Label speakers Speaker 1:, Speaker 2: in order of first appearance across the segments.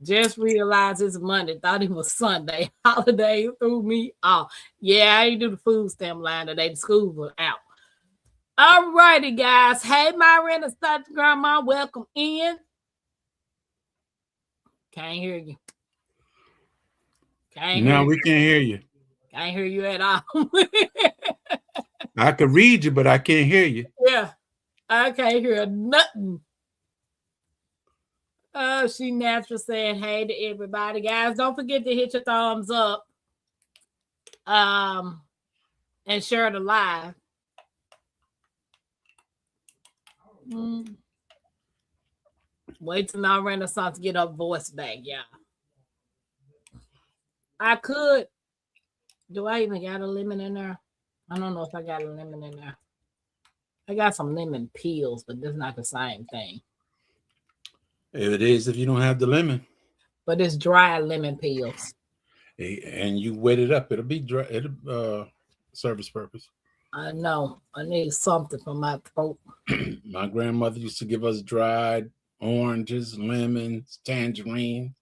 Speaker 1: Just realized it's Monday. Thought it was Sunday. Holiday threw me off. Yeah, I ain't do the food stamp line today. The school was out. All righty, guys. Hey, my Renaissance grandma. Welcome in. Can't hear you.
Speaker 2: No, we can't hear you.
Speaker 1: Can't hear you at all.
Speaker 2: I could read you, but I can't hear you.
Speaker 1: Yeah, I can't hear nothing. Oh, she natural saying hey to everybody. Guys, don't forget to hit your thumbs up. And share the live. Wait till my Renaissance get her voice back, y'all. I could. Do I even got a lemon in there? I don't know if I got a lemon in there. I got some lemon peels, but that's not the same thing.
Speaker 2: It is if you don't have the lemon.
Speaker 1: But it's dry lemon peels.
Speaker 2: And you wet it up. It'll be dry. It'll service purpose.
Speaker 1: I know. I need something for my throat.
Speaker 2: My grandmother used to give us dried oranges, lemons, tangerine.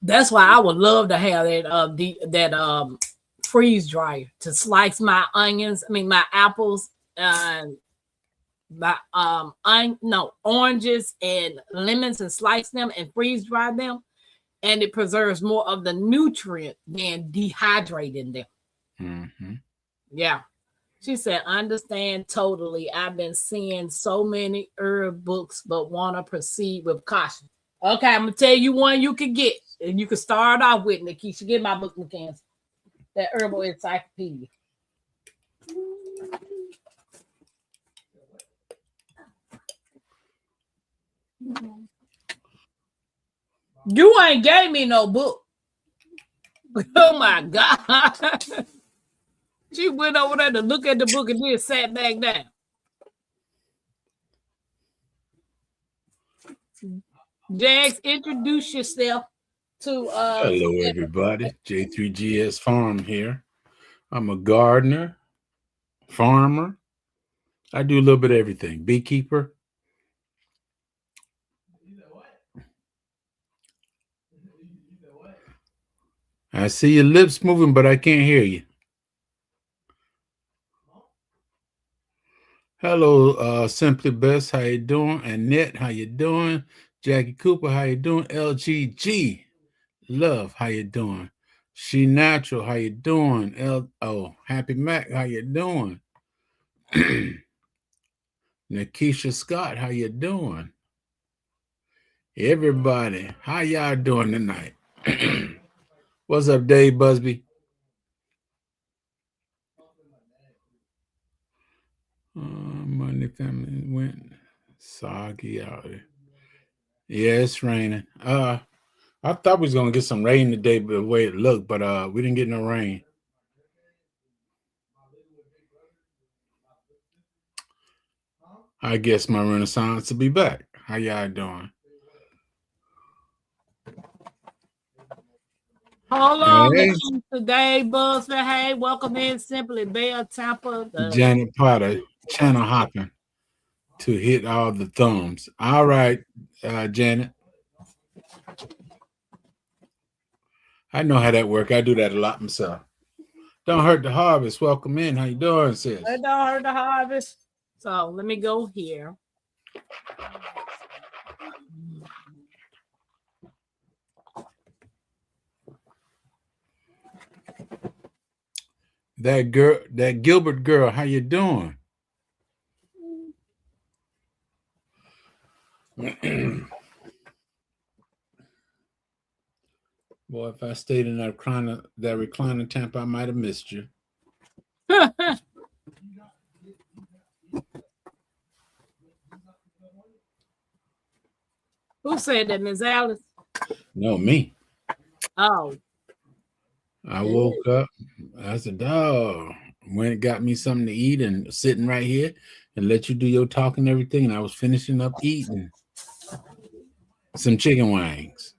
Speaker 1: That's why I would love to have that freeze dryer to slice my onions. I mean my apples and my oranges and lemons and slice them and freeze dry them, and it preserves more of the nutrient than dehydrating them.
Speaker 2: Mm-hmm.
Speaker 1: Yeah. She said, understand totally. I've been seeing so many herb books, but want to proceed with caution. Okay, I'm going to tell you one you can get. And you can start off with, Nikisha. Get my book, McKenzie. That herbal encyclopedia. You ain't gave me no book. Oh, my God. She went over there to look at the book and then sat back down. Jax, introduce yourself to
Speaker 2: Hello everybody. J3GS Farm here. I'm a gardener, farmer. I do a little bit of everything. Beekeeper. I see your lips moving, but I can't hear you. Hello, Simply Best. How you doing? Annette, how you doing? Jackie Cooper, how you doing? LGG, Love, how you doing? She Natural, how you doing? Happy Mac, how you doing? Nikisha Scott, how you doing? Everybody, how y'all doing tonight? What's up, Dave Busby? Monday family went soggy out there. Yeah, it's raining. I thought we was gonna get some rain today, but the way it looked, but we didn't get no rain. I guess my Renaissance will be back. How y'all doing?
Speaker 1: Hold on, today, Buzz. Hey, welcome in, Simply Bell Tampa.
Speaker 2: Janet Potter, channel hopping to hit all the thumbs. All right, Janet. I know how that works. I do that a lot myself. Don't hurt the harvest. Welcome in. How you doing, sis?
Speaker 1: Don't hurt the harvest. So let me go here.
Speaker 2: That girl, that Gilbert girl, how you doing? Boy, if I stayed in that recliner Tampa, I might have missed you.
Speaker 1: Who said that, Ms. Alice?
Speaker 2: No, me.
Speaker 1: Oh.
Speaker 2: I woke up. I said, "Oh, went and got me something to eat and sitting right here and let you do your talking and everything." And I was finishing up eating some chicken wings.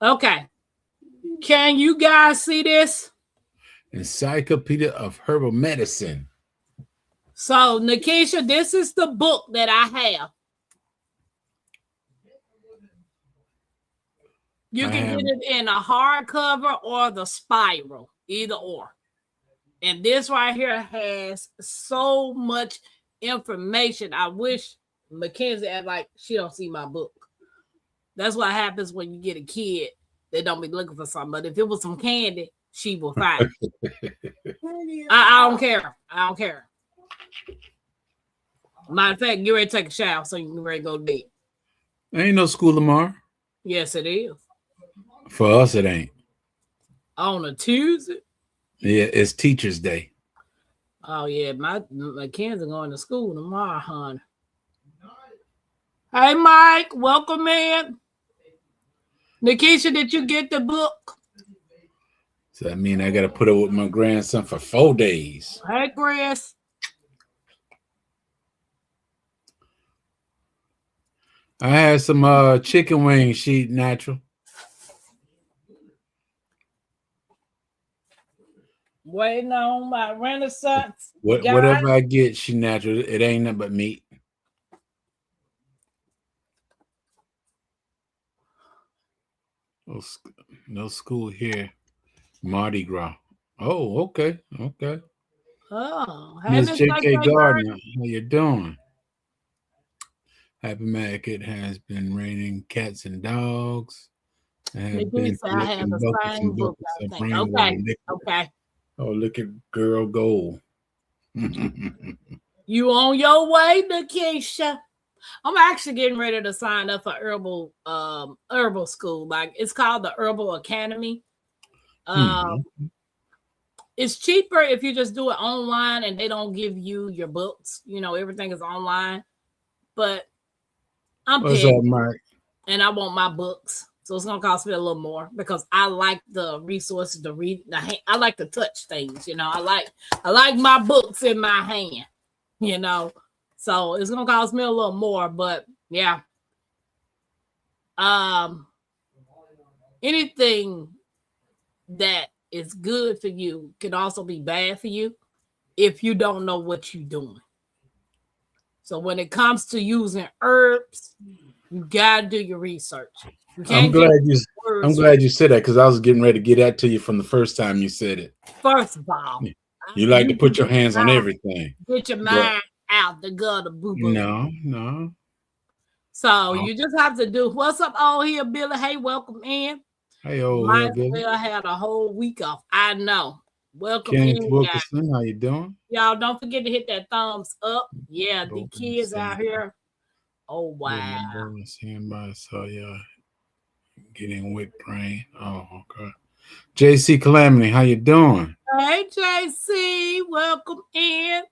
Speaker 1: Okay. Can you guys see this?
Speaker 2: Encyclopedia of Herbal Medicine.
Speaker 1: So, Nikisha, this is the book that I have. You can get it in a hardcover or the spiral, either or. And this right here has so much information. I wish Mackenzie had like she don't see my book. That's what happens when you get a kid. They don't be looking for something. But if it was some candy, she will find it. I don't care. I don't care. Matter of fact, you ready to take a shower so you can ready to go to bed.
Speaker 2: Ain't no school tomorrow.
Speaker 1: Yes, it is.
Speaker 2: For us, it ain't.
Speaker 1: On a Tuesday?
Speaker 2: Yeah, it's Teacher's Day.
Speaker 1: Oh, yeah. My kids are going to school tomorrow, hon. Hey, Mike. Welcome in. Nikisha, did you get the book?
Speaker 2: So that mean I got to put up with my grandson for 4 days.
Speaker 1: Hey, Chris.
Speaker 2: I had some chicken wings, Sheet Natural.
Speaker 1: Waiting on my Renaissance.
Speaker 2: Whatever I get, Sheet Natural. It ain't nothing but meat. No school here. Mardi Gras. Oh, okay. Okay.
Speaker 1: Oh,
Speaker 2: Miss J.K. Gardner, how you doing? Happy Market has been raining cats and dogs.
Speaker 1: I have the same book, I think. Okay.
Speaker 2: Oh, look at girl goal.
Speaker 1: You on your way, Nikisha? I'm actually getting ready to sign up for herbal school. Like it's called the Herbal Academy. It's cheaper if you just do it online and they don't give you your books. You know, everything is online. But I'm paying and I want my books. So it's gonna cost me a little more because I like the resources to read. I like to touch things, you know. I like my books in my hand, you know. So it's gonna cost me a little more, but yeah. Anything that is good for you can also be bad for you if you don't know what you're doing. So when it comes to using herbs, you gotta do your research.
Speaker 2: I'm glad you said that because I was getting ready to get that to you from the first time you said it.
Speaker 1: First of all,
Speaker 2: you like to put your hands on everything.
Speaker 1: Get your mind out the gutter, boo boo.
Speaker 2: No.
Speaker 1: So you just have to do what's up, old here, Billy. Hey, welcome in.
Speaker 2: Hey, old here, Billy.
Speaker 1: I had a whole week off. I know. Welcome
Speaker 2: Kenneth
Speaker 1: in,
Speaker 2: Wilkerson,
Speaker 1: guys.
Speaker 2: how you doing?
Speaker 1: Y'all don't forget to hit that thumbs up. Yeah, the kids out here. Oh wow.
Speaker 2: I saw y'all getting whipped brain. Oh, okay. JC Calamity, how you doing?
Speaker 1: Hey, JC, welcome in.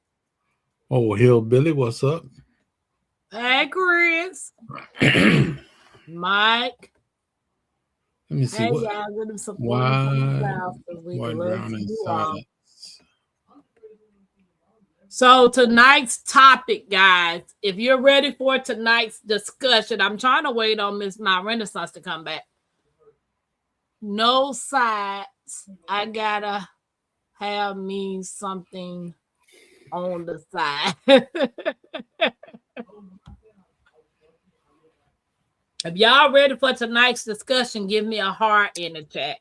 Speaker 2: Oh, Hillbilly, what's up?
Speaker 1: Hey, Chris. Mike.
Speaker 2: Let me see
Speaker 1: hey,
Speaker 2: what.
Speaker 1: Y'all, give them some
Speaker 2: White, brown, and silence.
Speaker 1: So tonight's topic, guys, if you're ready for tonight's discussion, I'm trying to wait on my Renaissance to come back. No sides. I gotta have me something on the side. If y'all ready for tonight's discussion, give me a heart in the chat.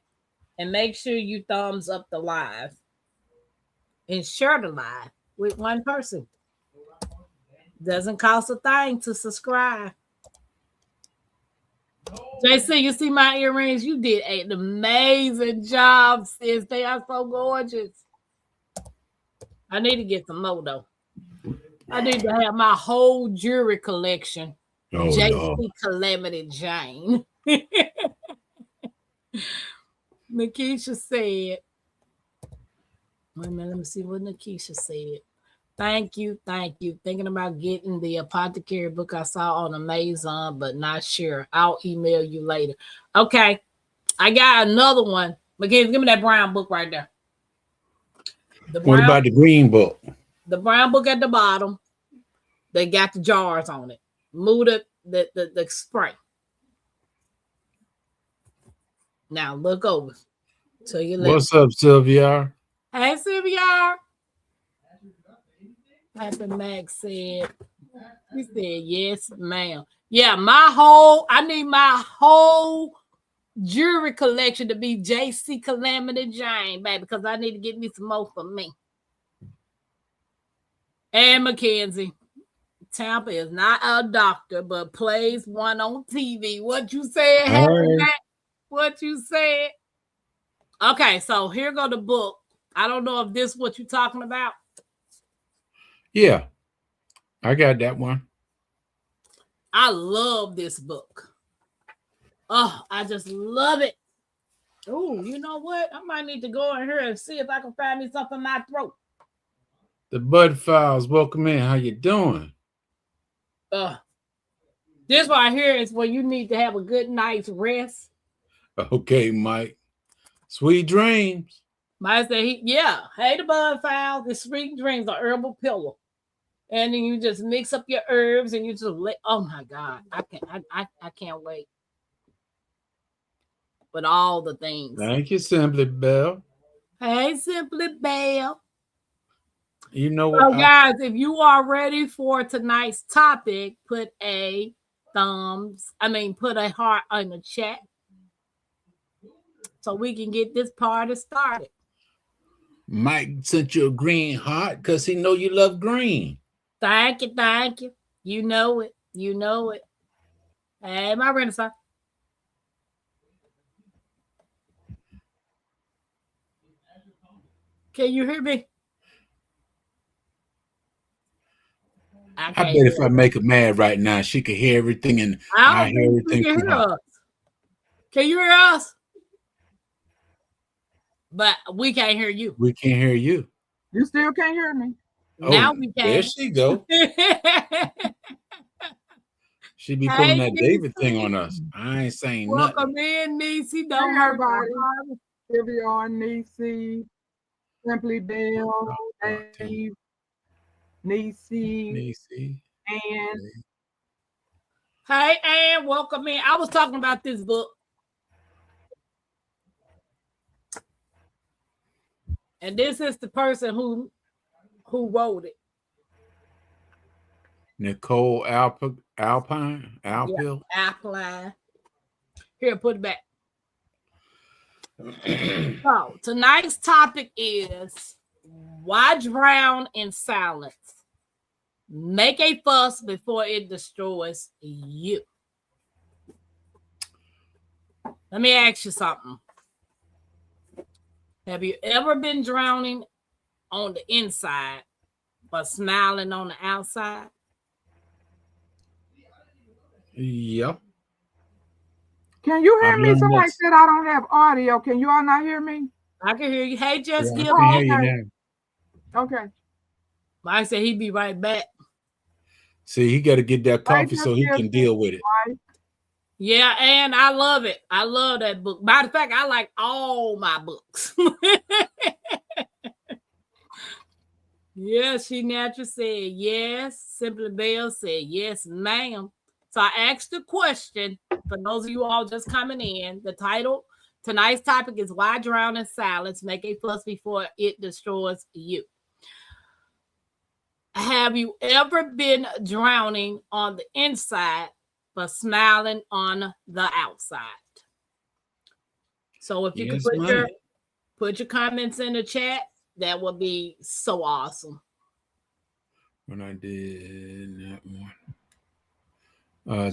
Speaker 1: And make sure you thumbs up the live. And share the live with one person. Doesn't cost a thing to subscribe. JC, you see my earrings? You did an amazing job, sis. They are so gorgeous. I need to get some more, though. I need to have my whole jewelry collection.
Speaker 2: Oh,
Speaker 1: JC
Speaker 2: no.
Speaker 1: Calamity Jane. Nikisha said, wait a minute, let me see what Nikisha said. Thank you. Thinking about getting the apothecary book I saw on Amazon, but not sure. I'll email you later. Okay. I got another one. Mackenzie, give me that brown book right there.
Speaker 2: What about the green book?
Speaker 1: The brown book at the bottom. They got the jars on it. Move the spray. Now look over to your left.
Speaker 2: What's up, Sylvia?
Speaker 1: Hey, Sylvia. Happy Max said, he said, yes, ma'am. Yeah, I need my whole jewelry collection to be JC Calamity Jane, baby, because I need to get me some more for me. And Mackenzie, Tampa is not a doctor, but plays one on TV. What you said,
Speaker 2: Right.
Speaker 1: what you said. Okay, so here go the book. I don't know if this is what you're talking about.
Speaker 2: Yeah, I got that one.
Speaker 1: I love this book. Oh, I just love it. Oh, you know what? I might need to go in here and see if I can find me something in my throat.
Speaker 2: The Bud Files, welcome in. How you doing?
Speaker 1: This right here is where you need to have a good night's rest.
Speaker 2: Okay, Mike. Sweet dreams.
Speaker 1: Mike said hey, the Bud Files, the sweet dreams, a herbal pillow. And then you just mix up your herbs and you just oh my God. I can't wait. But all the things.
Speaker 2: Thank you, Simply Bell.
Speaker 1: Hey, Simply Bell.
Speaker 2: You know what?
Speaker 1: So, guys, if you are ready for tonight's topic, put a heart on the chat so we can get this party started.
Speaker 2: Mike sent you a green heart because he know you love green.
Speaker 1: Thank you. You know it. Hey, my Renaissance. Can you hear me?
Speaker 2: I bet if I make her mad right now, she could hear everything, and I hear everything.
Speaker 1: Can you hear us? But we can't hear you.
Speaker 2: We can't hear you.
Speaker 3: You still can't hear me.
Speaker 1: Now we can.
Speaker 2: There she go. She be putting that David thing on us. I ain't saying nothing.
Speaker 1: Welcome in, Niecy.
Speaker 3: Don't hurt everybody. Sylvia, Niecy, Simply Bell, Dave, Niecy, and
Speaker 1: hey, Ann, welcome in. I was talking about this book. And this is the person who wrote it.
Speaker 2: Nicole Alpine.
Speaker 1: Here, put it back. So tonight's topic is why drown in silence? Make a fuss before it destroys you. Let me ask you something. Have you ever been drowning on the inside but smiling on the outside?
Speaker 2: Yep.
Speaker 3: Can you hear me? Somebody said I don't have audio. Can you all not hear me?
Speaker 1: I can hear you. Hey, just
Speaker 2: give me. Hear you now.
Speaker 3: Okay.
Speaker 1: I said he'd be right back.
Speaker 2: See, he got to get that coffee so he can deal with it.
Speaker 3: Right.
Speaker 1: Yeah, and I love it. I love that book. Matter of fact, I like all my books. Yes, she naturally said yes. Simply Bell said yes, ma'am. So I asked the question for those of you all just coming in. The title, tonight's topic is why drown in silence? Make a fuss before it destroys you. Have you ever been drowning on the inside but smiling on the outside? So if you could put your comments in the chat, that would be so awesome.
Speaker 2: When I did that one.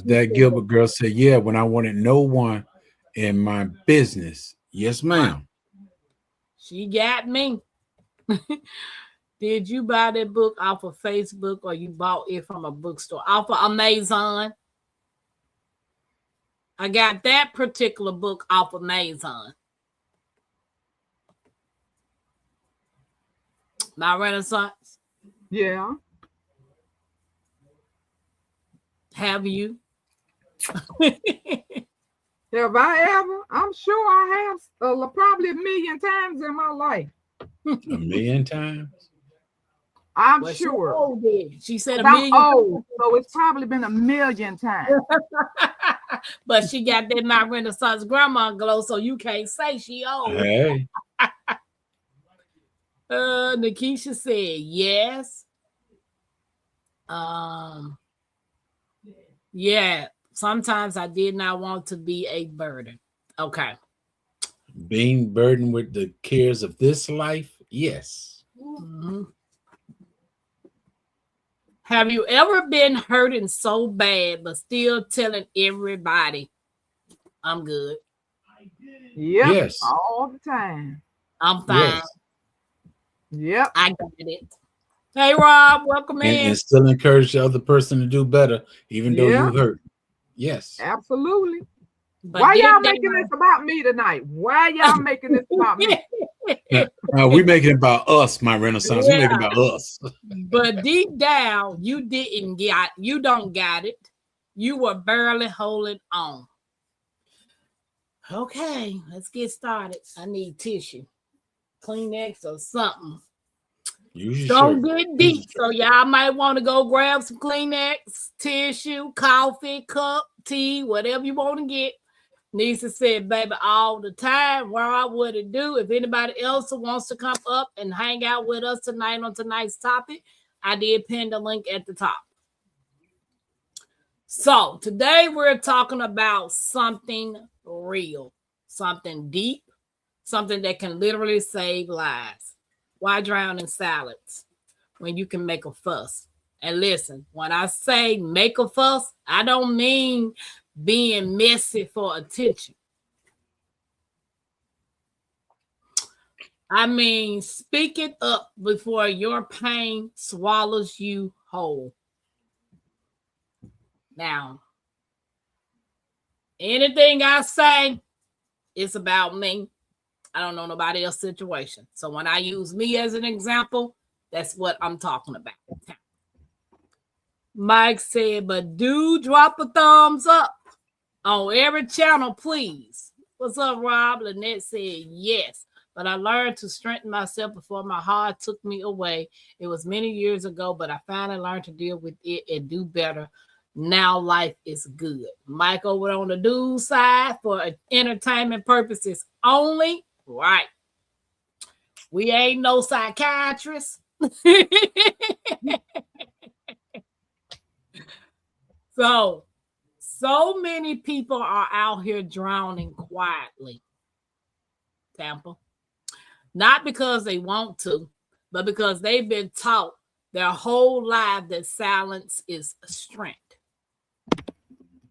Speaker 2: That Gilbert girl said, yeah, when I wanted no one in my business. Yes, ma'am.
Speaker 1: She got me. Did you buy that book off of Facebook or you bought it from a bookstore? Off of Amazon. I got that particular book off of Amazon. My Renaissance?
Speaker 3: Yeah.
Speaker 1: Have you?
Speaker 3: Have I ever? I'm sure I have probably 1 million times in my life.
Speaker 2: 1 million times?
Speaker 3: I'm sure.
Speaker 1: She said 1 million.
Speaker 3: Old, so it's probably been 1 million times.
Speaker 1: But she got that My Renaissance grandma glow, so you can't say she old.
Speaker 2: Hey.
Speaker 1: Nikisha said yes. Yeah. Sometimes I did not want to be a burden. Okay.
Speaker 2: Being burdened with the cares of this life, yes.
Speaker 1: Mhm. Have you ever been hurting so bad, but still telling everybody, I'm good,
Speaker 3: Yep.
Speaker 2: Yes.
Speaker 3: All the time.
Speaker 1: I'm fine,
Speaker 2: Yes.
Speaker 3: Yep.
Speaker 1: I got it. Hey, Rob, welcome in.
Speaker 2: And still encourage the other person to do better, even though you
Speaker 3: Yep.
Speaker 2: hurt. Yes.
Speaker 3: Absolutely.
Speaker 1: But
Speaker 3: Why y'all
Speaker 1: deep
Speaker 3: making this about me tonight? Why y'all making this about me?
Speaker 2: We making it about us, my Renaissance. We
Speaker 1: Yeah.
Speaker 2: making it about us.
Speaker 1: But deep down, you don't got it. You were barely holding on. Okay, let's get started. I need tissue, Kleenex or something.
Speaker 2: Use your
Speaker 1: Don't
Speaker 2: shirt.
Speaker 1: get deep. So y'all might want to go grab some Kleenex, tissue, coffee, cup, tea, whatever you want to get. Nisa said, baby, all the time. Why would it do? If anybody else wants to come up and hang out with us tonight on tonight's topic, I did pin the link at the top. So today we're talking about something real, something deep, something that can literally save lives. Why drown in silence when you can make a fuss? And listen, when I say make a fuss, I don't mean being messy for attention. I mean, speak it up before your pain swallows you whole. Now, anything I say is about me. I don't know nobody else's situation. So when I use me as an example, that's what I'm talking about. Mike said, but do drop a thumbs up on every channel, please. What's up, Rob? Lynette said, yes. But I learned to strengthen myself before my heart took me away. It was many years ago, but I finally learned to deal with it and do better. Now life is good. Mike over on the dude side for entertainment purposes only. Right. We ain't no psychiatrists. So many people are out here drowning quietly. Tampa. Not because they want to, but because they've been taught their whole life that silence is strength.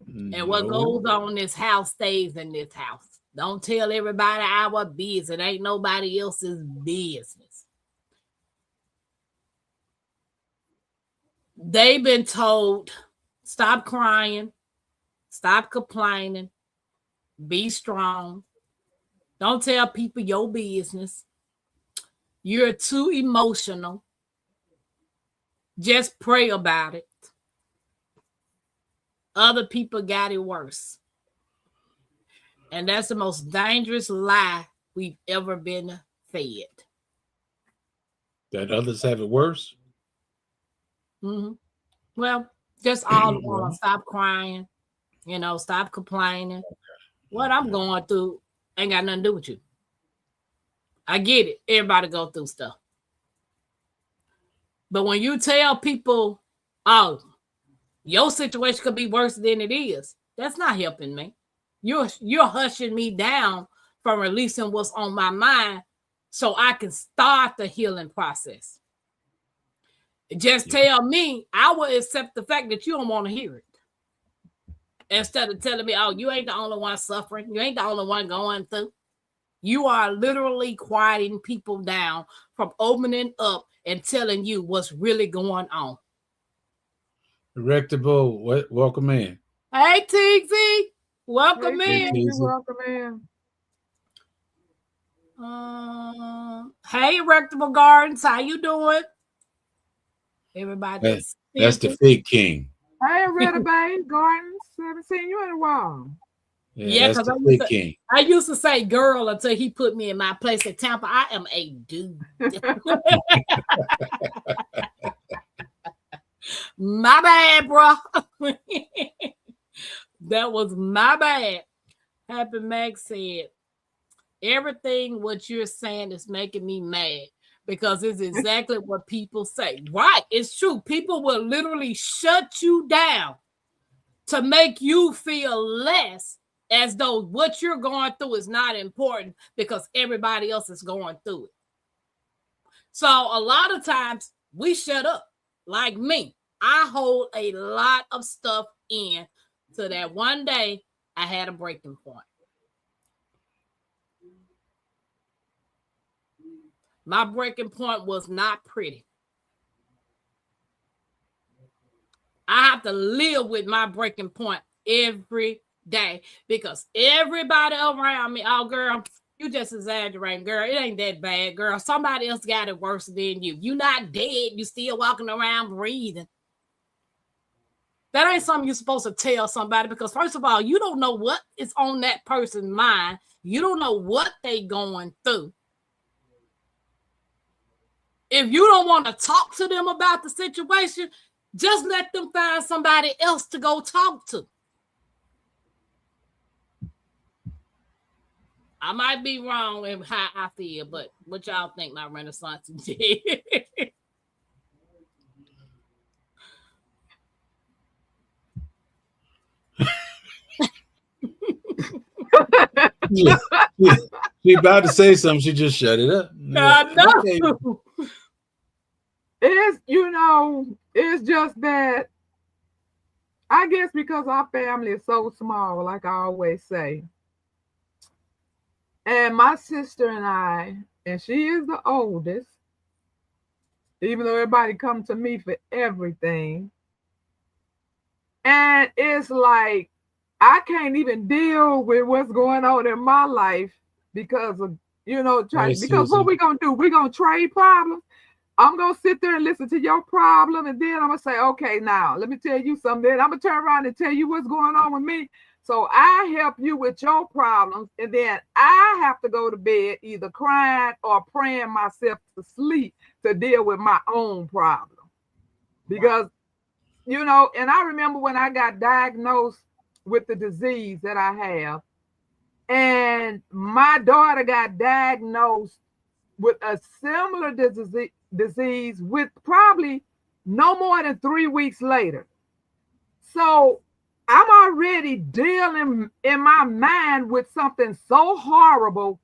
Speaker 1: And what goes on in this house stays in this house. Don't tell everybody our business. It ain't nobody else's business. They've been told, stop crying, stop complaining, be strong. Don't tell people your business. You're too emotional. Just pray about it. Other people got it worse. And that's the most dangerous lie we've ever been fed.
Speaker 2: That others have it worse?
Speaker 1: Mm-hmm. Well, just all want stop crying, stop complaining. Okay. What I'm going through ain't got nothing to do with you. I get it. Everybody go through stuff. But when you tell people, oh, your situation could be worse than it is, that's not helping me. You're hushing me down from releasing what's on my mind so I can start the healing process. Just tell me, I will accept the fact that you don't want to hear it. Instead of telling me, oh, you ain't the only one suffering. You ain't the only one going through. You are literally quieting people down from opening up and telling you what's really going on.
Speaker 2: Rectable, welcome in.
Speaker 1: Hey, TZ. Welcome in.
Speaker 3: Welcome in.
Speaker 1: Hey, Rectable Gardens. How you doing? Everybody.
Speaker 2: That's the Fig King.
Speaker 3: Hey, Red Bay Gardens. Haven't seen you in a while.
Speaker 1: Yeah, because I used to say girl until he put me in my place at Tampa. I am a dude. My bad, bro. That was my bad. Happy Max said, everything what you're saying is making me mad because it's exactly what people say. Right, it's true. People will literally shut you down to make you feel less, as though what you're going through is not important because everybody else is going through it. So a lot of times we shut up. Like me, I hold a lot of stuff in, so that one day I had a breaking point. My breaking point was not pretty. I have to live with my breaking point every day because everybody around me, oh girl, you just exaggerating, girl. It ain't that bad, girl. Somebody else got it worse than you. You not dead. You still walking around breathing. That ain't something you're supposed to tell somebody because, first of all, you don't know what is on that person's mind. You don't know what they going through. If you don't want to talk to them about the situation, just let them find somebody else to go talk to. I might be wrong in how I feel, but what y'all think my Renaissance did?
Speaker 2: She about to say something. She just shut it up.
Speaker 1: No.
Speaker 3: It's, it's just that I guess because our family is so small, like I always say. And my sister and I, and she is the oldest, even though everybody comes to me for everything. And it's like, I can't even deal with what's going on in my life because of, because what we going to do? We're going to trade problems. I'm going to sit there and listen to your problem. And then I'm going to say, okay, now let me tell you something. Then I'm going to turn around and tell you what's going on with me. So I help you with your problems. And then I have to go to bed either crying or praying myself to sleep to deal with my own problem. Because, and I remember when I got diagnosed with the disease that I have, and my daughter got diagnosed with a similar disease with probably no more than 3 weeks later. So I'm already dealing in my mind with something so horrible,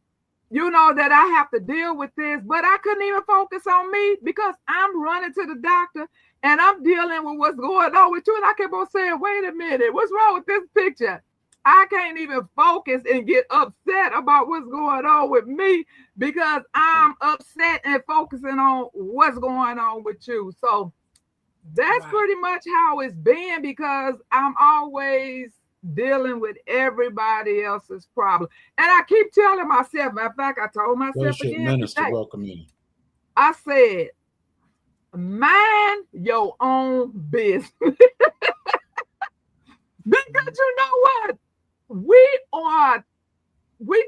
Speaker 3: that I have to deal with this, but I couldn't even focus on me because I'm running to the doctor and I'm dealing with what's going on with you. And I kept on saying, wait a minute, what's wrong with this picture? I can't even focus and get upset about what's going on with me because I'm upset and focusing on what's going on with you. So that's pretty much how it's been because I'm always dealing with everybody else's problem. And I keep telling myself, matter of fact, I told myself again
Speaker 2: Minister,
Speaker 3: today,
Speaker 2: welcome in.
Speaker 3: I said, mind your own business. Because you know what? We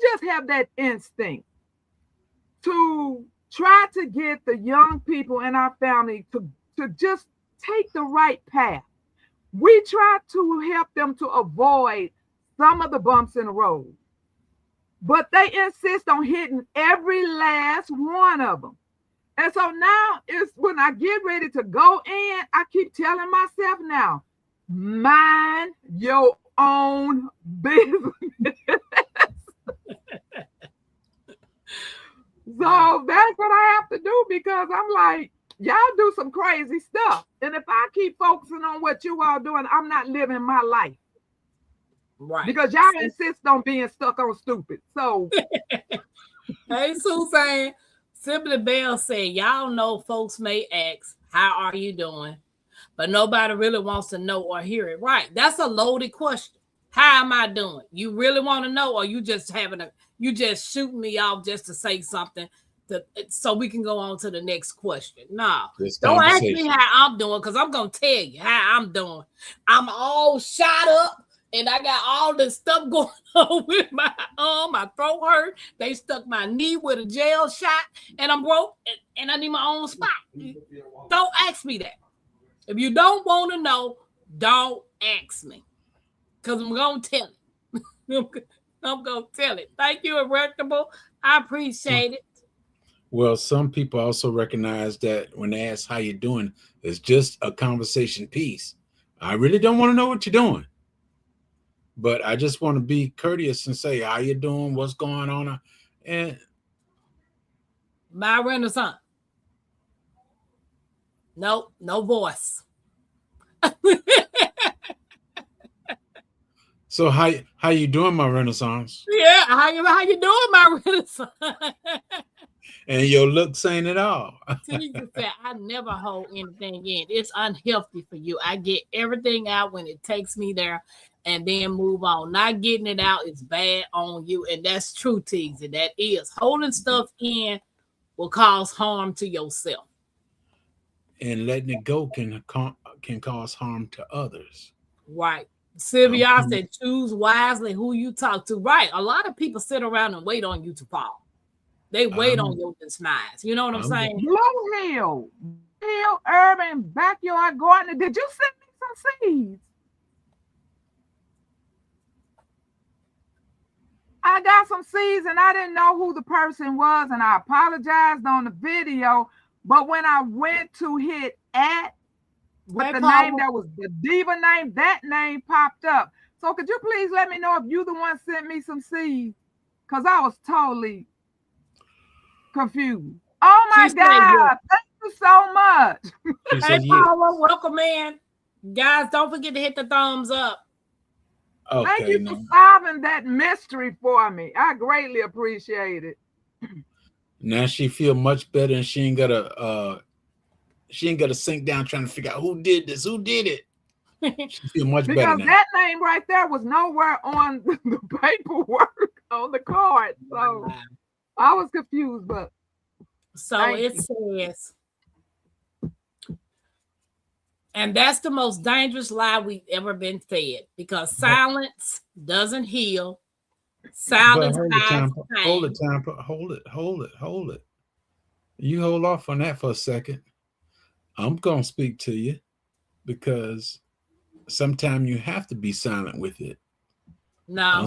Speaker 3: just have that instinct to try to get the young people in our family to just take the right path. We try to help them to avoid some of the bumps in the road, but they insist on hitting every last one of them. And so now it's when I get ready to go in, I keep telling myself now, mind your own business. So that's what I have to do because I'm like, y'all do some crazy stuff. And if I keep focusing on what you all doing, I'm not living my life.
Speaker 1: Right.
Speaker 3: Because y'all insist on being stuck on stupid. So
Speaker 1: hey, Suzanne, Simply Bell said, y'all know folks may ask, how are you doing? But nobody really wants to know or hear it. Right. That's a loaded question. How am I doing? You really want to know, or you just shooting me off just to say something so we can go on to the next question? No, don't ask me how I'm doing because I'm going to tell you how I'm doing. I'm all shot up and I got all this stuff going on with my arm. My throat hurt. They stuck my knee with a gel shot and I'm broke and I need my own spot. Don't ask me that. If you don't want to know, don't ask me because I'm going to tell it. I'm going to tell it. Thank you, Irrectable. I appreciate it.
Speaker 2: Well, some people also recognize that when they ask how you're doing, it's just a conversation piece. I really don't want to know what you're doing. but I just want to be courteous and say, how you doing? What's going on? And
Speaker 1: my Renaissance. Nope, no voice.
Speaker 2: so how you doing, my Renaissance?
Speaker 1: Yeah, how you doing, my Renaissance?
Speaker 2: And your look saying it all.
Speaker 1: Tanisha said, I never hold anything in. It's unhealthy for you. I get everything out when it takes me there and then move on. Not getting it out is bad on you. And that's true, Teasy. That is. Holding stuff in will cause harm to yourself.
Speaker 2: And letting it go can cause harm to others.
Speaker 1: Right. Sylvia said, choose wisely who you talk to. Right. A lot of people sit around and wait on you to fall. They wait on your demise. You know what I'm saying?
Speaker 3: Blue Hill, urban backyard gardener. Did you send me some seeds? I got some seeds and I didn't know who the person was, and I apologized on the video. But when I went to hit at with the name that was the diva name, that name popped up. So could you please let me know if you the one sent me some seeds? Because I was totally confused. Oh my God. Thank you so much.
Speaker 1: Hey, Paula, welcome in. Guys, don't forget to hit the thumbs up.
Speaker 2: Okay,
Speaker 3: thank you for solving that mystery for me. I greatly appreciate it.
Speaker 2: Now she feel much better, and she ain't gotta sink down trying to figure out who did this, who did it. She feel much better now.
Speaker 3: Because that name right there was nowhere on the paperwork on the card. So I was confused, but
Speaker 1: so it says, and that's the most dangerous lie we've ever been fed, because silence doesn't heal. Silence hides pain.
Speaker 2: Hold it. You hold off on that for a second. I'm gonna speak to you, because sometimes you have to be silent with it.
Speaker 1: No,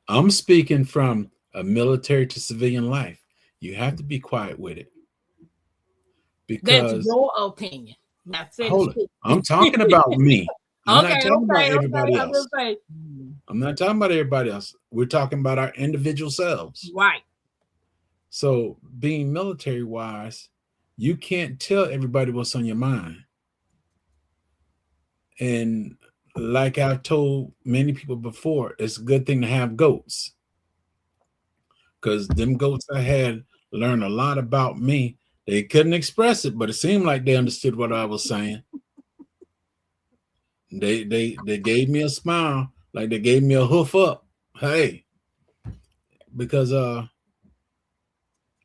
Speaker 2: I'm speaking from a military to civilian life. You have to be quiet with it. Because
Speaker 1: that's your opinion.
Speaker 2: Hold it. I'm talking about me. I'm not talking about everybody else. I'm not talking about everybody else. We're talking about our individual selves.
Speaker 1: Right.
Speaker 2: So being military wise, you can't tell everybody what's on your mind. And like I've told many people before, it's a good thing to have goats. Because them goats I had learned a lot about me. They couldn't express it, but it seemed like they understood what I was saying. They gave me a smile, like they gave me a hoof up. Hey, because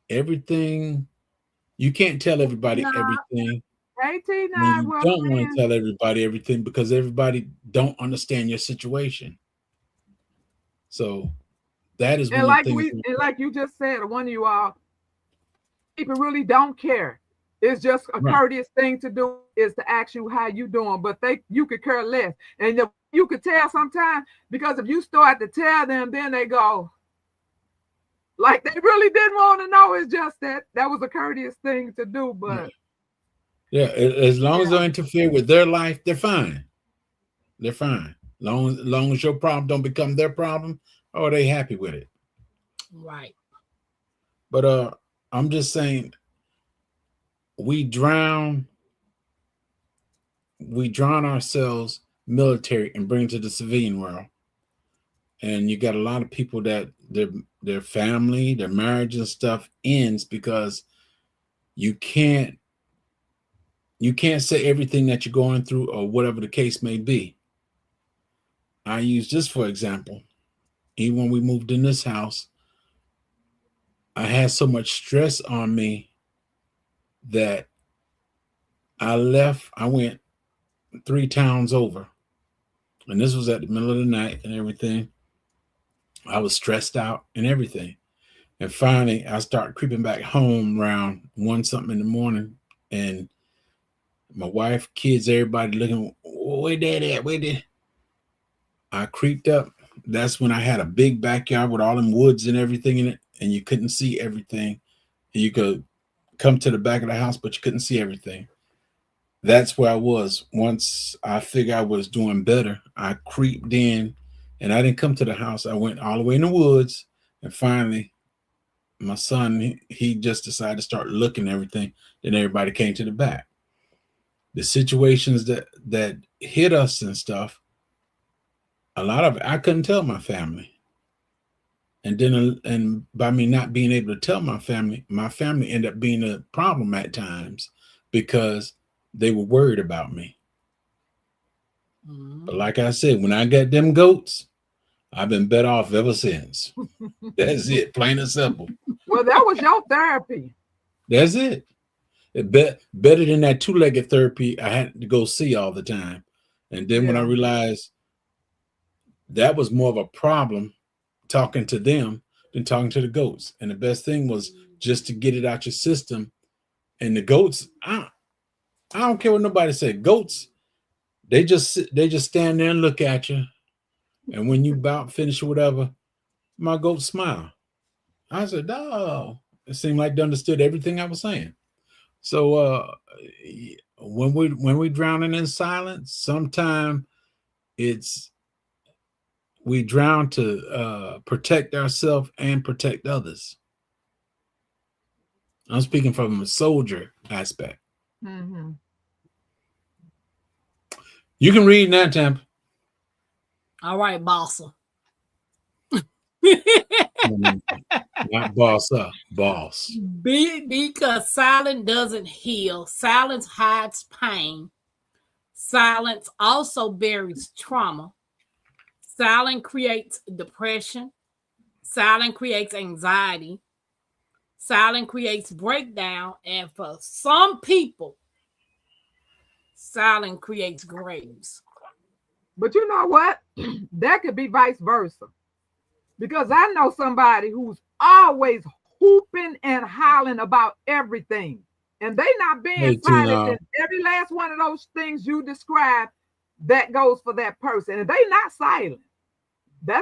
Speaker 2: everything, you can't tell everybody everything.
Speaker 3: You
Speaker 2: don't want to tell everybody everything, because everybody don't understand your situation. So that is
Speaker 3: and like you just said, one of you all, people really don't care. It's just a courteous thing to do is to ask you how you doing, but you could care less. And you could tell sometimes, because if you start to tell them, then they go like they really didn't want to know. It's just that was a courteous thing to do. But
Speaker 2: yeah, as long as they interfere with their life, they're fine. They're fine. Long as your problem don't become their problem, or they happy with it.
Speaker 1: Right.
Speaker 2: But I'm just saying, we drown ourselves military and bring to the civilian world. And you got a lot of people that their family, their marriage and stuff ends because you can't say everything that you're going through or whatever the case may be. I use this for example. Even when we moved in this house, I had so much stress on me that I went 3 towns over. And this was at the middle of the night and everything. I was stressed out and everything. And finally, I started creeping back home around 1 something in the morning. And my wife, kids, everybody looking, where dad at? Where dad? I creeped up. That's when I had a big backyard with all them woods and everything in it. And you couldn't see everything. And you could come to the back of the house, but you couldn't see everything. That's where I was. Once I figured I was doing better, I creeped in And I didn't come to the house. I went all the way in the woods, and finally, my son, he just decided to start looking at everything. Then everybody came to the back. The situations that hit us and stuff, a lot of it, I couldn't tell my family. And then, and by me not being able to tell my family ended up being a problem at times because they were worried about me. But like I said, when I got them goats, I've been better off ever since. That's it, plain and simple.
Speaker 3: Well, that was your therapy.
Speaker 2: That's it. Better than that two-legged therapy I had to go see all the time. And then when I realized that was more of a problem talking to them than talking to the goats. And the best thing was just to get it out your system. And the goats, I don't care what nobody said. Goats, they just stand there and look at you. And when you about finish or whatever, my goat smile. I said, "Oh," it seemed like they understood everything I was saying. So when we drowning in silence, sometimes we drown to protect ourselves and protect others. I'm speaking from a soldier aspect.
Speaker 3: Mm-hmm.
Speaker 2: You can read now, Tampa.
Speaker 1: All right, bossa.
Speaker 2: Not boss up, boss.
Speaker 1: Because silence doesn't heal. Silence hides pain. Silence also buries trauma. Silence creates depression. Silence creates anxiety. Silence creates breakdown. And for some people, silence creates graves.
Speaker 3: But you know what? That could be vice versa. Because I know somebody who's always hooping and hollering about everything. And they not being silent. And every last one of those things you described, that goes for that person. And they not silent.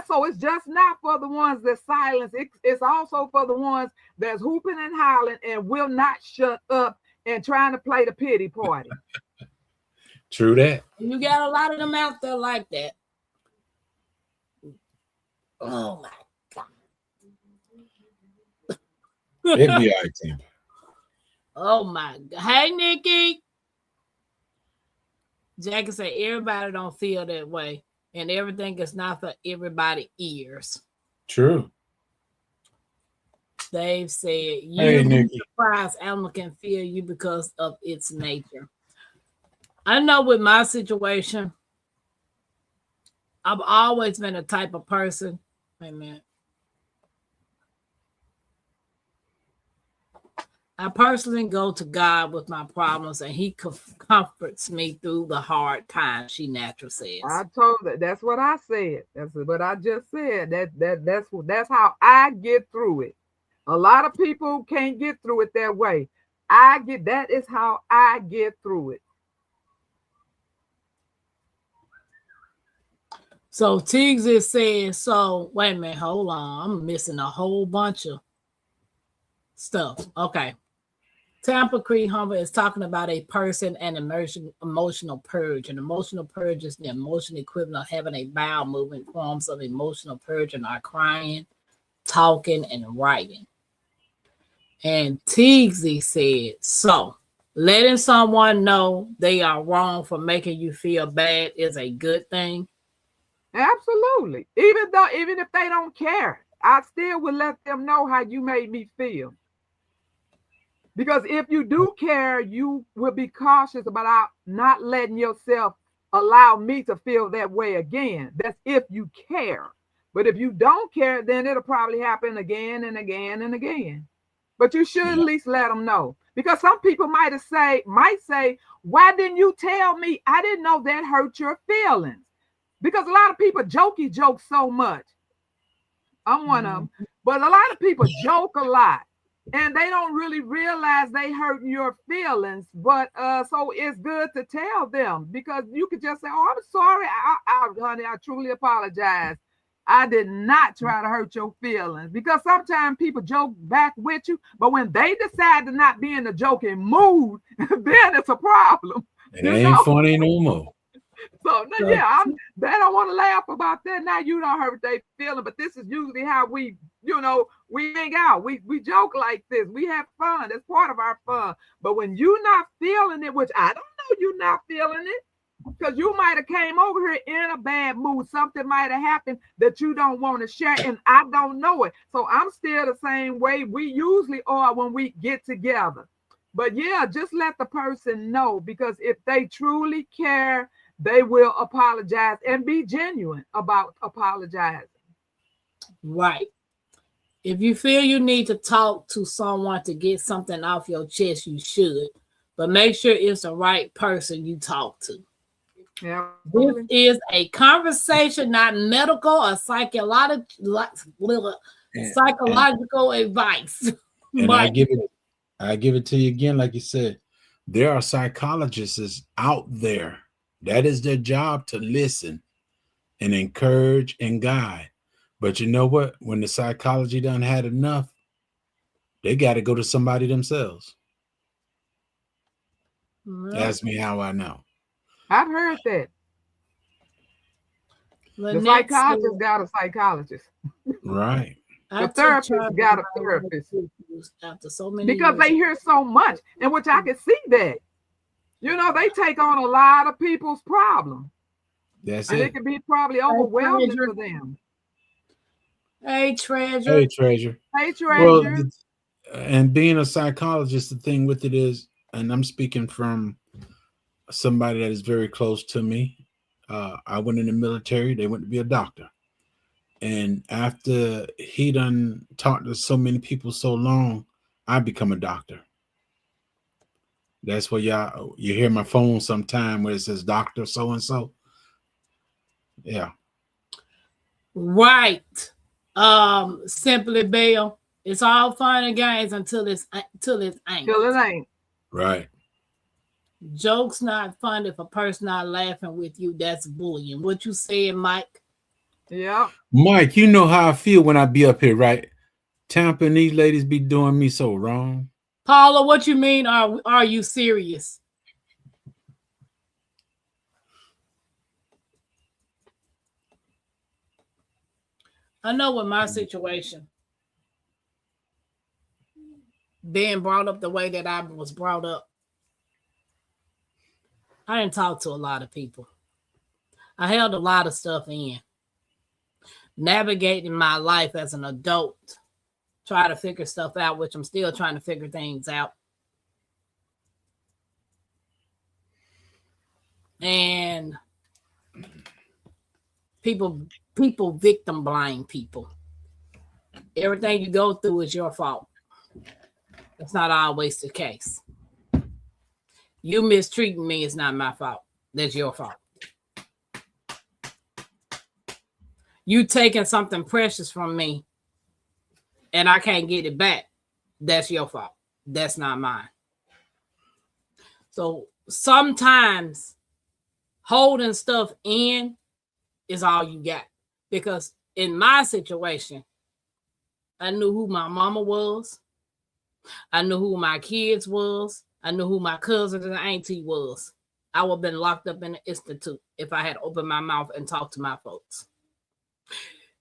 Speaker 3: So it's just not for the ones that silence. It's also for the ones that's hooping and hollering and will not shut up and trying to play the pity party.
Speaker 2: True that.
Speaker 1: You got a lot of them out there like that. Oh my God.
Speaker 2: It'd be all right, Tim.
Speaker 1: Oh my God. Hey, Nikki. Jackie said everybody don't feel that way. And everything is not for everybody's ears.
Speaker 2: True.
Speaker 1: Dave said,
Speaker 2: you
Speaker 1: surprised animal can feel you because of its nature. I know with my situation, I've always been a type of person. Wait a minute. I personally go to God with my problems, and He comforts me through the hard times. She naturally says.
Speaker 3: I told her that's what I said. That's what I just said. That's how I get through it. A lot of people can't get through it that way. That is how I get through it.
Speaker 1: So Tiggs is saying, so wait a minute, hold on. I'm missing a whole bunch of stuff. Okay. Tampa Creek Humber is talking about a person and emotional purge. An emotional purge is the emotional equivalent of having a bowel movement. Forms of emotional purge are crying, talking, and writing. And Tiggsy said, so letting someone know they are wrong for making you feel bad is a good thing.
Speaker 3: Absolutely. Even if they don't care, I still would let them know how you made me feel. Because if you do care, you will be cautious about not letting yourself allow me to feel that way again. That's if you care. But if you don't care, then it'll probably happen again and again and again. But you should at least let them know. Because some people might say, why didn't you tell me? I didn't know that hurt your feelings. Because a lot of people joke so much. I'm one of them. But a lot of people joke a lot. And they don't really realize they hurt your feelings. But so it's good to tell them. Because you could just say, oh, I'm sorry. Honey, I truly apologize. I did not try to hurt your feelings. Because sometimes people joke back with you. But when they decide to not be in the joking mood, then it's a problem.
Speaker 2: It ain't funny no more.
Speaker 3: So yeah, they don't want to laugh about that. Now you don't hurt they feeling, but this is usually how we, we hang out. We joke like this. We have fun. That's part of our fun. But when you're not feeling it, which I don't know, you're not feeling it, because you might have came over here in a bad mood. Something might have happened that you don't want to share, and I don't know it. So I'm still the same way we usually are when we get together. But yeah, just let the person know, because if they truly care, they will apologize and be genuine about apologizing.
Speaker 1: Right. If you feel you need to talk to someone to get something off your chest, you should. But make sure it's the right person you talk to.
Speaker 3: Yeah.
Speaker 1: This is a conversation, not medical or psychological advice.
Speaker 2: And I give it to you again, like you said. There are psychologists out there. That is their job, to listen and encourage and guide. But you know what? When the psychology done had enough, they got to go to somebody themselves. Ask me how I know.
Speaker 3: I've heard that. The psychologist got a psychologist.
Speaker 2: Right.
Speaker 3: The therapist got a therapist.
Speaker 1: After so many
Speaker 3: because
Speaker 1: years.
Speaker 3: They hear so much, and which I can see that. They take on a lot of people's problems.
Speaker 2: That's
Speaker 3: and
Speaker 2: it.
Speaker 3: It can be probably overwhelming for them.
Speaker 1: Hey, Treasure.
Speaker 2: Hey, Treasure.
Speaker 3: Hey, Treasure. Well,
Speaker 2: and being a psychologist, the thing with it is, and I'm speaking from somebody that is very close to me. I went in the military. They went to be a doctor. And after he done talked to so many people so long, I become a doctor. That's where you hear my phone sometime where it says Dr. So-and-so. Yeah.
Speaker 1: Right. Simply Bell. It's all fun and games until it ain't.
Speaker 3: Till it ain't.
Speaker 2: Right.
Speaker 1: Jokes not fun if a person not laughing with you. That's bullying. What you saying, Mike?
Speaker 3: Yeah.
Speaker 2: Mike, you know how I feel when I be up here, right? Tampa and these ladies be doing me so wrong.
Speaker 1: Paula, what you mean? Are you serious? I know with my situation, being brought up the way that I was brought up, I didn't talk to a lot of people. I held a lot of stuff in. Navigating my life as an adult, try to figure stuff out, which I'm still trying to figure things out. And people victim blame people. Everything you go through is your fault. That's not always the case. You mistreating me is not my fault. That's your fault. You taking something precious from me and I can't get it back. That's your fault. That's not mine. So sometimes holding stuff in is all you got. Because in my situation, I knew who my mama was. I knew who my kids was. I knew who my cousins and auntie was. I would have been locked up in the institute if I had opened my mouth and talked to my folks.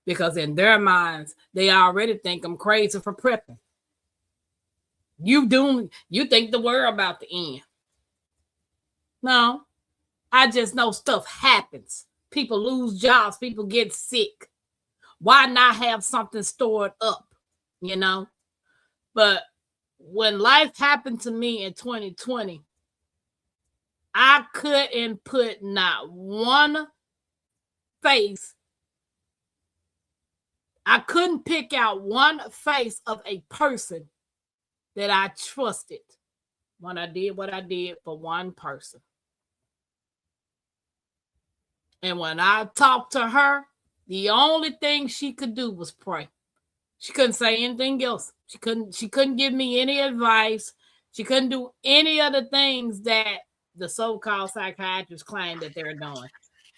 Speaker 1: Because in their minds, they already think I'm crazy for prepping. You think the world about the end. No, I just know stuff happens. People lose jobs. People get sick. Why not have something stored up, But when life happened to me in 2020, I couldn't put not one face. I couldn't pick out one face of a person that I trusted when I did what I did for one person. And when I talked to her, the only thing she could do was pray. She couldn't say anything else. She couldn't give me any advice. She couldn't do any of the things that the so-called psychiatrists claim that they're doing.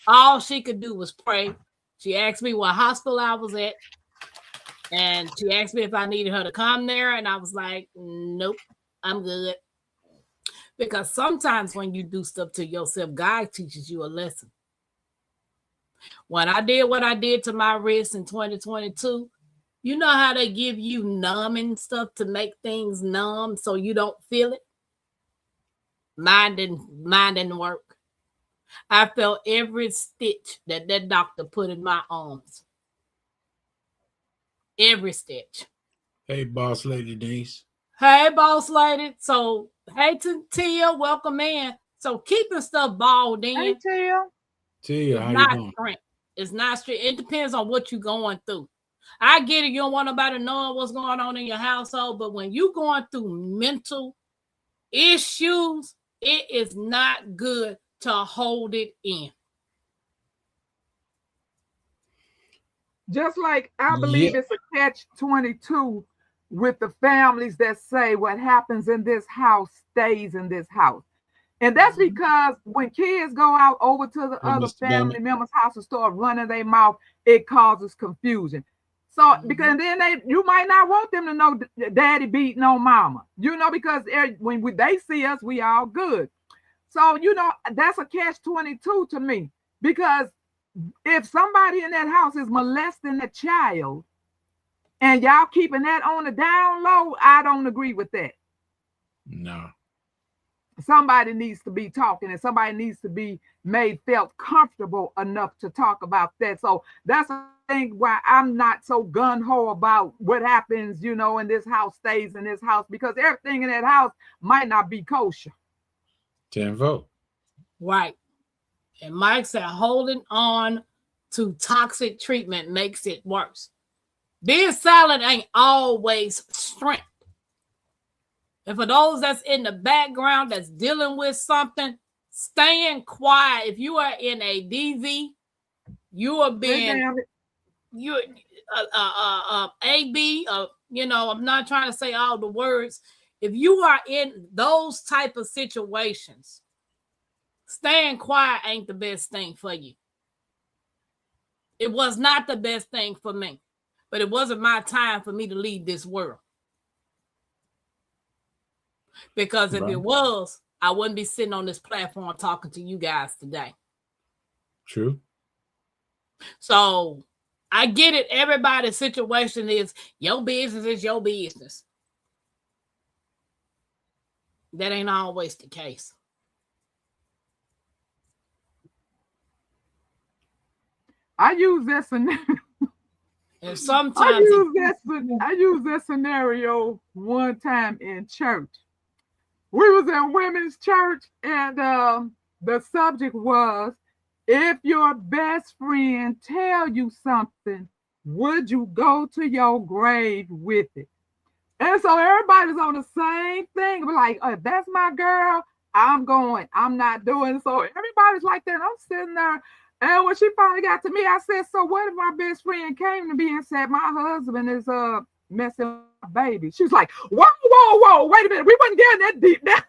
Speaker 1: All she could do was pray. She asked me what hospital I was at. And she asked me if I needed her to come there. And I was like, nope, I'm good. Because sometimes when you do stuff to yourself, God teaches you a lesson. When I did what I did to my wrist in 2022, you know how they give you numbing stuff to make things numb so you don't feel it? Mine didn't work. I felt every stitch that doctor put in my arms. Every stitch.
Speaker 2: Hey, boss lady Denise.
Speaker 1: Hey, boss lady. So, hey, Tia, welcome in. So, keeping stuff balled in.
Speaker 3: Hey,
Speaker 2: Tia, how
Speaker 1: not
Speaker 2: you doing?
Speaker 1: strength. It's not strength. It depends on what you're going through. I get it. You don't want nobody knowing what's going on in your household, but when you're going through mental issues, it is not good to hold it in.
Speaker 3: Just like I believe it's a catch-22 with the families that say what happens in this house stays in this house. And that's because when kids go out over to the other family members' house and start running their mouth, it causes confusion. So because then you might not want them to know daddy beating on mama, because when they see us, we all good. So, that's a catch-22 to me, because if somebody in that house is molesting a child and y'all keeping that on the down low, I don't agree with that.
Speaker 2: No.
Speaker 3: Somebody needs to be talking, and somebody needs to be made felt comfortable enough to talk about that. So that's the thing why I'm not so gun-ho about what happens, in this house stays in this house, because everything in that house might not be kosher.
Speaker 2: 10 vote.
Speaker 1: Right. And Mike said holding on to toxic treatment makes it worse. Being silent ain't always strength. And for those that's in the background that's dealing with something, staying quiet. If you are in a DV, you are being AB. I'm not trying to say all the words. If you are in those type of situations, staying quiet ain't the best thing for you. It was not the best thing for me, but it wasn't my time for me to leave this world. Because if it was, I wouldn't be sitting on this platform talking to you guys today.
Speaker 2: True.
Speaker 1: So I get it. Everybody's situation is your business is your business. That ain't always the case.
Speaker 3: I use that scenario.
Speaker 1: And sometimes
Speaker 3: I use that scenario one time in church. We was in women's church, and the subject was, if your best friend tell you something, would you go to your grave with it? And so everybody's on the same thing. We're like, oh, that's my girl, I'm going. I'm not doing it. So everybody's like that. I'm sitting there. And when she finally got to me, I said, so what if my best friend came to me and said, my husband is messing with my baby? She was like, whoa, wait a minute. We wasn't getting that deep now.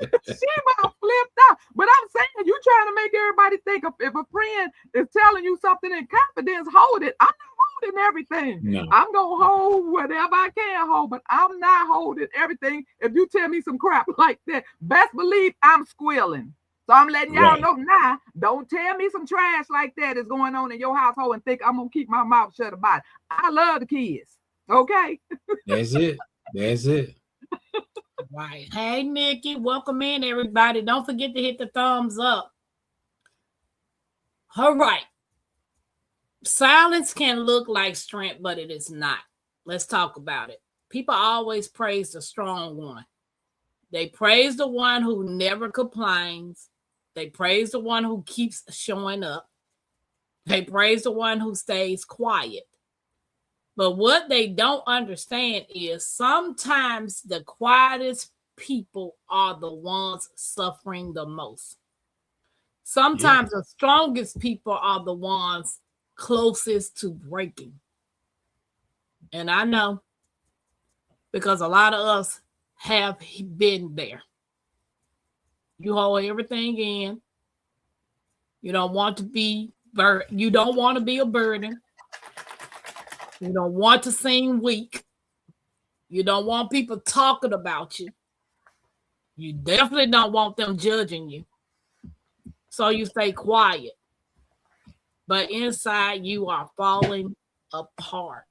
Speaker 3: She about flipped out. But I'm saying, you trying to make everybody think if a friend is telling you something in confidence, hold it. I'm not holding everything. No. I'm going to hold whatever I can hold, but I'm not holding everything. If you tell me some crap like that, best believe I'm squealing. So I'm letting y'all know now, don't tell me some trash like that is going on in your household and think I'm going to keep my mouth shut about it. I love the kids. Okay?
Speaker 2: That's it.
Speaker 1: Right. Hey, Nikki, welcome in, everybody. Don't forget to hit the thumbs up. All right. Silence can look like strength, but it is not. Let's talk about it. People always praise the strong one. They praise the one who never complains. They praise the one who keeps showing up. They praise the one who stays quiet. But what they don't understand is sometimes the quietest people are the ones suffering the most. Sometimes the strongest people are the ones closest to breaking. And I know, because a lot of us have been there. You hold everything in. You don't want to be you don't want to be a burden. You don't want to seem weak. You don't want people talking about you. You definitely don't want them judging you. So you stay quiet. But inside you are falling apart.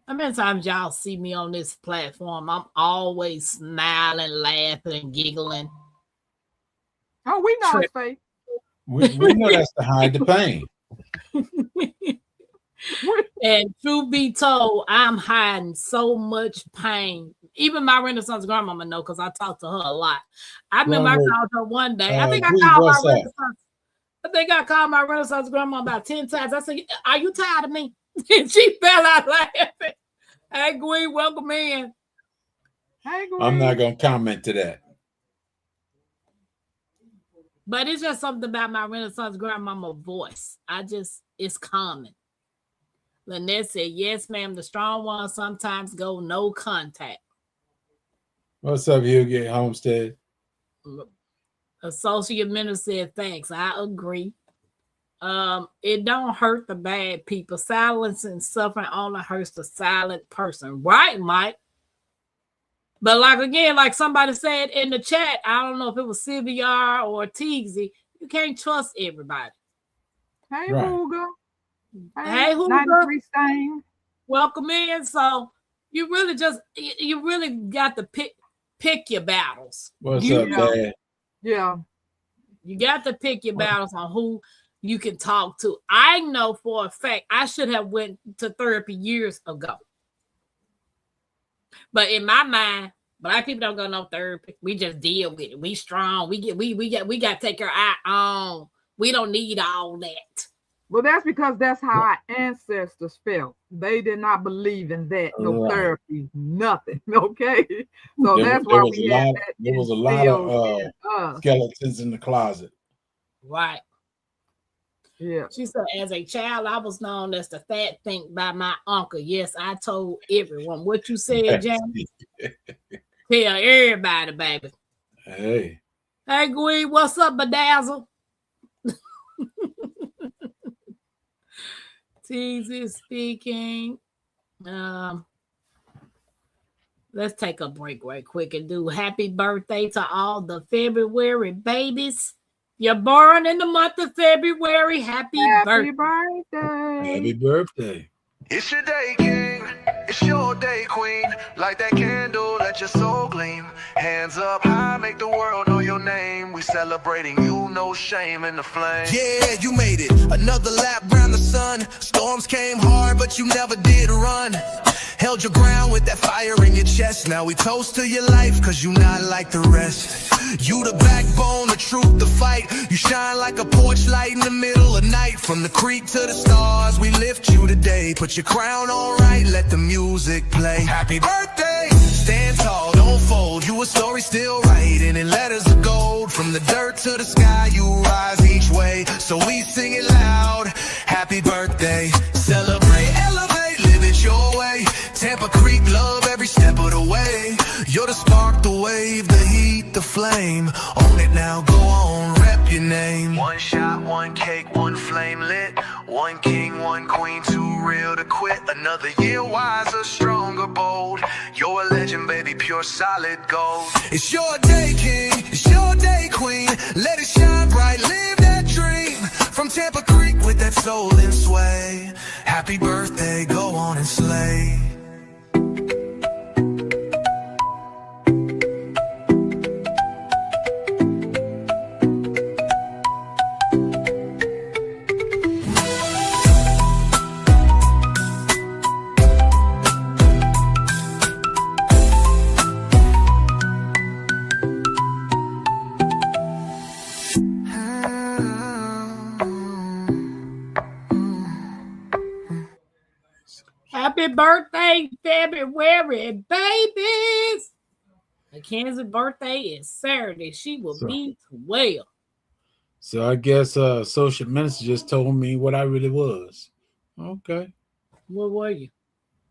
Speaker 1: How many times y'all see me on this platform? I'm always smiling, laughing, and giggling.
Speaker 3: Oh, we know it's fake.
Speaker 2: We know that's to hide the pain.
Speaker 1: And truth be told, I'm hiding so much pain. Even my Renaissance grandmama know because I talk to her a lot. I remember I called her one day. I think I called my Renaissance grandma about 10 times. I said, "Are you tired of me?" And she fell out laughing. Hey, Gwen, welcome in.
Speaker 3: Hey, Gwen.
Speaker 2: I'm not gonna comment to that.
Speaker 1: But it's just something about my Renaissance grandmama voice. It's common. Lynette said, "Yes, ma'am. The strong ones sometimes go no contact."
Speaker 2: What's up, Hugo Homestead?
Speaker 1: Associate Minister said, "Thanks. I agree. It don't hurt the bad people. Silence and suffering only hurts the silent person." Right, Mike? But like somebody said in the chat, I don't know if it was CVR or Teagsy, you can't trust everybody.
Speaker 3: Hey, Hugo.
Speaker 1: Hey, Hugo. Welcome in. So you really got to pick your battles.
Speaker 2: What's up, Dad?
Speaker 3: Yeah.
Speaker 1: You got to pick your battles on who you can talk to. I know for a fact I should have went to therapy years ago. But in my mind, Black people don't go no therapy. We just deal with it. We strong. We got to take care of our own. We don't need all that.
Speaker 3: Well, that's because that's how our ancestors felt. They did not believe in that. No therapy, nothing. Okay. So that's why we had that.
Speaker 2: There was a lot of skeletons in the closet.
Speaker 1: Right.
Speaker 3: Yeah.
Speaker 1: She said, as a child, I was known as the fat think by my uncle. Yes, I told everyone. What you said, Jamie? Tell everybody, baby.
Speaker 2: Hey.
Speaker 1: Hey, Gwen, what's up, Bedazzle? Teasy speaking. Let's take a break right quick and do happy birthday to all the February babies. You're born in the month of February. Happy birthday.
Speaker 2: Happy birthday.
Speaker 4: It's your day, king. It's your day, queen. Light that candle, let your soul gleam. Hands up high, make the world know your name. We celebrating you, no shame in the flame.
Speaker 5: Yeah, you made it. Another lap round the sun. Storms came hard, but you never did run. Held your ground with that fire in your chest. Now we toast to your life, cause you not like the rest. You the backbone, the truth, the fight. You shine like a porch light in the middle of night. From the creek to the stars, we lift you today. Put your crown on right, let the music play. Happy birthday! Stand tall, don't fold. You a story still writing in letters of gold. From the dirt to the sky, you rise each way. So we sing it loud. Happy birthday. Celebrate, elevate, live it your way. Tampa Creek, love every step of the way. You're the spark, the wave, the heat, the flame. Own it now, go on, rep your name.
Speaker 4: One shot, one cake, one flame lit. One king, one queen, too real to quit. Another year wiser, stronger, bold. You're a legend, baby, pure solid gold.
Speaker 5: It's your day, king, it's your day, queen. Let it shine bright, live that dream. From Tampa Creek with that soul and sway. Happy birthday, go on and slay.
Speaker 1: Happy birthday, February, babies. Mackenzie's birthday is Saturday. She will be 12.
Speaker 2: So I guess Social Minister just told me what I really was. Okay.
Speaker 1: What were you?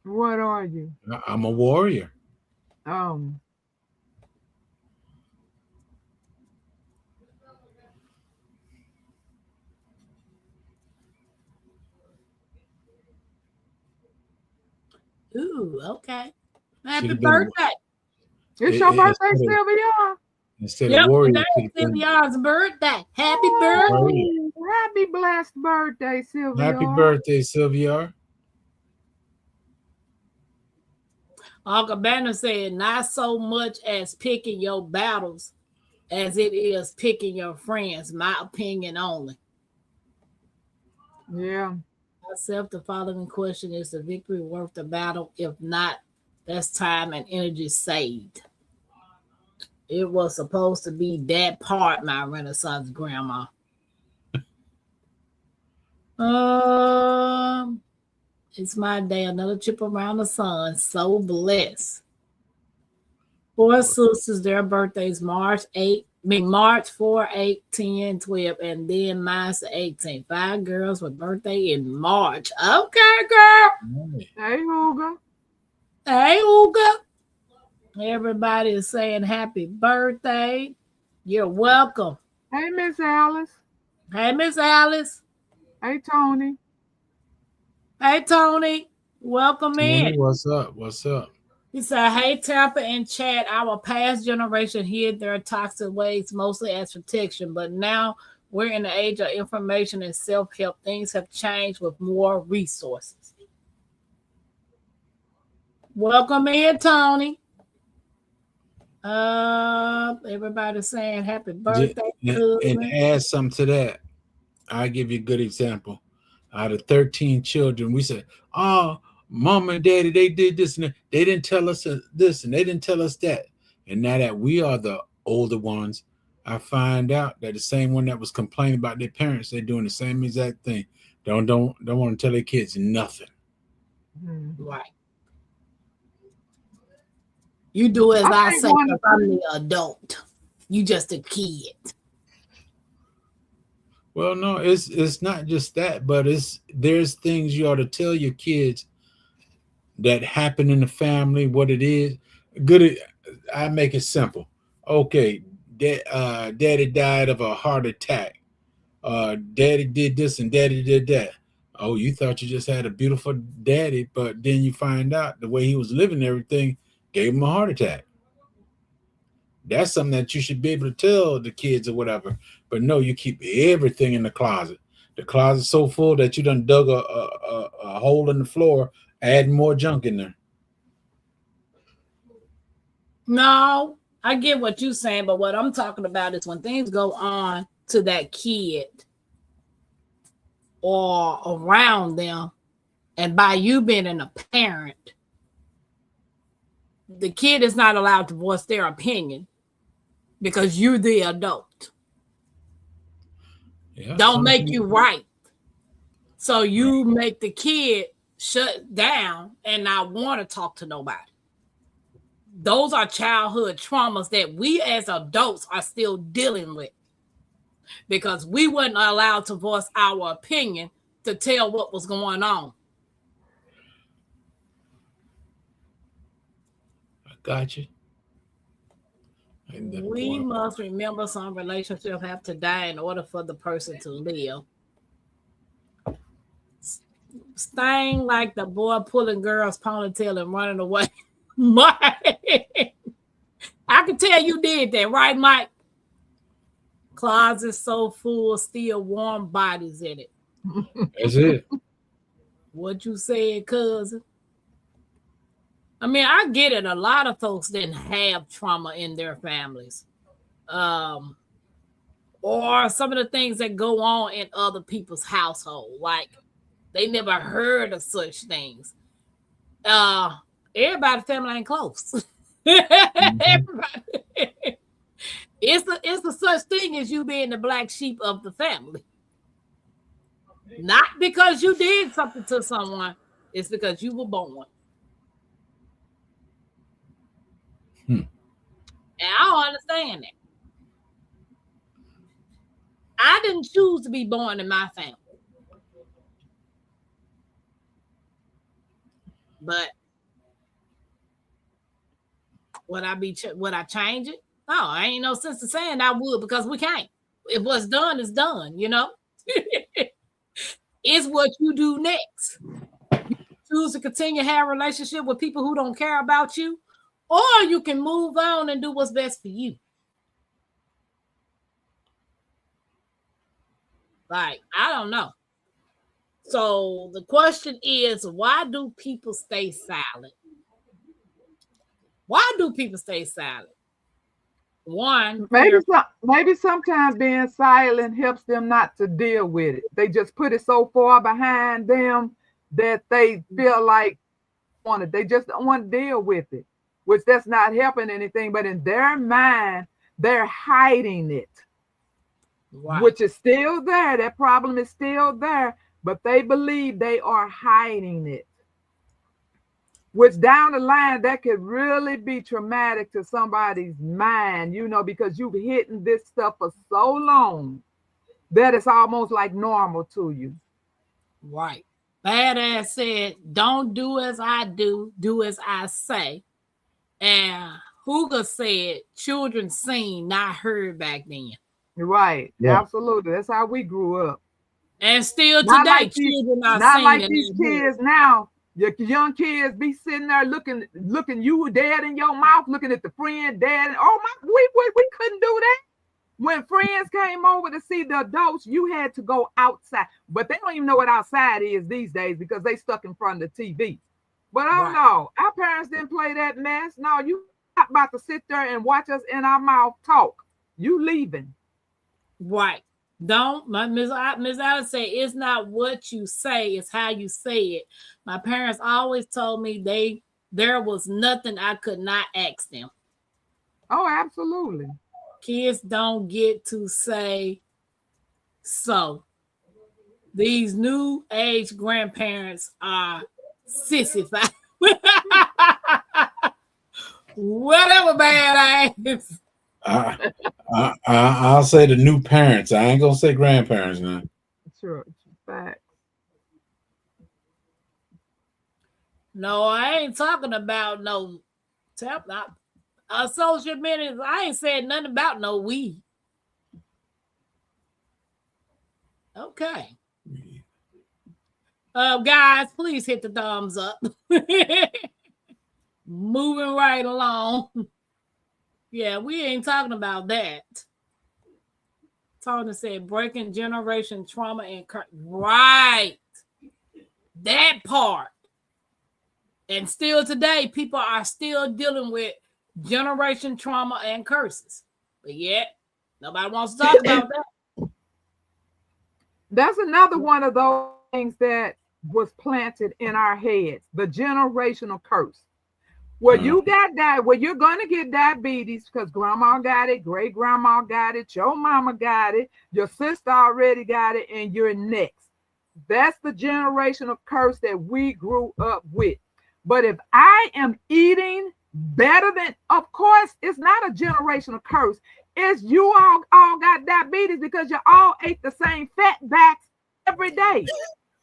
Speaker 3: What are you?
Speaker 2: I'm a warrior.
Speaker 1: Ooh, okay. Happy birthday.
Speaker 3: It's your birthday, Sylvia.
Speaker 2: Instead of Warrior.
Speaker 1: Today is Sylvia's birthday. Happy birthday.
Speaker 3: Happy blessed birthday, Sylvia.
Speaker 2: Happy birthday, Sylvia.
Speaker 1: Uncle Banner said, not so much as picking your battles as it is picking your friends. My opinion only.
Speaker 3: Yeah.
Speaker 1: Myself, the following question: is the victory worth the battle? If not, that's time and energy saved. It was supposed to be that part, my Renaissance grandma. It's my day, another trip around the sun. So blessed. 4 sisters, their birthdays March 4, 8, 10, 12, and then mine's the 18th. 5 girls with birthday in March. Okay, girl.
Speaker 3: Hey, Hugo.
Speaker 1: Hey, Hugo. Everybody is saying happy birthday. You're welcome.
Speaker 3: Hey, Miss Alice.
Speaker 1: Hey, Miss Alice.
Speaker 3: Hey, Tony.
Speaker 1: Hey, Tony. Welcome in.
Speaker 2: What's up? What's up?
Speaker 1: He said, hey, Tampa and Chad, our past generation hid their toxic ways mostly as protection, but now we're in the age of information and self-help. Things have changed with more resources. Welcome in, Tony. Everybody's saying happy birthday.
Speaker 2: And add something to that. I'll give you a good example. Out of 13 children, we said, oh, mom and daddy, they did this and that. They didn't tell us this and they didn't tell us that. And now that we are the older ones, I find out that the same one that was complaining about their parents, they're doing the same exact thing. Don't want to tell their kids nothing.
Speaker 1: Right. You do as I say, because I'm the adult. You just a kid.
Speaker 2: Well, no, it's not just that, but there's things you ought to tell your kids that happen in the family, what it is. Good, I make it simple. Okay, daddy died of a heart attack. Daddy did this and daddy did that. Oh, you thought you just had a beautiful daddy, but then you find out the way he was living everything gave him a heart attack. That's something that you should be able to tell the kids or whatever. But no, you keep everything in the closet. The closet's so full that you done dug a hole in the floor, adding more junk in there.
Speaker 1: No, I get what you're saying, but what I'm talking about is when things go on to that kid or around them, and by you being a parent, the kid is not allowed to voice their opinion because you're the adult. Yeah, don't make you right. So you make the kid shut down and not want to talk to nobody. Those are childhood traumas that we as adults are still dealing with because we weren't allowed to voice our opinion to tell what was going on.
Speaker 2: I got you.
Speaker 1: We must remember some relationships have to die in order for the person to live. Staying like the boy pulling girl's ponytail and running away. Mike, I can tell you did that, right, Mike? Closet so full, still warm bodies in it.
Speaker 2: That's it.
Speaker 1: What you said, cousin? I mean, I get it. A lot of folks didn't have trauma in their families. Or some of the things that go on in other people's household. Like, they never heard of such things. Everybody's family ain't close. Everybody. It's a such thing as you being the black sheep of the family. Not because you did something to someone. It's because you were born. And I don't understand that. I didn't choose to be born in my family. But would I change it? No, I ain't no sense of saying I would because we can't. If what's done is done, you know? It's what you do next. You choose to continue to have a relationship with people who don't care about you, or you can move on and do what's best for you. Like, I don't know. So the question is, why do people stay silent? Why do people stay silent? One,
Speaker 3: maybe sometimes being silent helps them not to deal with it. They just put it so far behind them that they feel like they just don't want to deal with it, which that's not helping anything. But in their mind, they're hiding it, right, which is still there. That problem is still there, but they believe they are hiding it, which down the line, that could really be traumatic to somebody's mind, because you've hidden this stuff for so long that it's almost like normal to you.
Speaker 1: Right. Badass said, don't do as I do as I say. And Hooga said, children seen, not heard back then.
Speaker 3: Right. Yeah. Absolutely. That's how we grew up.
Speaker 1: And still today, children are
Speaker 3: not like these kids now. Your young kids be sitting there looking you dead in your mouth, looking at the friend dead. And, we couldn't do that. When friends came over to see the adults, you had to go outside. But they don't even know what outside is these days because they stuck in front of the TV. But I don't know. Our parents didn't play that mess. No, you not about to sit there and watch us in our mouth talk. You leaving.
Speaker 1: Right. Don't, Miss Alice say, it's not what you say, it's how you say it. My parents always told me there was nothing I could not ask them.
Speaker 3: Oh, absolutely.
Speaker 1: Kids don't get to say so. These new age grandparents are sissified. Whatever, bad ass.
Speaker 2: I'll say the new parents. I ain't gonna say grandparents now.
Speaker 3: Sure, facts.
Speaker 1: No, I ain't talking about no social media. I ain't said nothing about no weed. Okay. Guys, please hit the thumbs up. Moving right along. Yeah, we ain't talking about that. Tony said breaking generation trauma and right. That part. And still today, people are still dealing with generation trauma and curses. But yet, nobody wants to talk about that.
Speaker 3: That's another one of those things that was planted in our heads, the generational curse. Well, you got that. Well, you're going to get diabetes because grandma got it, great grandma got it, your mama got it, your sister already got it, and you're next. That's the generational curse that we grew up with. But if I am eating better than, of course, it's not a generational curse. It's you all got diabetes because you all ate the same fat backs every day.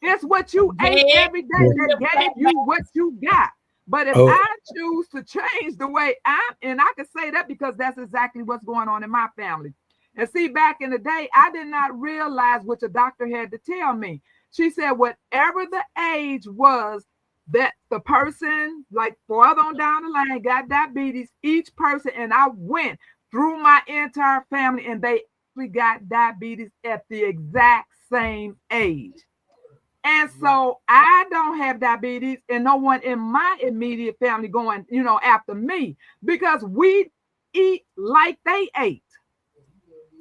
Speaker 3: It's what you ate every day that gave you what you got. But if I choose to change the way and I can say that because that's exactly what's going on in my family. And see, back in the day, I did not realize what the doctor had to tell me. She said, whatever the age was that the person, like farther on down the line, got diabetes, each person, and I went through my entire family, and they actually got diabetes at the exact same age. And so I don't have diabetes and no one in my immediate family going, after me because we eat like they ate.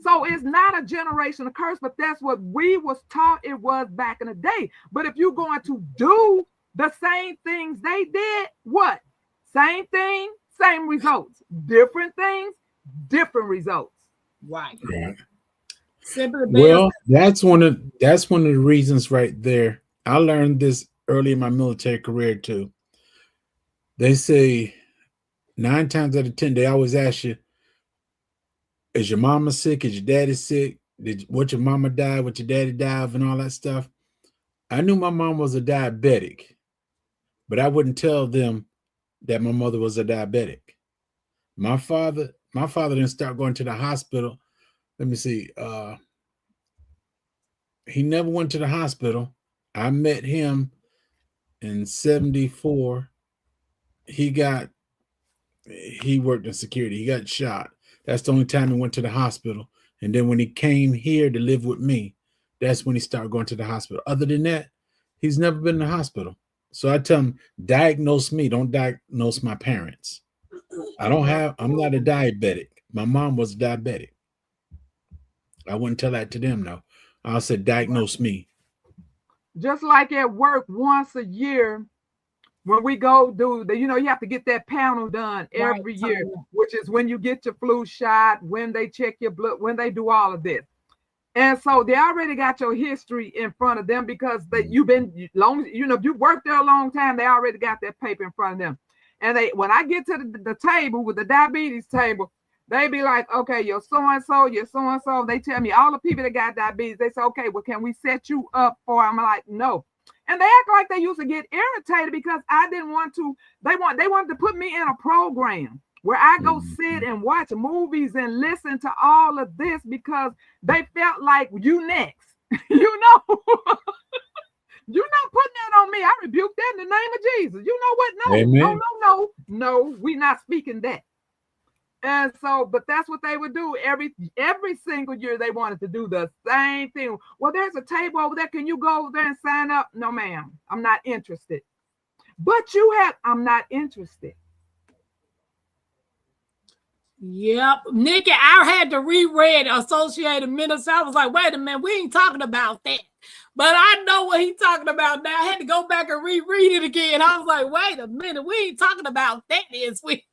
Speaker 3: So it's not a generational curse, but that's what we was taught it was back in the day. But if you're going to do the same things they did, what? Same thing, same results. Different things, different results.
Speaker 1: Right.
Speaker 2: Well, that's one of the reasons right there. I learned this early in my military career too. They say 9 times out of 10, they always ask you, is your mama sick? Is your daddy sick? What your mama died? What your daddy died of, and all that stuff? I knew my mom was a diabetic, but I wouldn't tell them that my mother was a diabetic. My father didn't start going to the hospital. Let me see. He never went to the hospital. I met him in 74, he worked in security. He got shot. That's the only time he went to the hospital. And then when he came here to live with me, that's when he started going to the hospital. Other than that, he's never been in the hospital. So I tell him, diagnose me, don't diagnose my parents. I'm not a diabetic. My mom was diabetic. I wouldn't tell that to them, though. I said, diagnose me.
Speaker 3: Just like at work, once a year, when we go do the, you have to get that panel done every year, which is when you get your flu shot, when they check your blood, when they do all of this. And so they already got your history in front of them because you've been long, if you worked there a long time, they already got that paper in front of them. And when I get to the table with the diabetes table, they be like, okay, you're so-and-so, you're so-and-so. They tell me all the people that got diabetes, they say, okay, well, can we set you up for? I'm like, no. And they act like they used to get irritated because I didn't want to. They wanted to put me in a program where I go sit and watch movies and listen to all of this because they felt like you next. You're not putting that on me. I rebuke that in the name of Jesus. You know what? No,
Speaker 2: Amen.
Speaker 3: No, we're not speaking that. And so, but that's what they would do every single year. They wanted to do the same thing. Well, there's a table over there. Can you go over there and sign up? No, ma'am, I'm not interested. But I'm not interested.
Speaker 1: Yep. Nikki, I had to reread Associated Minutes. I was like, wait a minute, we ain't talking about that. But I know what he's talking about now. I had to go back and reread it again. I was like, wait a minute, we ain't talking about that, is we?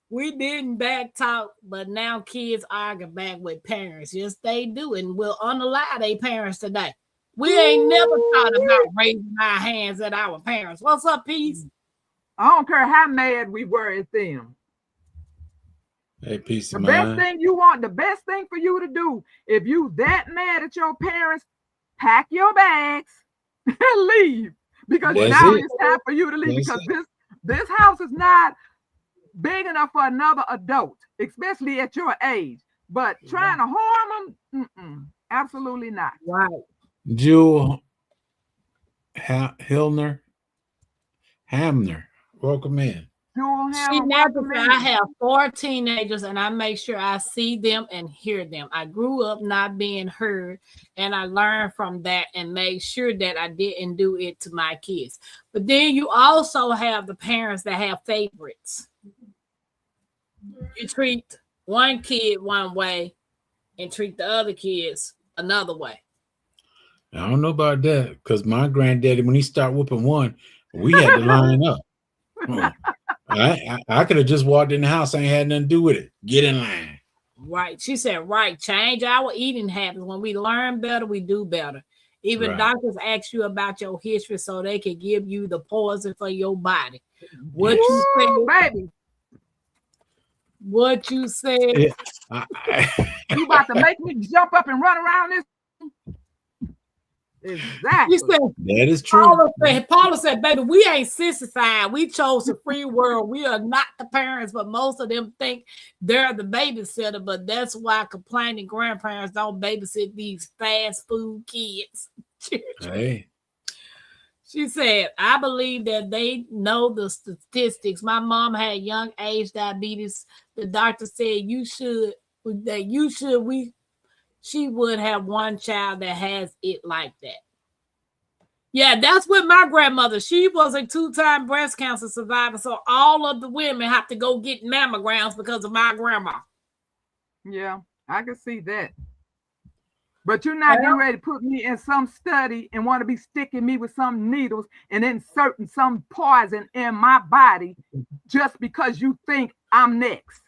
Speaker 1: We didn't back talk, but now kids argue back with parents. Yes, they do, and will unallow their parents today. We ain't never thought about raising our hands at our parents. What's up, Peace?
Speaker 3: I don't care how mad we were at them.
Speaker 2: Hey, peace of
Speaker 3: mind. The best thing for you to do, if you that mad at your parents, pack your bags and leave. Because now it's time for you to leave. Because this house is not big enough for another adult, especially at your age. But trying to harm them, absolutely not.
Speaker 1: Right.
Speaker 2: Jewel Hamner, welcome in.
Speaker 1: I have 4 teenagers and I make sure I see them and hear them. I grew up not being heard and I learned from that and made sure that I didn't do it to my kids. But then you also have the parents that have favorites. You treat one kid one way and treat the other kids another way.
Speaker 2: I don't know about that because my granddaddy, when he started whooping one, we had to line up. I could have just walked in the house. I ain't had nothing to do with it. Get in line.
Speaker 1: Right. She said, right. Change our eating habits. When we learn better, we do better. Even doctors ask you about your history so they can give you the poison for your body. What you say, baby? What you said?
Speaker 3: Yeah. You about to make me jump up and run around this? Exactly.
Speaker 2: That is true.
Speaker 1: Paula said, baby, we ain't sissified. We chose the free world. We are not the parents, but most of them think they're the babysitter. But that's why complaining grandparents don't babysit these fast food kids.
Speaker 2: Hey.
Speaker 1: She said, I believe that they know the statistics. My mom had young age diabetes. The doctor said she would have one child that has it like that. Yeah, that's with my grandmother. She was a 2-time breast cancer survivor. So all of the women have to go get mammograms because of my grandma.
Speaker 3: Yeah, I can see that. But you're not getting ready to put me in some study and want to be sticking me with some needles and inserting some poison in my body just because you think I'm next.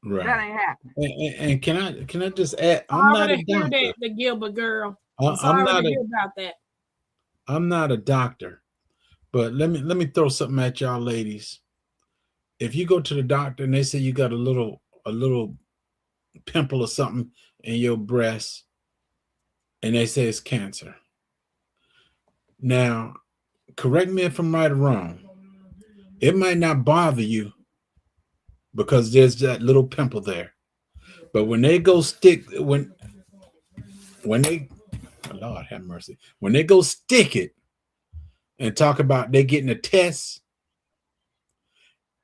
Speaker 2: Right.
Speaker 3: That ain't happening.
Speaker 2: And can I just add? I'm not a doctor.
Speaker 1: That, the Gilbert girl.
Speaker 2: I'm not
Speaker 1: about that.
Speaker 2: I'm not a doctor, but let me throw something at y'all ladies. If you go to the doctor and they say you got a little pimple or something in your breast, and they say it's cancer. Now, correct me if I'm right or wrong. It might not bother you because there's that little pimple there. But when they go when they, Lord have mercy, when they go stick it and talk about they getting a test.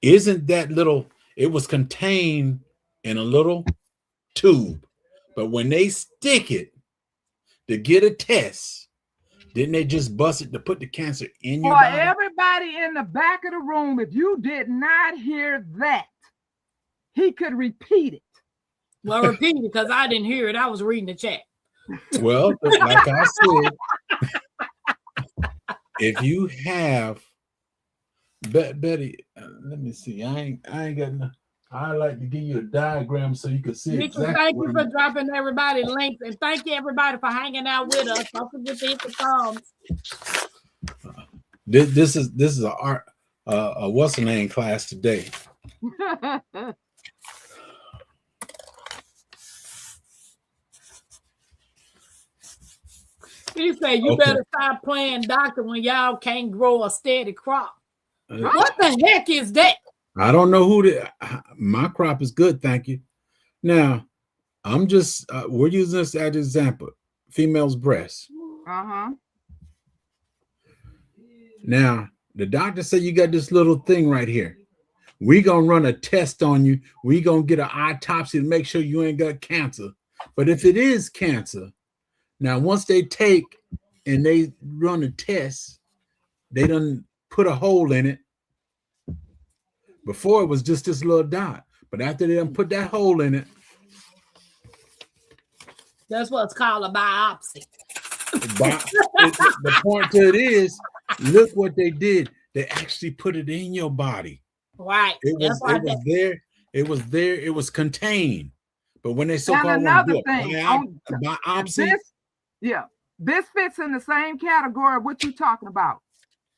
Speaker 2: Isn't that little? It was contained in a little tube, but when they stick it to get a test, didn't they just bust it to put the cancer in your
Speaker 3: For
Speaker 2: body?
Speaker 3: everybody in the back of the room, if you did not hear that, he could repeat it.
Speaker 1: Well, repeat it because I didn't hear it. I was reading the chat.
Speaker 2: Well, like I said, if you have Betty, let me see. I ain't got no. I like to give you a diagram so you can see
Speaker 1: Nikki,
Speaker 2: exactly.
Speaker 1: thank you for dropping everybody links, and thank you everybody for hanging out with us. Don't forget to hit the thumbs.
Speaker 2: This is a art what's the name class today.
Speaker 1: He said you better stop playing doctor when y'all can't grow a steady crop. What the heck is that?
Speaker 2: I don't know who my crop is good, thank you. Now, I'm just we're using this as an example. Female's breast. Now, the doctor said you got this little thing right here. We gonna run a test on you. We gonna get an autopsy to make sure you ain't got cancer. But if it is cancer, now once they take and they run a test, they done put a hole in it. Before it was just this little dot, but after they done put that hole in it,
Speaker 1: that's what's called a biopsy.
Speaker 2: The point to it is, look what they did. They actually put it in your body.
Speaker 1: Right.
Speaker 2: It was there. It was there. It was contained. But when they so-called biopsy,
Speaker 3: this fits in the same category of what you're talking about.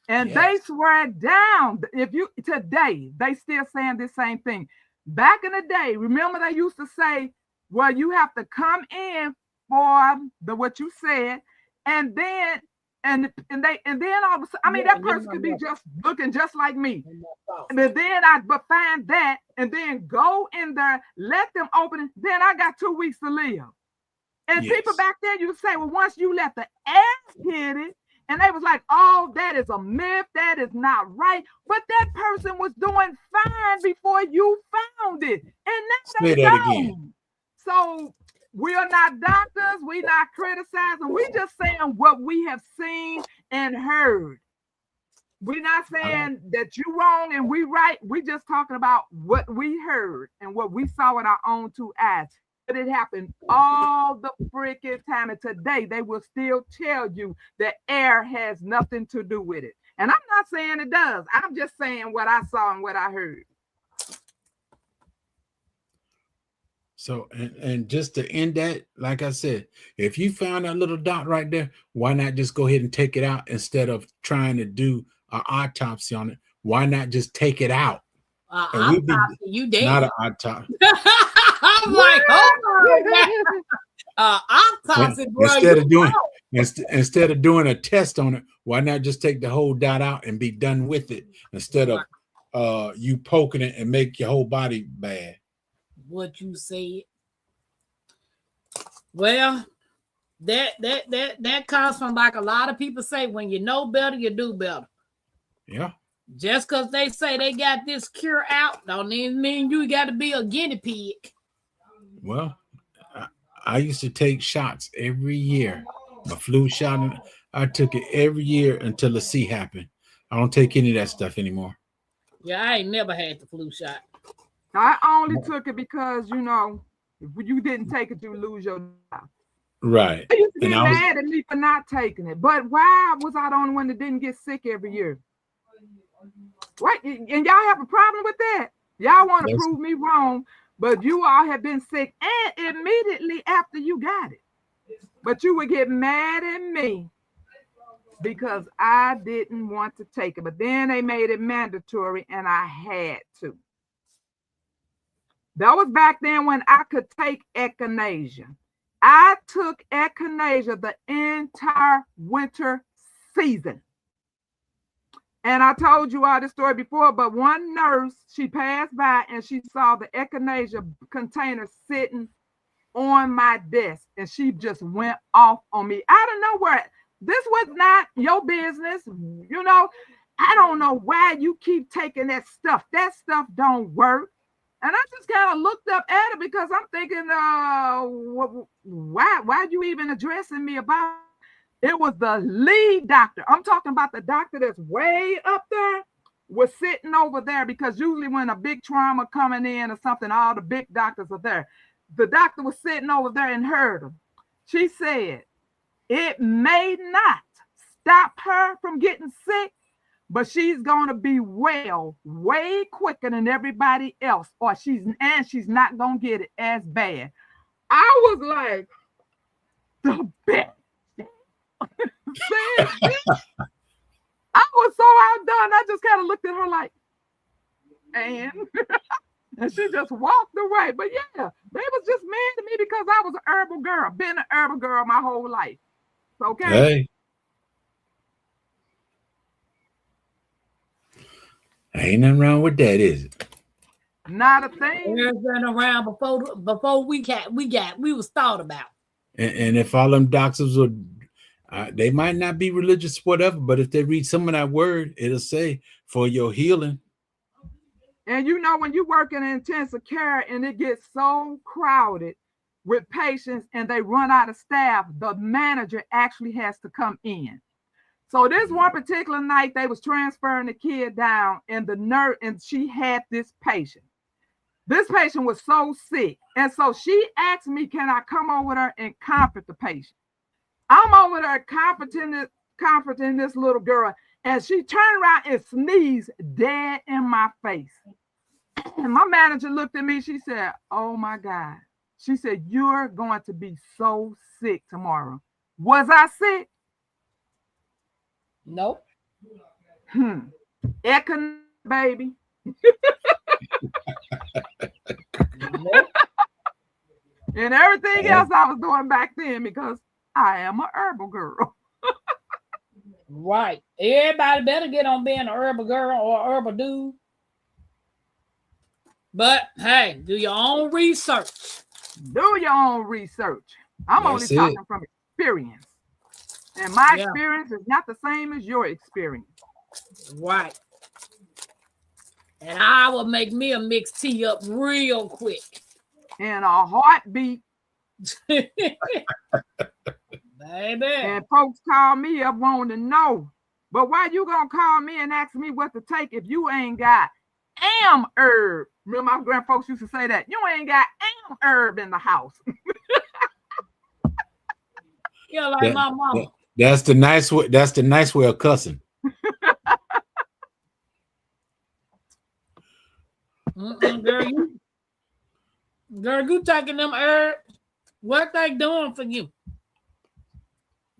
Speaker 3: And they swear down. If you today, they still saying the same thing. Back in the day, remember they used to say, well, you have to come in for what you said, and then all of a sudden, I mean, that person could be just looking just like me. But then but find that and then go in there, let them open it. Then I got 2 weeks to live. And people back then, you say, well, once you let the ass hit it, and they was like, oh, that is a myth. That is not right. But that person was doing fine before you found it. And now they don't. So we are not doctors. We're not criticizing. We're just saying what we have seen and heard. We're not saying that you're wrong and we right. We're just talking about what we heard and what we saw with our own 2 eyes. But it happened all the freaking time. And today they will still tell you that air has nothing to do with it. And I'm not saying it does. I'm just saying what I saw and what I heard.
Speaker 2: So, and just to end that, like I said, if you found that little dot right there, why not just go ahead and take it out instead of trying to do an autopsy on it? Why not just take it out?
Speaker 1: Autopsy, you dead.
Speaker 2: Not an autopsy.
Speaker 1: I'm like, autopsy, bro.
Speaker 2: Instead of doing a test on it, why not just take the whole dot out and be done with it instead of you poking it and make your whole body bad?
Speaker 1: What you said. Well, that comes from, like a lot of people say, when you know better, you do better.
Speaker 2: Yeah.
Speaker 1: Just because they say they got this cure out, don't even mean you got to be a guinea pig.
Speaker 2: Well, I used to take shots every year. A flu shot, I took it every year until the C happened. I don't take any of that stuff anymore.
Speaker 1: Yeah, I ain't never had the flu shot.
Speaker 3: I only took it because, you know, if you didn't take it, you lose your job.
Speaker 2: Right.
Speaker 3: They used to get mad at me for not taking it. But why was I the only one that didn't get sick every year? Right? And y'all have a problem with that? Y'all want to prove me wrong, but you all have been sick and immediately after you got it. But you would get mad at me because I didn't want to take it. But then they made it mandatory and I had to. That was back then when I could take echinacea. I took echinacea the entire winter season. And I told you all this story before, but one nurse, she passed by and she saw the echinacea container sitting on my desk and she just went off on me out of nowhere. this was not your business. You know, I don't know why you keep taking that stuff. That stuff don't work. And I just kind of looked up at it because I'm thinking, why you even addressing me about it? It was the lead doctor. I'm talking about the doctor that's way up there was sitting over there, because usually when a big trauma coming in or something, all the big doctors are there. The doctor was sitting over there and heard him. She said, it may not stop her from getting sick, but she's going to be well way quicker than everybody else, or she's not going to get it as bad. I was like, the best. I was so outdone. I just kind of looked at her like, and she just walked away. But yeah, they was just mad to me because I was an herbal girl. Been an herbal girl my whole life. Okay.
Speaker 2: Hey. Ain't nothing wrong with that, is it?
Speaker 3: Not a thing.
Speaker 1: It's been around before we was thought about.
Speaker 2: And if all them doctors would, they might not be religious, whatever, but if they read some of that word, it'll say for your healing.
Speaker 3: And you know, when you work in intensive care and it gets so crowded with patients and they run out of staff, the manager actually has to come in. So this one particular night, they was transferring the kid down, and the nurse, and she had this patient. This patient was so sick. And so she asked me, can I come over there and comfort the patient? I'm over there comforting this little girl, and she turned around and sneezed dead in my face. And my manager looked at me. She said, oh my God. She said, you're going to be so sick tomorrow. Was I sick?
Speaker 1: Nope.
Speaker 3: Econ, baby.
Speaker 1: Nope.
Speaker 3: And everything else I was doing back then, because I am a herbal girl.
Speaker 1: Right. Everybody better get on being a herbal girl or a herbal dude. But hey, do your own research.
Speaker 3: Do your own research. I'm only talking from experience. And my experience is not the same as your experience.
Speaker 1: Right. And I will make me a mixed tea up real quick.
Speaker 3: In a heartbeat.
Speaker 1: Baby.
Speaker 3: And folks call me up wanting to know. But why you gonna call me and ask me what to take if you ain't got herb? Remember my grandfolks used to say that. You ain't got herb in the house.
Speaker 1: You're like my mama.
Speaker 2: That's the nice way. That's the nice way of cussing.
Speaker 1: Girl, you taking them herbs. What they doing for you?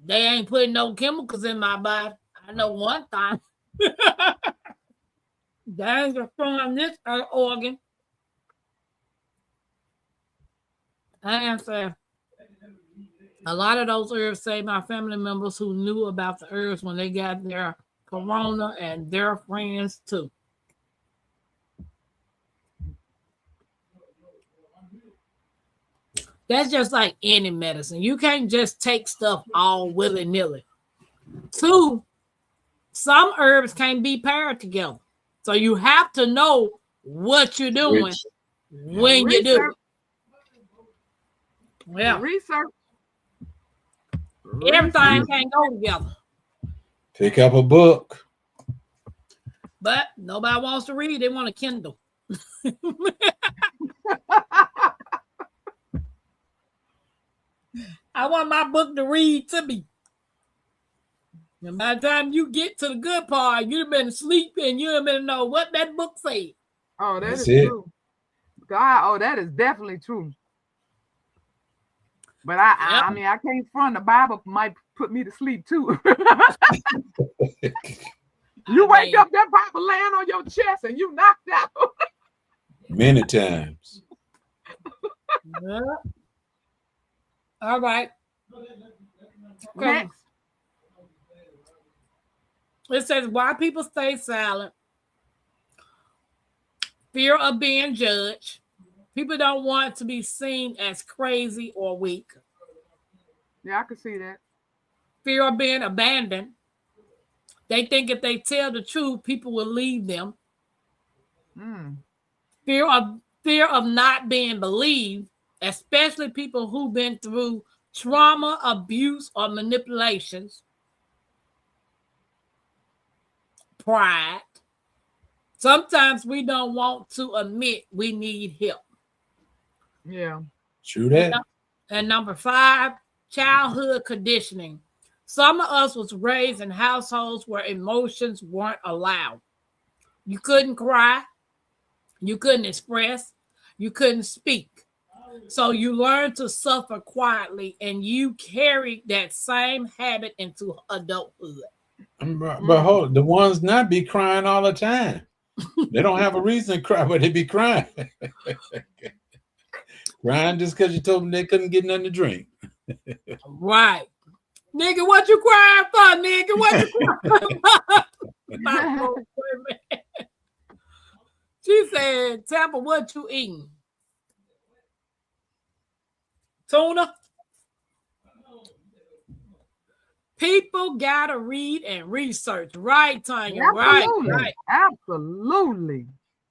Speaker 1: They ain't putting no chemicals in my body. I know one thing. They ain't destroying this organ. And so a lot of those herbs saved my family members who knew about the herbs when they got their corona, and their friends too. That's just like any medicine. You can't just take stuff all willy-nilly. Two, some herbs can't be paired together. So you have to know what you're doing when you do it. Yeah.
Speaker 3: Research.
Speaker 1: Everything can't go together.
Speaker 2: Pick up a book.
Speaker 1: But nobody wants to read. They want a Kindle. I want my book to read to me. And by the time you get to the good part, you've been sleeping and you've been know what that book said.
Speaker 3: Oh, that's true. God, that is definitely true. But I mean, I can't front. The Bible might put me to sleep too. You wake up, that Bible laying on your chest and you knocked out.
Speaker 2: Many times.
Speaker 1: Yeah. All right.
Speaker 3: Next.
Speaker 1: It says, why people stay silent? Fear of being judged. People don't want to be seen as crazy or weak.
Speaker 3: Yeah, I can see that.
Speaker 1: fear of being abandoned. They think if they tell the truth, people will leave them. Fear of not being believed, especially people who've been through trauma, abuse, or manipulations. Pride. Sometimes we don't want to admit we need help.
Speaker 3: Yeah.
Speaker 2: True that.
Speaker 1: And number 5, childhood conditioning. Some of us was raised in households where emotions weren't allowed. You couldn't cry. You couldn't express. You couldn't speak. So you learned to suffer quietly, and you carried that same habit into adulthood.
Speaker 2: But hold, the ones not be crying all the time. They don't have a reason to cry, but they be crying. Crying just because you told them they couldn't get nothing to drink.
Speaker 1: Right. Nigga, what you crying for, nigga? What you crying for? She said, Tampa, what you eating? Tuna? People gotta read and research, right, Tanya?
Speaker 3: Absolutely.
Speaker 1: Right.
Speaker 3: Absolutely.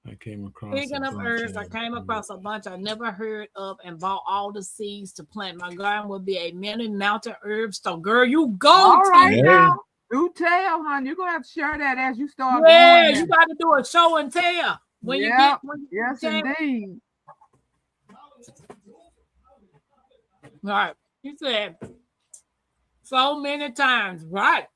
Speaker 2: I came across.
Speaker 1: Speaking of herbs, I came across a bunch I never heard of and bought all the seeds to plant. My garden will be a mini mountain herb store. Girl, you go.
Speaker 3: All right,
Speaker 2: Yeah.
Speaker 3: now. Do tell, hon. You're gonna have to share that as you start
Speaker 1: Yeah,
Speaker 3: going.
Speaker 1: you got to do a show and tell when you get.
Speaker 3: Yes, indeed.
Speaker 1: All right. You said so many times, right?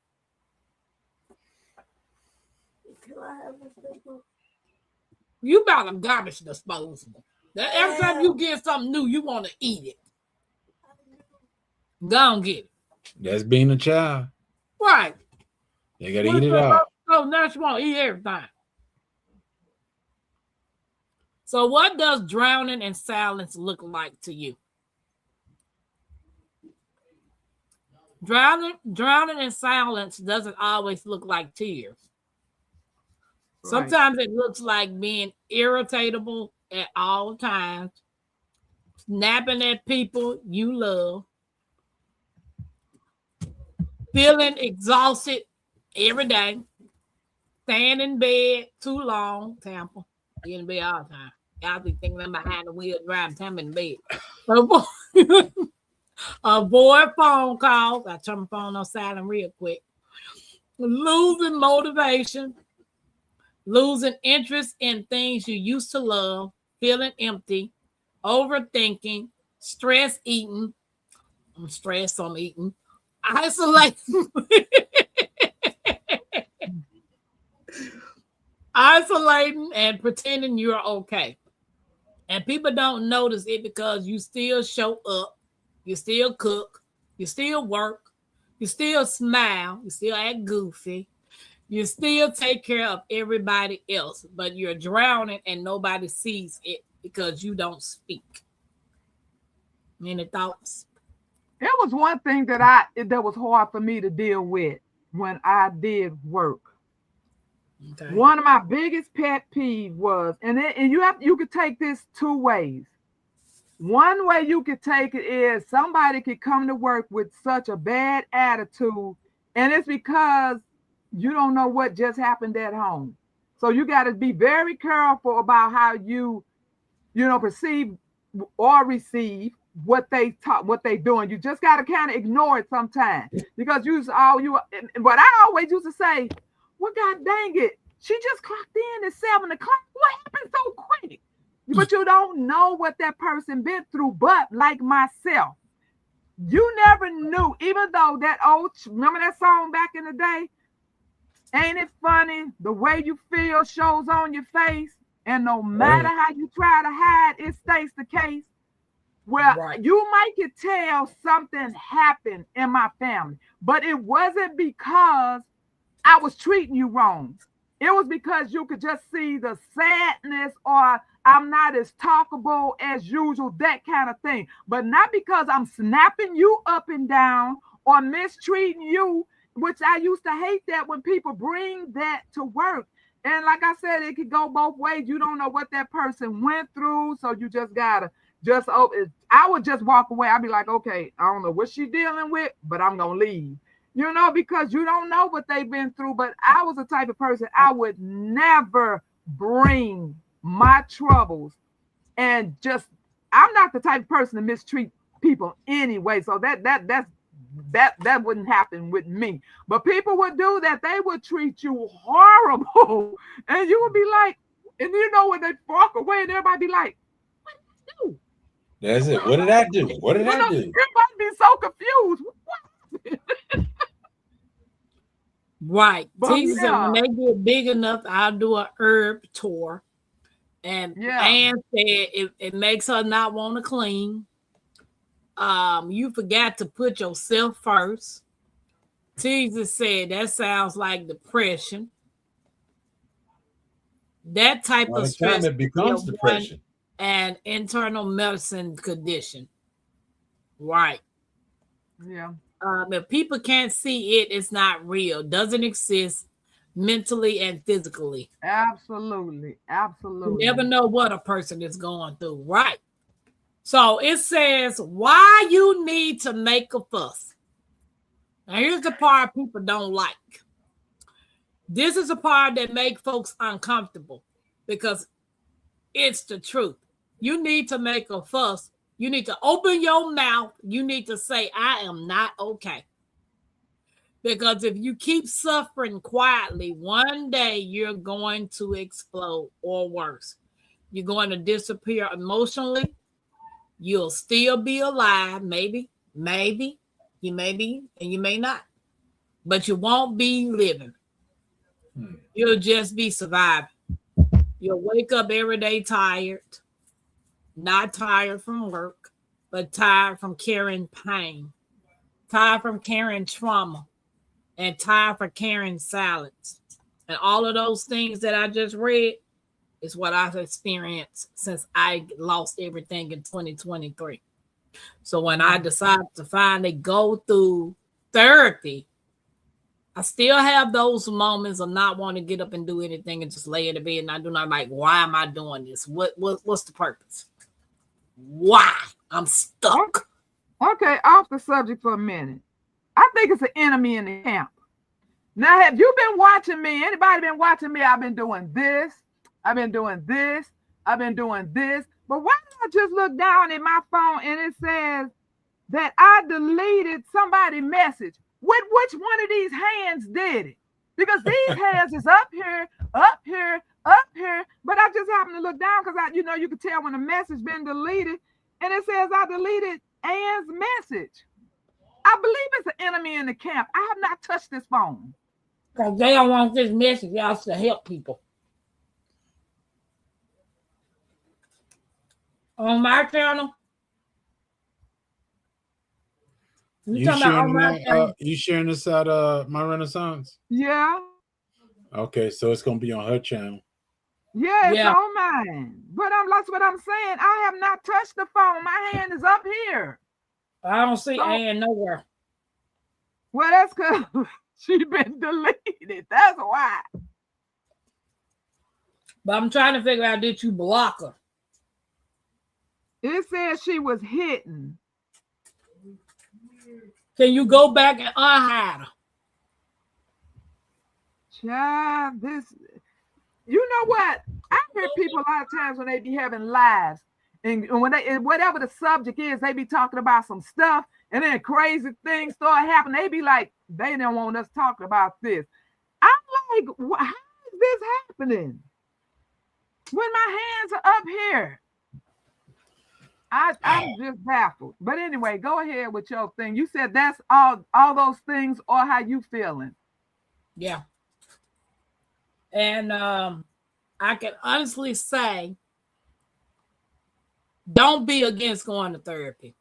Speaker 1: You got a garbage disposal. That every time you get something new, you want to eat it. Go and get it.
Speaker 2: That's being a child.
Speaker 1: Right.
Speaker 2: They gotta eat it all.
Speaker 1: So now you want to eat everything. So what does drowning in silence look like to you? Drowning in silence doesn't always look like tears.
Speaker 3: Right.
Speaker 1: Sometimes it looks like being irritable at all times, snapping at people you love, feeling exhausted every day, staying in bed too long. Tampa, get in bed all the time. Y'all be thinking I'm behind the wheel driving, Tampa in bed. Avoid phone calls. I turn my phone on silent real quick. Losing motivation, losing interest in things you used to love, feeling empty, overthinking, stress eating. I'm stressed, so I'm eating. Isolating and pretending you're okay. And people don't notice it because you still show up, you still cook, you still work, you still smile, you still act goofy, you still take care of everybody else, but you're drowning and nobody sees it because you don't speak. Any thoughts?
Speaker 3: It was one thing that was hard for me to deal with when I did work.
Speaker 1: Okay.
Speaker 3: One of my biggest pet peeve was, and you could take this two ways. One way you could take it is somebody could come to work with such a bad attitude, and it's because you don't know what just happened at home. So you got to be very careful about how you perceive or receive what they doing. You just got to kind of ignore it sometimes because but I always used to say, well, God dang it, she just clocked in at 7 o'clock. What happened so quick? But you don't know what that person been through. But like myself, you never knew, even though remember that song back in the day? Ain't it funny? The way you feel shows on your face. And no matter how you try to hide, it stays the case. Well, you might could tell something happened in my family, but it wasn't because I was treating you wrong. It was because you could just see the sadness or I'm not as talkable as usual, that kind of thing. But not because I'm snapping you up and down or mistreating you, which I used to hate that when people bring that to work. And like I said, it could go both ways. You don't know what that person went through. So you just gotta I would just walk away. I'd be like, okay, I don't know what she's dealing with, but I'm gonna leave. you know, because you don't know what they've been through. But I was the type of person, I would never bring my troubles and just, I'm not the type of person to mistreat people anyway. So that wouldn't happen with me. But people would do that. They would treat you horrible. And you would be like, and you know, when they walk away and everybody be like, what did I do?
Speaker 6: That's it. What did I do? What did I do?
Speaker 3: Everybody be so confused. What?
Speaker 1: Right.
Speaker 3: But
Speaker 1: Jesus said
Speaker 3: yeah.
Speaker 1: when they get big enough, I'll do a herb tour. And Ann said it makes her not want to clean. You forgot to put yourself first. Jesus said that sounds like depression. That type
Speaker 6: By
Speaker 1: of
Speaker 6: the time
Speaker 1: stress
Speaker 6: it becomes
Speaker 1: is
Speaker 6: depression.
Speaker 1: an internal medicine condition. Right.
Speaker 3: Yeah.
Speaker 1: If people can't see it, it's not real. Doesn't exist mentally and physically.
Speaker 3: Absolutely. Absolutely.
Speaker 1: You never know what a person is going through. Right. So it says why you need to make a fuss. Now here's the part people don't like. This is a part that makes folks uncomfortable because it's the truth. You need to make a fuss. You need to open your mouth. You need to say, I am not okay. Because if you keep suffering quietly, one day you're going to explode or worse. You're going to disappear emotionally. You'll still be alive. Maybe, you may be, and you may not. But you won't be living. You'll just be surviving. You'll wake up every day tired. Not tired from work, but tired from carrying pain, tired from carrying trauma, and tired from carrying silence. And all of those things that I just read is what I've experienced since I lost everything in 2023. So when I decided to finally go through therapy, I still have those moments of not wanting to get up and do anything and just lay in the bed. And I do not like, why am I doing this? What's the purpose? Why? I'm stuck.
Speaker 3: Okay, off the subject for a minute. I think it's an enemy in the camp. Now, have you been watching me? Anybody been watching me? I've been doing this. I've been doing this. I've been doing this. But why don't I just look down at my phone and it says that I deleted somebody's message? With which one of these hands did it? Because these hands is up here, up here, up here. But I just happened to look down because you could tell when a message been deleted, and it says I deleted Ann's message. I believe it's an enemy in the camp. I have not touched this phone.
Speaker 1: Because they don't want this message out to help people. On my channel.
Speaker 2: You sharing this out My Renaissance?
Speaker 3: Yeah.
Speaker 2: Okay, so it's gonna be on her channel.
Speaker 3: Yeah, it's on mine. But that's what I'm saying. I have not touched the phone. My hand is up here.
Speaker 1: I don't see Ann nowhere.
Speaker 3: Well, that's because she's been deleted. That's why.
Speaker 1: But I'm trying to figure out, did you block her?
Speaker 3: It says she was hidden.
Speaker 1: Can you go back and unhide her?
Speaker 3: Child, you know what? I hear people a lot of times when they be having lives, and when whatever the subject is, they be talking about some stuff, and then crazy things start happening. They be like, they don't want us talking about this. I'm like, how is this happening? When my hands are up here. I'm just baffled. But anyway, go ahead with your thing. You said that's all those things, or how you feeling?
Speaker 1: Yeah. And I can honestly say, don't be against going to therapy.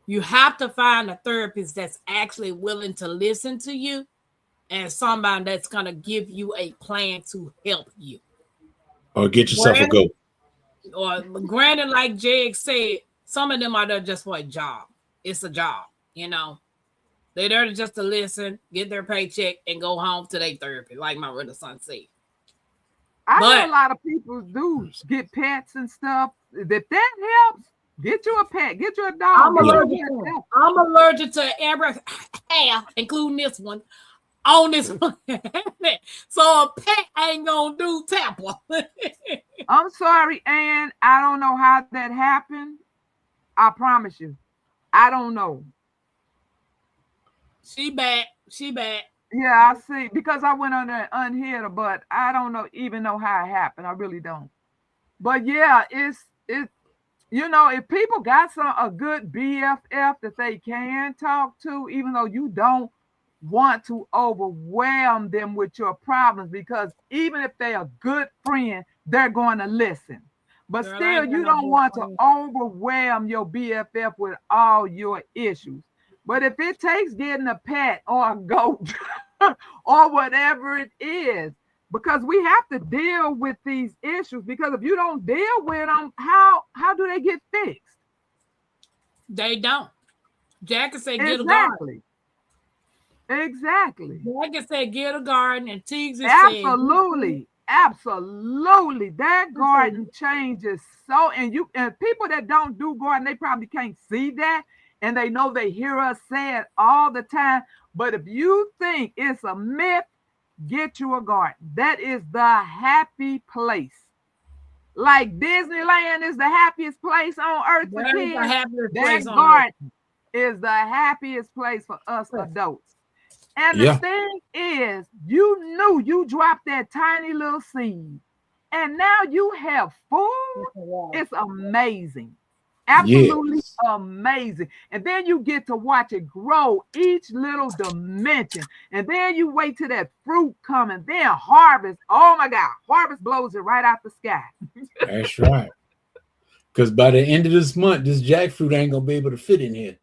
Speaker 1: You have to find a therapist that's actually willing to listen to you and somebody that's going to give you a plan to help you.
Speaker 6: Or get yourself a goat.
Speaker 1: Or granted, like Jeg said, some of them are there just for a job. It's a job, They're there just to listen, get their paycheck, and go home to their therapy, like my other son said.
Speaker 3: I know a lot of people do get pets and stuff. If that helps, Get you a pet. Get you a dog.
Speaker 1: I'm
Speaker 3: Get you a
Speaker 1: allergic to them. I'm allergic to every hair, including this one, on this one. So a pet ain't gonna do Tampa.
Speaker 3: I'm sorry, Ann. I don't know how that happened. I promise you. I don't know.
Speaker 1: She back. She back.
Speaker 3: Yeah, I see. Because I went on there unhid her, but I don't even know how it happened. I really don't. But yeah, it's you know, if people got a good BFF that they can talk to, even though you don't want to overwhelm them with your problems, because even if they're a good friend, they're going to listen. But
Speaker 1: Girl,
Speaker 3: still, you don't want to overwhelm your BFF with all your issues. But if it takes getting a pet or a goat or whatever it is, because we have to deal with these issues, because if you don't deal with them, how do they get fixed?
Speaker 1: They don't. Jackie said get a garden.
Speaker 3: Exactly.
Speaker 1: Jackie said get a garden, and Teagues said
Speaker 3: absolutely. That garden changes so, and people that don't do garden, they probably can't see that, and they know they hear us say it all the time. But if you think it's a myth, get you a garden. That is the happy place. Like Disneyland is the happiest place on earth for kids. That garden is the happiest place for us adults. And the thing is, you knew you dropped that tiny little seed, and now you have food. It's amazing. Absolutely amazing. And then you get to watch it grow each little dimension. And then you wait till that fruit come, and then harvest. Oh my God, harvest blows it right out the sky.
Speaker 2: That's right. Because by the end of this month, this jackfruit ain't gonna be able to fit in here.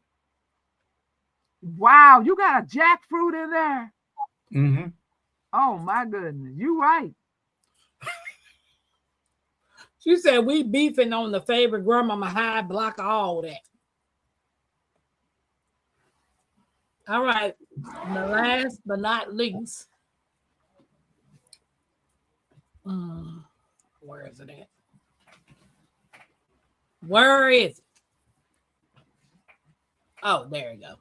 Speaker 3: Wow, you got a jackfruit in there?
Speaker 2: Mm-hmm.
Speaker 3: Oh my goodness, you right.
Speaker 1: She said we beefing on the favorite grandmama high block, all that. All right. And the last but not least. Where is it at? Where is it? Oh, there you go.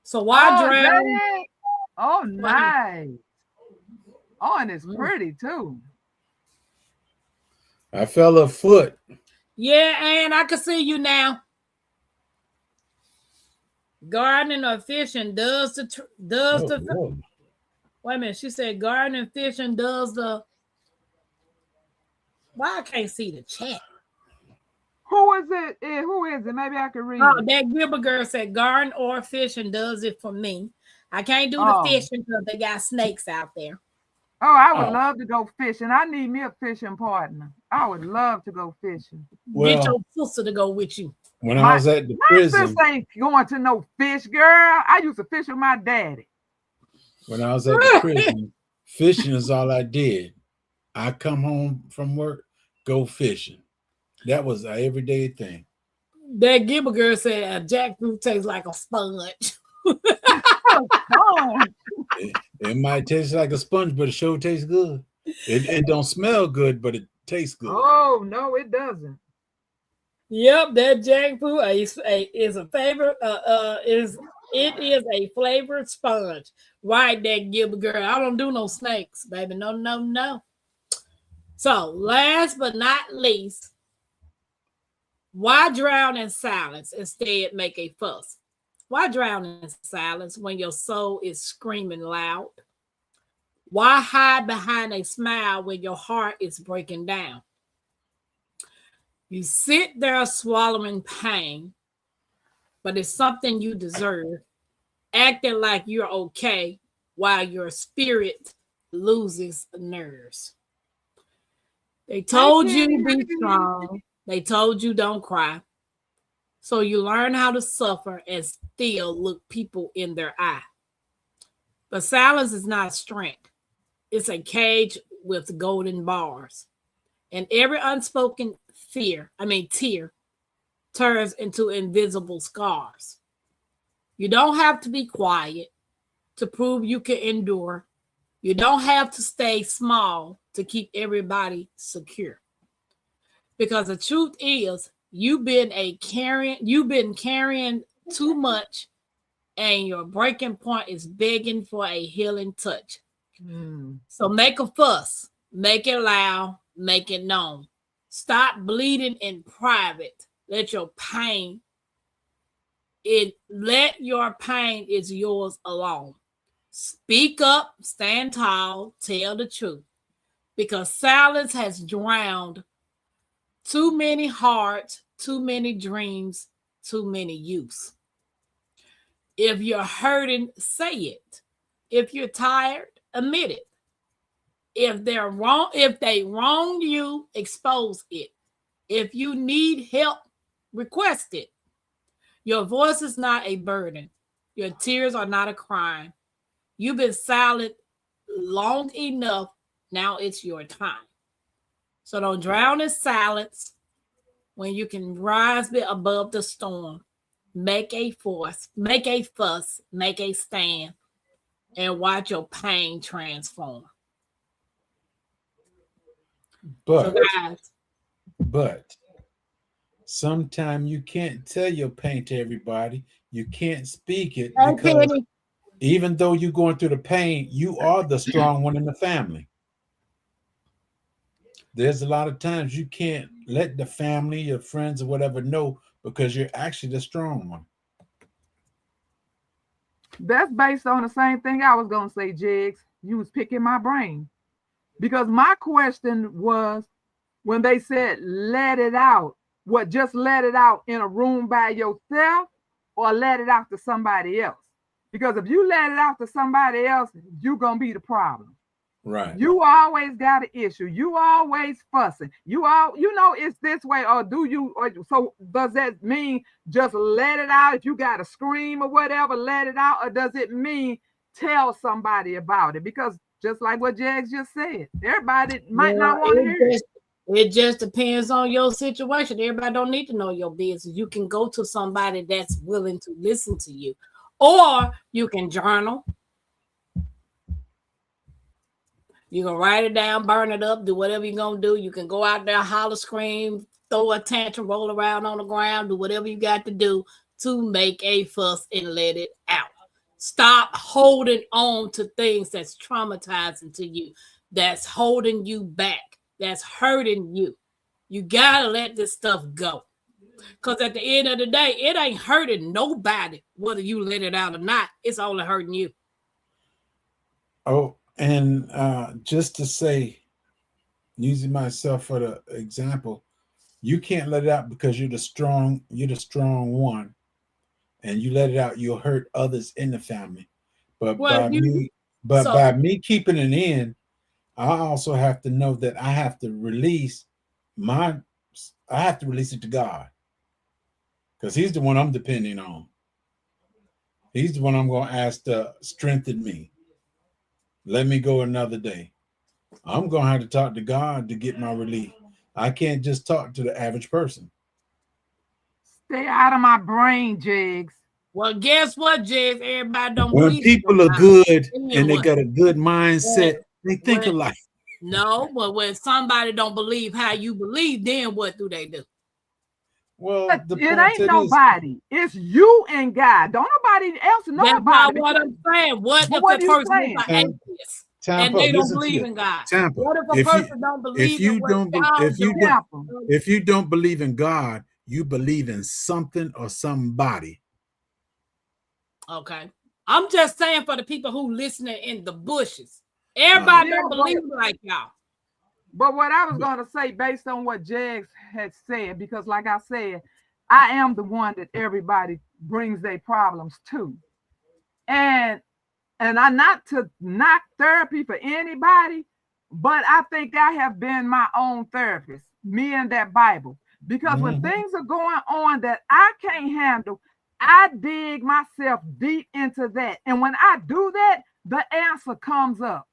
Speaker 1: So why drown?
Speaker 3: Oh, nice. Oh, and it's pretty too.
Speaker 2: I fell a foot.
Speaker 1: Yeah, and I can see you now. Gardening or fishing does the wait a minute. She said gardening, fishing does the. Why I can't see the chat?
Speaker 3: Who is it? Who is it? Maybe I can read.
Speaker 1: Oh, that Gilbert girl said garden or fishing does it for me. I can't do the fishing because they got snakes out there.
Speaker 3: Oh, I would love to go fishing. I need me a fishing partner. I would love to go fishing.
Speaker 2: Well,
Speaker 1: get your sister to go with you.
Speaker 2: When I was at the prison,
Speaker 3: my sister ain't going to no fish, girl. I used to fish with my daddy.
Speaker 2: When I was at the prison, fishing is all I did. I come home from work, go fishing. That was an everyday thing.
Speaker 1: That Gilbert girl said jackfruit tastes like a sponge.
Speaker 2: It might taste like a sponge, but it sure tastes good. It don't smell good, but it tastes good.
Speaker 3: Oh no, it doesn't.
Speaker 1: Yep, that jackfruit is a favorite. It is a flavored sponge. Right, that Gilbert girl. I don't do no snakes, baby. No. So, last but not least, why drown in silence instead make a fuss? Why drown in silence when your soul is screaming loud? Why hide behind a smile when your heart is breaking down? You sit there swallowing pain, but it's something you deserve, acting like you're okay while your spirit loses nerves. They told you to be strong. They told you don't cry. So you learn how to suffer and still look people in their eye. But silence is not strength. It's a cage with golden bars. And every unspoken tear turns into invisible scars. You don't have to be quiet to prove you can endure. You don't have to stay small to keep everybody secure. Because the truth is, you've been carrying too much, and your breaking point is begging for a healing touch. So make a fuss, make it loud, make it known. Stop bleeding in private. Let your pain is yours alone. Speak up, stand tall, tell the truth. Because silence has drowned too many hearts, too many dreams, too many youths. If you're hurting, say it. If you're tired, admit it. If they wronged you, expose it. If you need help, request it. Your voice is not a burden. Your tears are not a crime. You've been silent long enough. Now it's your time. So don't drown in silence when you can rise above the storm. Make a fuss, make a stand, and watch your pain transform.
Speaker 2: But
Speaker 1: So guys,
Speaker 2: sometimes you can't tell your pain to everybody. You can't speak it because even though you're going through the pain, you are the strong one in the family. There's a lot of times you can't let the family, your friends, or whatever know because you're actually the strong one.
Speaker 3: That's based on the same thing I was going to say, Jigs. You was picking my brain. Because my question was, when they said, let it out, what, just let it out in a room by yourself or let it out to somebody else? Because if you let it out to somebody else, you're going to be the problem.
Speaker 2: Right.
Speaker 3: You always got an issue. You always fussing. It's this way, or do you? So does that mean just let it out? If you got to scream or whatever, let it out, or does it mean tell somebody about it? Because just like what Jags just said, everybody might not want to hear it.
Speaker 1: It just depends on your situation. Everybody don't need to know your business. You can go to somebody that's willing to listen to you, or you can journal. You can write it down, burn it up, do whatever you're going to do. You can go out there, holler, scream, throw a tantrum, roll around on the ground, do whatever you got to do to make a fuss and let it out. Stop holding on to things that's traumatizing to you, that's holding you back, that's hurting you. You got to let this stuff go. Because at the end of the day, it ain't hurting nobody, whether you let it out or not. It's only hurting you.
Speaker 2: Oh, and just to say, using myself for the example, you can't let it out because you're the strong one, and you let it out, you'll hurt others in the family. But by me keeping it in, I also have to know that I have to release it to God, because He's the one I'm depending on. He's the one I'm going to ask to strengthen me. Let me go another day. I'm going to have to talk to God to get my relief. I can't just talk to the average person.
Speaker 3: Stay out of my brain, Jigs.
Speaker 1: Well, guess what, Jigs? Everybody don't
Speaker 2: when
Speaker 1: believe.
Speaker 2: When people are good and they got a good mindset, they think alike.
Speaker 1: No, but when somebody don't believe how you believe, then what do they do?
Speaker 3: Well, it ain't nobody. It's you and God. Don't nobody else know about it.
Speaker 1: That's what I'm saying. What if the person is an atheist and they don't believe in God? What if a person don't believe in God?
Speaker 2: If you don't believe in God, you believe in something or somebody.
Speaker 1: Okay. I'm just saying for the people who listening in the bushes. Everybody don't believe like y'all.
Speaker 3: But what I was going to say, based on what Jags had said, because like I said, I am the one that everybody brings their problems to. And I'm not to knock therapy for anybody, but I think I have been my own therapist, me and that Bible. Because when things are going on that I can't handle, I dig myself deep into that. And when I do that, the answer comes up.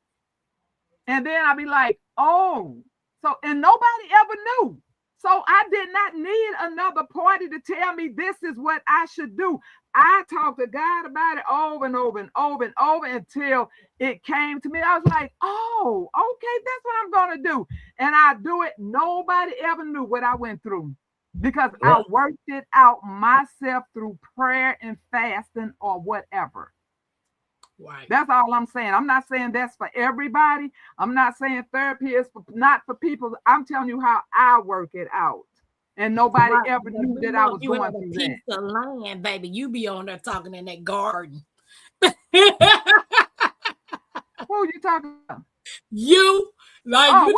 Speaker 3: And then I'll be like, oh, so, and nobody ever knew. So I did not need another party to tell me this is what I should do. I talked to God about it over and over and over and over until it came to me. I was like, oh, okay, that's what I'm going to do. And I do it. Nobody ever knew what I went through because I worked it out myself through prayer and fasting or whatever.
Speaker 1: Right.
Speaker 3: That's all I'm saying. I'm not saying that's for everybody. I'm not saying therapy is not for people. I'm telling you how I work it out. And nobody ever knew that I was going through that.
Speaker 1: Piece of land, baby. You be on there talking in that garden.
Speaker 3: Who are you talking about?
Speaker 1: You, like,
Speaker 3: Oh,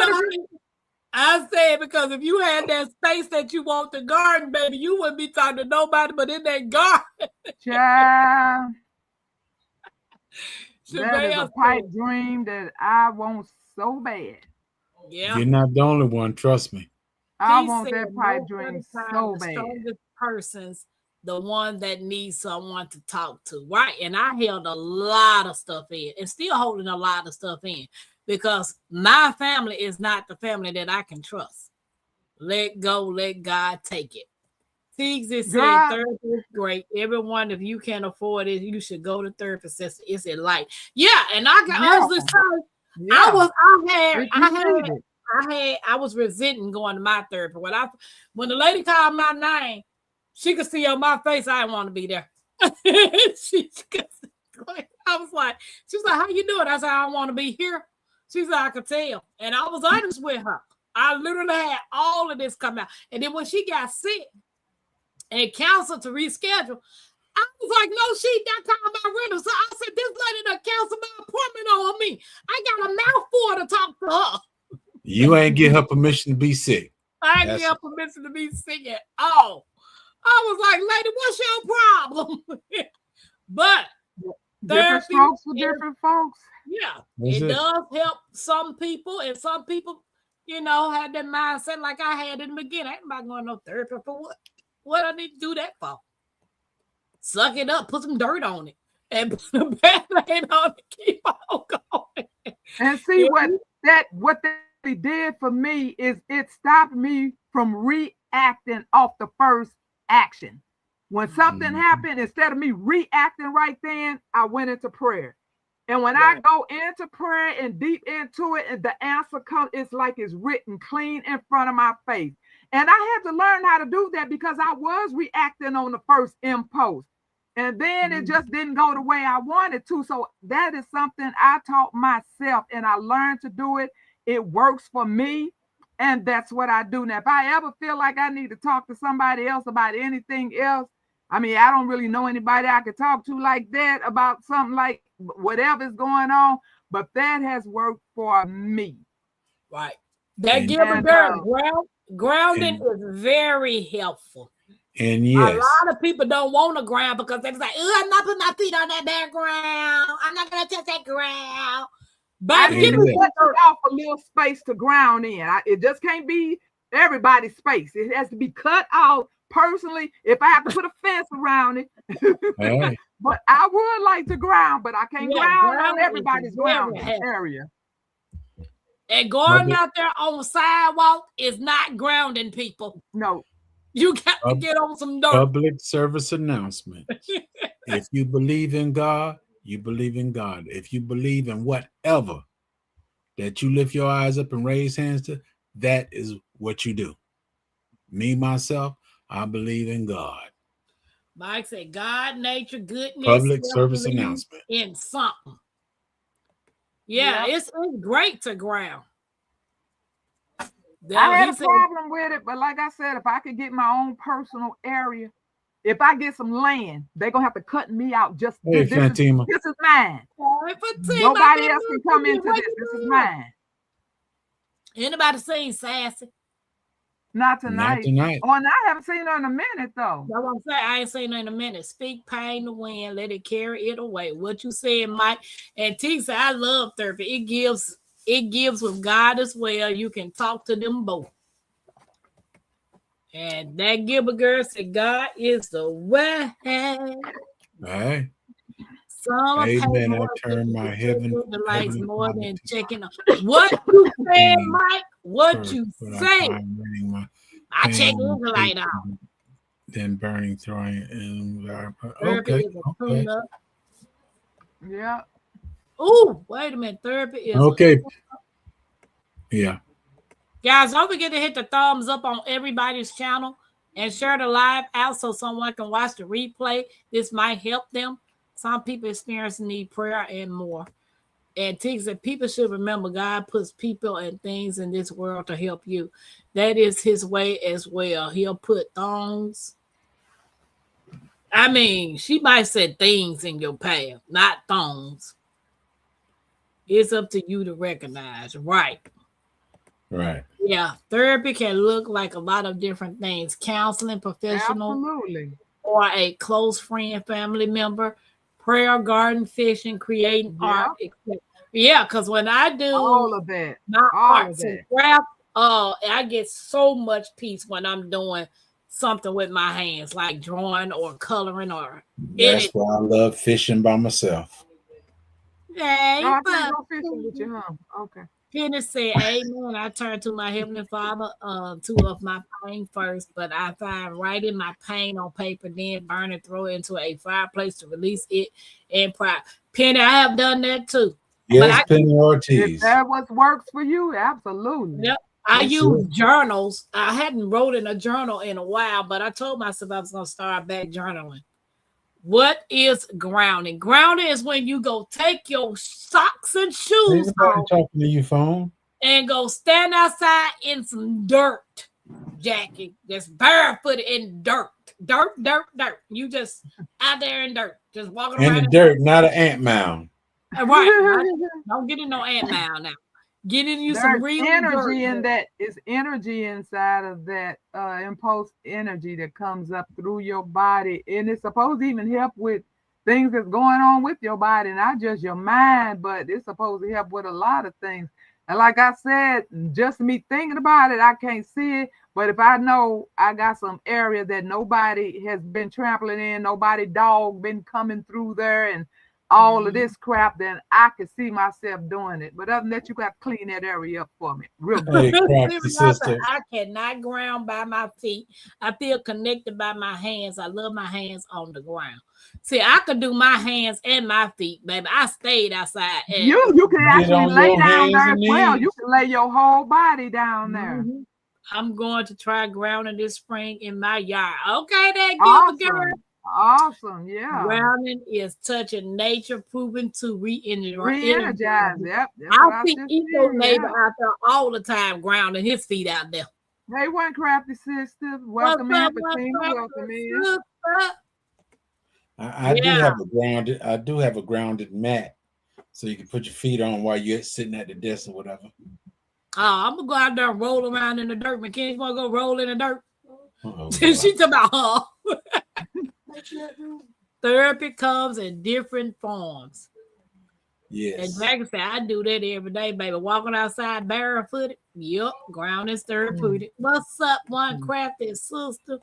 Speaker 1: I said, because if you had that space that you want the garden, baby, you wouldn't be talking to nobody but in that garden.
Speaker 3: Child, that is a
Speaker 1: Shabelle
Speaker 3: pipe
Speaker 1: said,
Speaker 3: dream that I want so bad.
Speaker 1: yeah.
Speaker 2: You're not the only one, trust me.
Speaker 3: I
Speaker 1: He
Speaker 3: want
Speaker 1: said
Speaker 3: that pipe
Speaker 1: most of
Speaker 3: dream
Speaker 1: the time,
Speaker 3: so
Speaker 1: the
Speaker 3: bad.
Speaker 1: strongest person's the one that needs someone to talk to, right? And I held a lot of stuff in and still holding a lot of stuff in because my family is not the family that I can trust. Let go, let God take it. Tiggs is saying
Speaker 3: God.
Speaker 1: therapy is great. Everyone, if you can afford it, you should go to therapy. It's a light. Yeah, and I can honestly say, I was resenting going to my therapy. When the lady called my name, she could see on my face I didn't want to be there. I was like, she was like, how you doing? I said, I don't want to be here. She said, I could tell. And I was honest with her. I literally had all of this come out. And then when she got sick and counseled to reschedule, I was like, no, she not talking about rental. So I said, this lady done canceled my appointment on me. I got a mouthful to talk to her.
Speaker 2: You ain't get her permission to be sick.
Speaker 1: I ain't get her permission to be sick at all. I was like, lady, what's your problem? But
Speaker 3: different strokes for different folks.
Speaker 1: Yeah,
Speaker 2: That's it.
Speaker 1: does help some people, and some people, had that mindset like I had in the beginning. I ain't about going to therapy for what? What I need to do that for? Suck it up, put some dirt on it, and put a band-aid on it, keep on going.
Speaker 3: And see what they did for me is it stopped me from reacting off the first action. When something happened, instead of me reacting right then, I went into prayer. And when I go into prayer and deep into it, and the answer comes, it's like it's written clean in front of my face. And I had to learn how to do that because I was reacting on the first impulse. And then it just didn't go the way I wanted to. So that is something I taught myself and I learned to do it. It works for me. And that's what I do now. If I ever feel like I need to talk to somebody else about anything else, I mean, I don't really know anybody I could talk to like that about something like whatever's going on, but that has worked for me.
Speaker 1: Right. That Gilbert girl, grounding is very helpful.
Speaker 2: And yes,
Speaker 1: a lot of people don't want to ground because they're like, I'm not putting my feet on that bare ground. I'm not going to touch that ground. But
Speaker 3: I need to cut off a little space to ground in. It just can't be everybody's space. It has to be cut out. Personally, if I have to put a fence around it, but I would like to ground, but I can't ground on everybody's ground area.
Speaker 1: And going out there on the sidewalk is not grounding people.
Speaker 3: No.
Speaker 1: You got to get on some dirt.
Speaker 2: Public service announcement. If you believe in God, you believe in God. If you believe in whatever that you lift your eyes up and raise hands to, that is what you do. Me, myself, I believe in God.
Speaker 1: Mike said, God, nature, goodness.
Speaker 2: Public service announcement.
Speaker 1: In something. Yeah, it's great to ground.
Speaker 3: I had a problem with it, but like I said, if I could get my own personal area, if I get some land, they're going to have to cut me out. Just this is mine. Nobody else can come into this. This is mine.
Speaker 1: Anybody seen Sassy?
Speaker 3: Not tonight. Oh, and I haven't seen her in a minute, though.
Speaker 1: That's what I'm saying. I ain't seen her in a minute. Speak pain to win. Let it carry it away. What you saying, Mike? And T said, I love therapy. It gives with God as well. You can talk to them both. And that Gilbert girl said, God is the way.
Speaker 2: Right.
Speaker 1: Amen.
Speaker 2: I turn my heaven
Speaker 1: lights more than checking on. What you said, Mike? What you say? I check the light out.
Speaker 2: then burning, throwing in.
Speaker 1: Therapy
Speaker 2: Okay.
Speaker 1: is a tune-up.
Speaker 3: Yeah.
Speaker 1: Oh, wait a minute. Therapy is
Speaker 2: Okay. Yeah.
Speaker 1: Guys, don't forget to hit the thumbs up on everybody's channel and share the live out so someone can watch the replay. This might help them. Some people experiencing need prayer and more. And Tig said people should remember God puts people and things in this world to help you. That is his way as well. He'll put thongs. I mean, she might say things in your path, not thongs. It's up to you to recognize, right?
Speaker 6: Right.
Speaker 1: Yeah, therapy can look like a lot of different things. Counseling professional,
Speaker 3: Absolutely.
Speaker 1: or a close friend, family member, prayer, garden, fishing, creating art. Etc. Yeah, because when I do
Speaker 3: all of that,
Speaker 1: my
Speaker 3: all
Speaker 1: arts
Speaker 3: of
Speaker 1: and
Speaker 3: that.
Speaker 1: craft, I get so much peace when I'm doing something with my hands, like drawing or coloring or
Speaker 6: That's why I love fishing by myself.
Speaker 1: Hey,
Speaker 3: No, I can't go fishing with you, huh? Okay.
Speaker 1: Penny said, amen. I turn to my Heavenly Father, two of my pain first, but I find writing my pain on paper, then burn and throw it into a fireplace to release it in pride. Penny, I have done that too.
Speaker 6: Yes, Penny Ortiz.
Speaker 3: If that what works for you, absolutely.
Speaker 1: Yep. I use journals. I hadn't wrote in a journal in a while, but I told myself I was going to start back journaling. What is grounding? Grounding is when you go take your socks and shoes off
Speaker 6: talking to your phone
Speaker 1: and go stand outside in some dirt, Jackie. Just barefooted in dirt. Dirt. You just out there in dirt. Just walking around.
Speaker 6: In the dirt, not an ant mound.
Speaker 1: Right. Don't get in no ant mound now. Get in you some real
Speaker 3: energy
Speaker 1: dirt.
Speaker 3: in that. Is energy inside of that impulse energy that comes up through your body, and it's supposed to even help with things that's going on with your body, not just your mind, but it's supposed to help with a lot of things. And like I said, just me thinking about it, I can't see it, but if I know I got some area that nobody has been trampling in, nobody dog been coming through there, and all of this crap, then I can see myself doing it. But other than that, you got to clean that area up for me. Real good.
Speaker 1: I cannot ground by my feet. I feel connected by my hands. I love my hands on the ground. See, I could do my hands and my feet, baby. I stayed outside.
Speaker 3: You can actually lay down there as well. You can lay your whole body down there.
Speaker 1: Mm-hmm. I'm going to try grounding this spring in my yard. Okay, that
Speaker 3: awesome.
Speaker 1: Girl.
Speaker 3: Awesome, yeah.
Speaker 1: Grounding is touching nature, proven to
Speaker 3: re-energize. Yep.
Speaker 1: I see Eco neighbor out there all the time, grounding his feet out there.
Speaker 3: Hey, one crafty sister, welcome in, Fatima. Welcome in.
Speaker 6: I do have a grounded mat, so you can put your feet on while you're sitting at the desk or whatever.
Speaker 1: Oh, I'm gonna go out there and roll around in the dirt. McKinney, you wanna go roll in the dirt? She talking about therapy comes in different forms.
Speaker 6: Yes.
Speaker 1: And Jackie said, I do that every day, baby. Walking outside barefooted. Yep, ground is therapeutic. What's up, one crafty sister?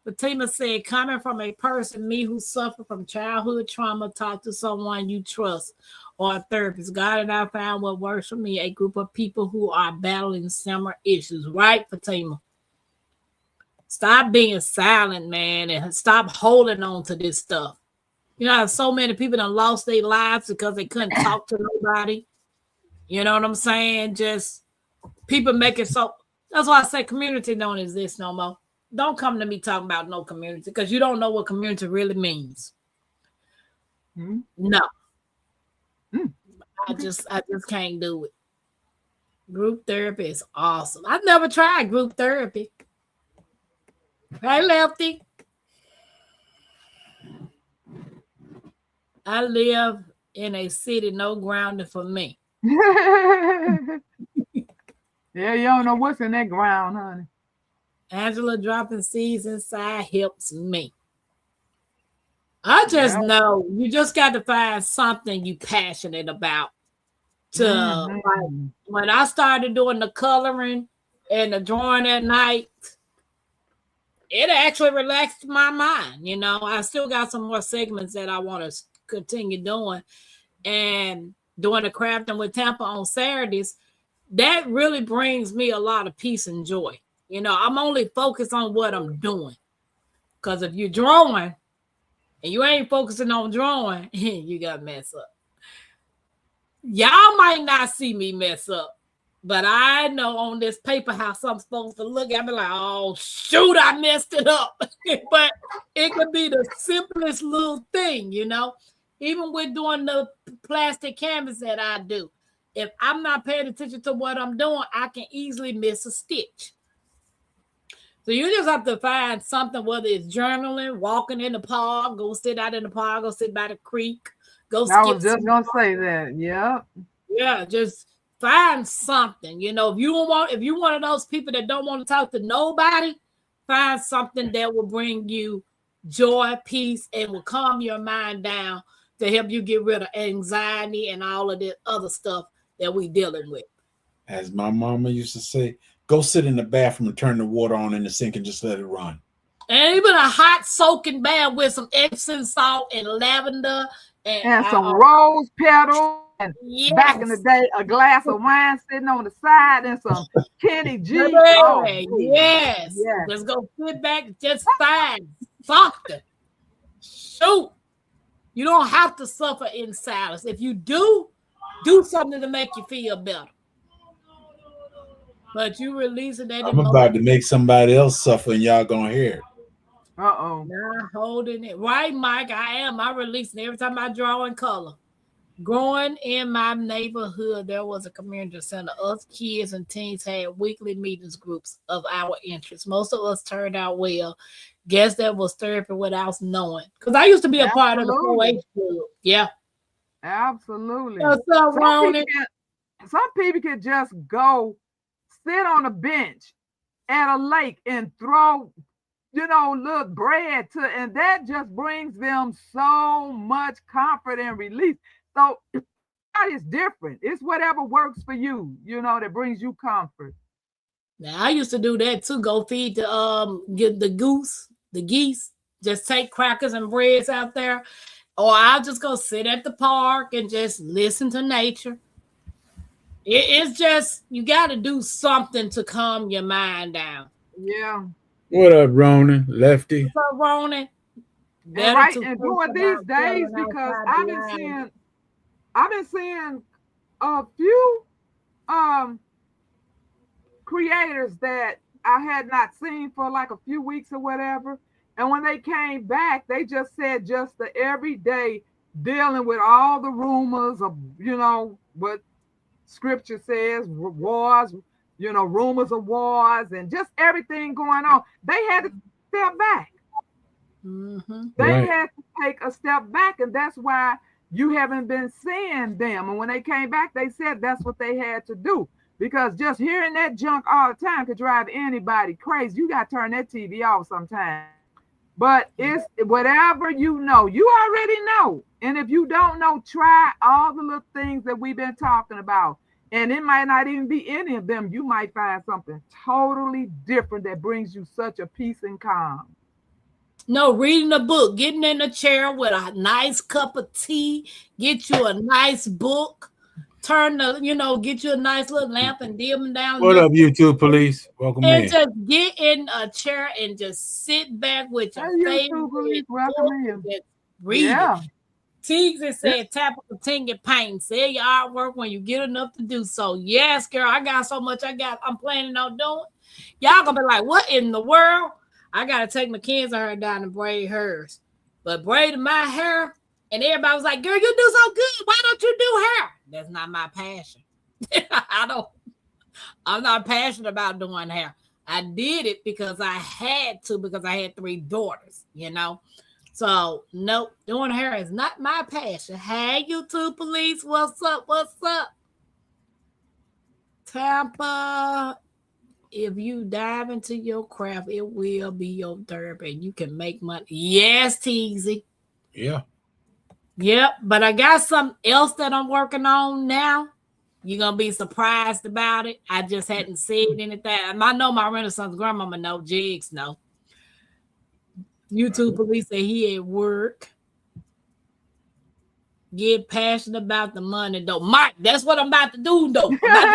Speaker 1: Fatima said, coming from a person, me who suffered from childhood trauma, talk to someone you trust or a therapist. God and I found what works for me, a group of people who are battling similar issues. Right, Fatima? Stop being silent, man, and stop holding on to this stuff. You know, so many people done lost their lives because they couldn't talk to nobody. You know what I'm saying? Just people make it so. That's why I say community don't exist no more. Don't come to me talking about no community because you don't know what community really means. No. I just can't do it. Group therapy is awesome. I've never tried group therapy. Hey, Lefty. I live in a city, no grounding for me.
Speaker 3: Yeah, you don't know what's in that ground, honey.
Speaker 1: Angela dropping seeds inside helps me. I just know you just got to find something you passionate about. Like, when I started doing the coloring and the drawing at night, it actually relaxed my mind. You know, I still got some more segments that I want to continue doing, and doing the crafting with Tampa on Saturdays. That really brings me a lot of peace and joy. You know, I'm only focused on what I'm doing. Because if you're drawing and you ain't focusing on drawing, you got to mess up. Y'all might not see me mess up, but I know on this paper how I'm supposed to look. I'll be like, oh, shoot, I messed it up. But it could be the simplest little thing, you know? Even with doing the plastic canvas that I do. If I'm not paying attention to what I'm doing, I can easily miss a stitch. So you just have to find something, whether it's journaling, walking in the park, go sit out in the park, go sit by the creek, go skip.
Speaker 3: I was just gonna say that. Yeah.
Speaker 1: Yeah, just find something. You know, if you're one of those people that don't want to talk to nobody, find something that will bring you joy, peace, and will calm your mind down to help you get rid of anxiety and all of the other stuff that we dealing with.
Speaker 6: As my mama used to say, go sit in the bathroom and turn the water on in the sink and just let it run.
Speaker 1: And even a hot soaking bath with some Epsom salt and lavender
Speaker 3: and some rose petals. And
Speaker 1: yes.
Speaker 3: Back in the day, a glass of wine sitting on the side and some Kenny G.
Speaker 1: Oh, yes. Let's go sit back, just find something. Shoot. You don't have to suffer in silence. If you do something to make you feel better. But you releasing that.
Speaker 6: I'm about to make somebody else suffer and y'all gonna hear it.
Speaker 3: Uh-oh.
Speaker 1: Not holding it. Right, Mike, I am. I releasing every time I draw in color. Growing in my neighborhood, there was a community center. Us kids and teens had weekly meetings groups of our interests. Most of us turned out well. Guess that was therapy without knowing. Because I used to be a part of the 4-H group. Yeah.
Speaker 3: Absolutely.
Speaker 1: What's up, Ronnie?
Speaker 3: Some people can just go sit on a bench at a lake and throw, little bread and that just brings them so much comfort and relief. So that is different. It's whatever works for you, that brings you comfort.
Speaker 1: Now I used to do that too. Go feed the geese. Just take crackers and breads out there, or I'll just go sit at the park and just listen to nature. It's just you got to do something to calm your mind down.
Speaker 3: Yeah.
Speaker 2: What up, Ronan? Lefty.
Speaker 1: What's up, Ronan?
Speaker 3: And during these days, because I've been seeing a few creators that I had not seen for like a few weeks or whatever. And when they came back, they just said just the everyday dealing with all the rumors of, what scripture says, wars, rumors of wars and just everything going on. They had to step back.
Speaker 1: Mm-hmm.
Speaker 3: They had to take a step back, and that's why you haven't been seeing them. And when they came back, they said that's what they had to do, because just hearing that junk all the time could drive anybody crazy. You got to turn that TV off sometime. But it's whatever you already know. And if you don't know, try all the little things that we've been talking about. And it might not even be any of them. You might find something totally different that brings you such a peace and calm.
Speaker 1: No, reading a book, getting in a chair with a nice cup of tea, get you a nice book, get you a nice little lamp and dim down.
Speaker 2: What up, YouTube police? Welcome in.
Speaker 1: And just get in a chair and just sit back with your favorite book. Read it. Teague said, tap on the ting and paint. Say your artwork when you get enough to do so. Yes, girl, I got so much I'm planning on doing. Y'all gonna be like, what in the world? I gotta take Mackenzie's hair down and braid hers. But braiding my hair, and everybody was like, girl, you do so good. Why don't you do hair? That's not my passion. I'm not passionate about doing hair. I did it because I had to, because I had 3 daughters, So, nope, doing hair is not my passion. Hey, YouTube police, what's up? What's up? Tampa, if you dive into your craft, it will be your therapy and you can make money. Yes, Teasy.
Speaker 6: Yeah.
Speaker 1: Yep, but I got something else that I'm working on now. You're going to be surprised about it. I just hadn't said anything. I know my Renaissance grandmama know, Jigs know. YouTube police say he at work. Get passionate about the money, though. Mike, that's what I'm about to do, though. I'm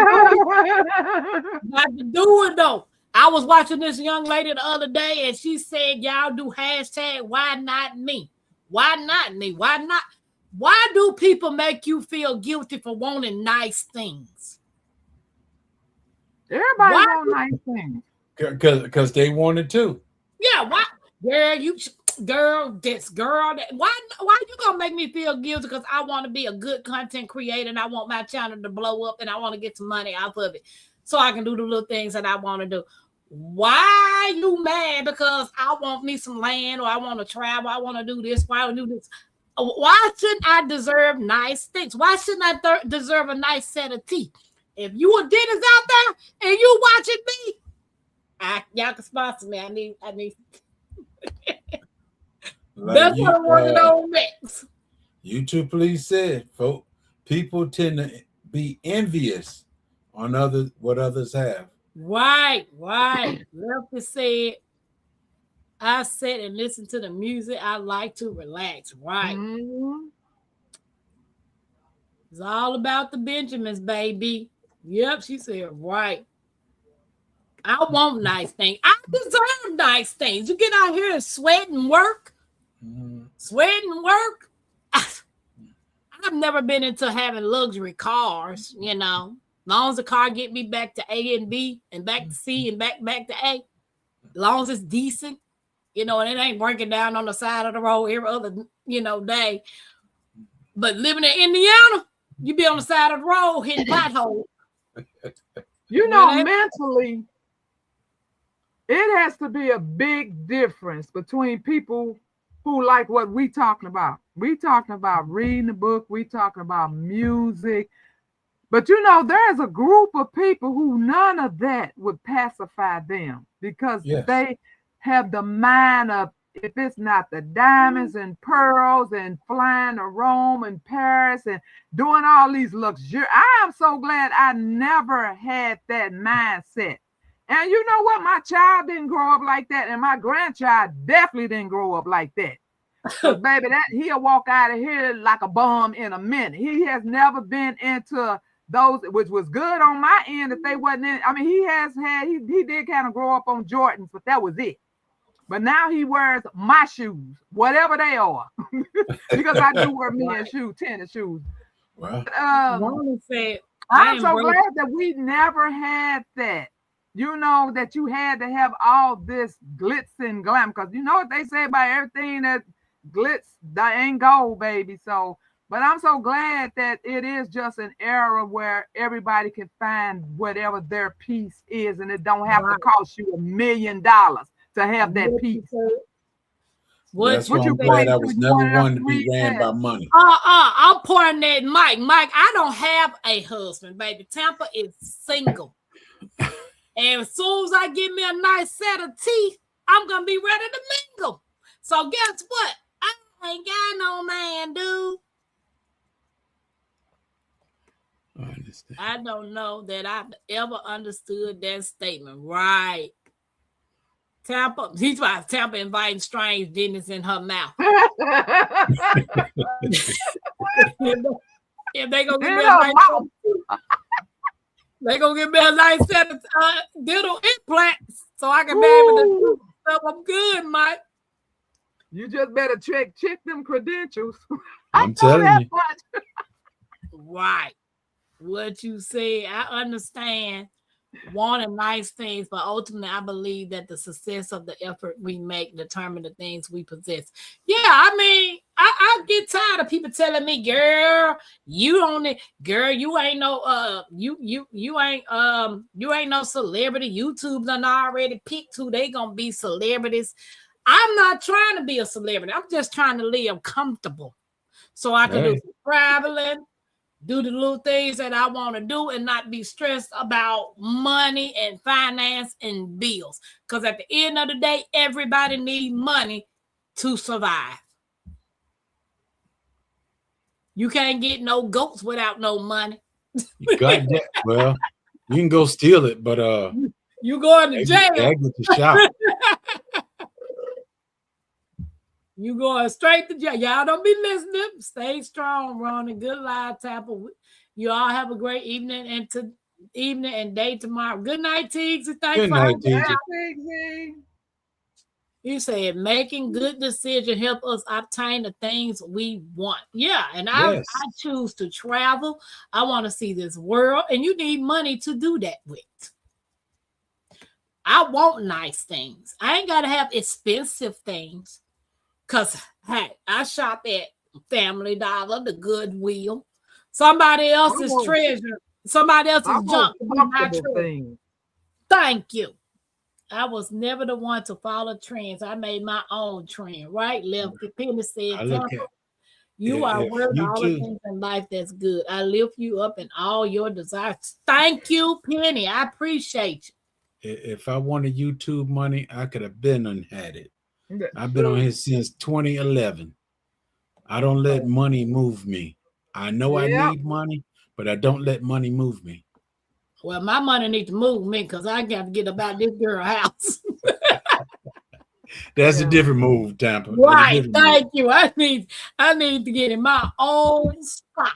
Speaker 1: about to do it, though. I was watching this young lady the other day, and she said, y'all do hashtag why not me? Why not me? Why not? Why do people make you feel guilty for wanting nice things?
Speaker 3: Everybody want nice things.
Speaker 6: Because they wanted to.
Speaker 1: Yeah, why? Girl, this girl. Why you gonna make me feel guilty because I want to be a good content creator and I want my channel to blow up and I want to get some money out of it so I can do the little things that I want to do? Why you mad because I want me some land or I want to travel, I want to do this, why I do this? Why shouldn't I deserve nice things? Why shouldn't I deserve a nice set of teeth? If you a dentist out there and you watching me, y'all can sponsor me. I need
Speaker 6: Like
Speaker 1: that's what I want to know next.
Speaker 6: YouTube Police said, folks, people tend to be envious on what others have.
Speaker 1: Right. Lefty said, I sit and listen to the music. I like to relax. Right.
Speaker 3: Mm-hmm.
Speaker 1: It's all about the Benjamins, baby. Yep, she said, right. I want nice things. I deserve nice things. You get out here and sweat and work. Sweat and work. I've never been into having luxury cars, you know. As long as the car get me back to A and B and back to C and back to A. As long as it's decent, you know, and it ain't breaking down on the side of the road every other, you know, day. But living in Indiana, you be on the side of the road hitting potholes.
Speaker 3: You know, mentally, it has to be a big difference between people who like what we talking about. We talking about reading the book. We talking about music. But you know, there's a group of people who none of that would pacify them because they have the mind of, if it's not the diamonds and pearls and flying to Rome and Paris and doing all these luxury. I am so glad I never had that mindset. And you know what? My child didn't grow up like that, and my grandchild definitely didn't grow up like that. Baby, that he'll walk out of here like a bomb in a minute. He has never been into those, which was good on my end if they wasn't in. I mean, he did kind of grow up on Jordans, but that was it. But now he wears my shoes, whatever they are, because I do wear men's shoes, tennis shoes.
Speaker 6: Wow.
Speaker 3: I'm so glad that we never had that. You know, that you had to have all this glitz and glam, because you know what they say about everything that glitz, that ain't gold, baby. So, but I'm so glad that it is just an era where everybody can find whatever their piece is, and it don't have to cost you $1 million to have that piece.
Speaker 6: That's why I'm glad I was never one to be ran by money.
Speaker 1: I'm pouring that Mike. Mike, I don't have a husband, baby. Tampa is single. And as soon as I get me a nice set of teeth, I'm going to be ready to mingle. So guess what? I ain't got no man, dude.
Speaker 2: I understand.
Speaker 1: I don't know that I've ever understood that statement. Right. Tampa, he's about Tampa inviting strange dentists in her mouth. If they gonna give me a nice, they gonna give me a nice set of dental implants so I can be able to do stuff. I'm good, Mike.
Speaker 3: You just better check them credentials.
Speaker 2: I'm telling you.
Speaker 1: Right. What you say, I understand wanting nice things, but ultimately I believe that the success of the effort we make determine the things we possess. Yeah, I mean, I get tired of people telling me, girl, you don't, girl, you ain't no you ain't no celebrity. YouTube done already picked who they gonna be celebrities. I'm not trying to be a celebrity. I'm just trying to live comfortable so I can do some traveling, do the little things that I want to do, and not be stressed about money and finance and bills. Because at the end of the day, everybody needs money to survive. You can't get no goats without no money.
Speaker 2: You got that. Well, you can go steal it, but
Speaker 1: you going to jail.
Speaker 2: Get the shot.
Speaker 1: You going straight to jail. Y'all don't be listening. Stay strong, Ronnie. Good live, Tampa. You all have a great evening. And evening and day tomorrow. Good night, Tiggs. Thanks
Speaker 2: Good
Speaker 1: for
Speaker 2: night,
Speaker 1: hanging
Speaker 2: Tiggs.
Speaker 1: out.
Speaker 3: Pixie.
Speaker 1: You said making good decisions help us obtain the things we want. Yeah, and I choose to travel. I want to see this world, and you need money to do that with. I want nice things. I ain't gotta have expensive things. Cause hey, I shop at Family Dollar, the Goodwill. Somebody else's treasure, somebody else's junk.
Speaker 3: Things.
Speaker 1: Thank you. I was never the one to follow trends. I made my own trend, right? Lefty Penny said, you are worth all the things in life that's good. I lift you up in all your desires. Thank you, Penny. I appreciate you.
Speaker 2: If I wanted YouTube money, I could have been and had it. I've been on here since 2011. I don't let money move me. I know I need money, but I don't let money move me.
Speaker 1: Well, my money needs to move me because I got to get about this girl house.
Speaker 2: That's a different move, Tampa.
Speaker 1: Right. Thank you. I need to get in my own spot.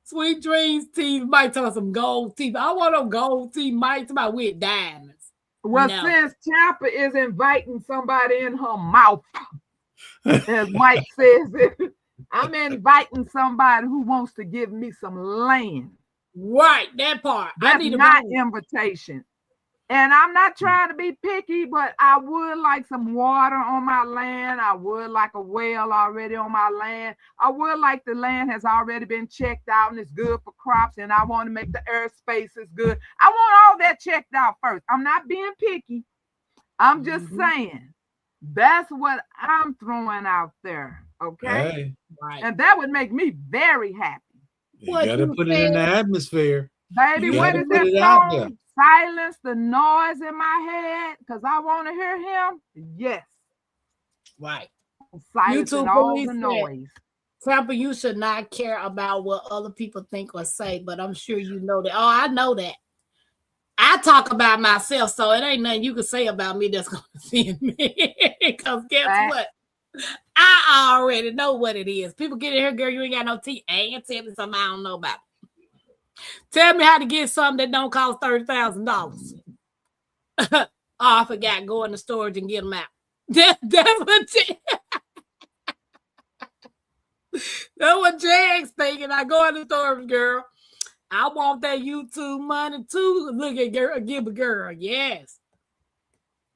Speaker 1: Sweet dreams teeth might tell some gold teeth. I want a gold teeth might about with diamonds.
Speaker 3: Well, since Tampa is inviting somebody in her mouth, as Mike says it, I'm inviting somebody who wants to give me some land.
Speaker 1: Right, that part.
Speaker 3: That's not invitation. And I'm not trying to be picky, but I would like some water on my land. I would like a well already on my land. I would like the land has already been checked out and it's good for crops. And I want to make the air spaces good. I want all that checked out first. I'm not being picky. I'm just saying that's what I'm throwing out there. Okay.
Speaker 2: Hey.
Speaker 1: Right.
Speaker 3: And that would make me very happy.
Speaker 2: You gotta put it in the atmosphere.
Speaker 3: Baby, what is that song? Silence the noise in my head because I want to hear him. Yes.
Speaker 1: Right.
Speaker 3: Silence all the noise.
Speaker 1: Tampa, you should not care about what other people think or say, but I'm sure you know that. Oh, I know that. I talk about myself, so it ain't nothing you can say about me that's going to offend me. Because guess what? I already know what it is. People get in here, girl, you ain't got no teeth. Ain't tell me something I don't know about. Tell me how to get something that don't cost $30,000. Oh, I forgot. Go in the storage and get them out. That's what Jack's thinking. I go in the storage, girl. I want that YouTube money too. Look at girl, give a girl. Yes.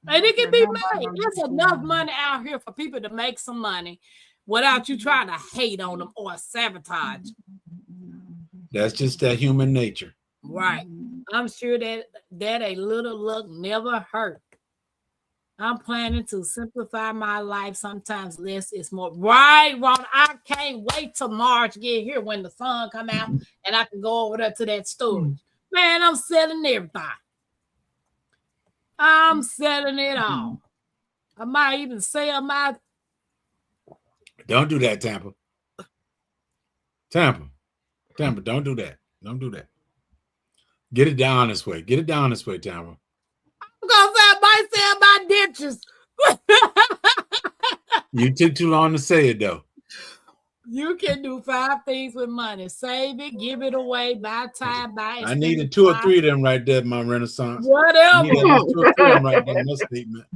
Speaker 1: And it can be made. There's enough money out here for people to make some money without you trying to hate on them or sabotage.
Speaker 2: That's just that human nature.
Speaker 1: Right. I'm sure that a little luck never hurt. I'm planning to simplify my life. Sometimes less is more. Right, Ron. I can't wait till March get here when the sun come out and I can go over there to that storage. Man, I'm selling everything. I'm selling it all. I might even sell my.
Speaker 2: Don't do that, Tampa. Tampa, don't do that. Don't do that. Get it down this way. Get it down this way, Tampa.
Speaker 1: I'm gonna say I might sell my dentures.
Speaker 2: You took too long to say it though.
Speaker 1: You can do 5 things with money. Save it, give it away, buy time, buy it.
Speaker 2: I needed 2 or 3 of them right there, my Renaissance.
Speaker 1: Whatever.
Speaker 2: 2 or 3 of them right there in that statement.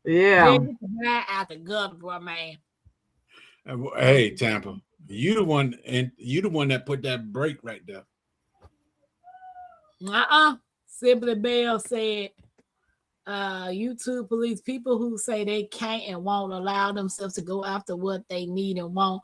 Speaker 3: Yeah.
Speaker 1: Out the gutter, boy, man.
Speaker 2: Hey, Tampa, you the one that put that break right there.
Speaker 1: Simply Bell said, YouTube police, people who say they can't and won't allow themselves to go after what they need and want,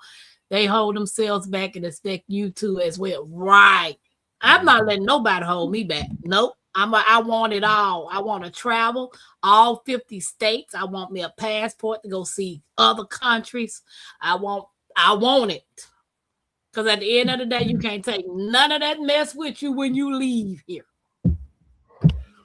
Speaker 1: they hold themselves back and expect you to as well. Right. I'm not letting nobody hold me back. Nope. I want it all. I want to travel all 50 states. I want me a passport to go see other countries. I want it. Because at the end of the day, you can't take none of that mess with you when you leave here.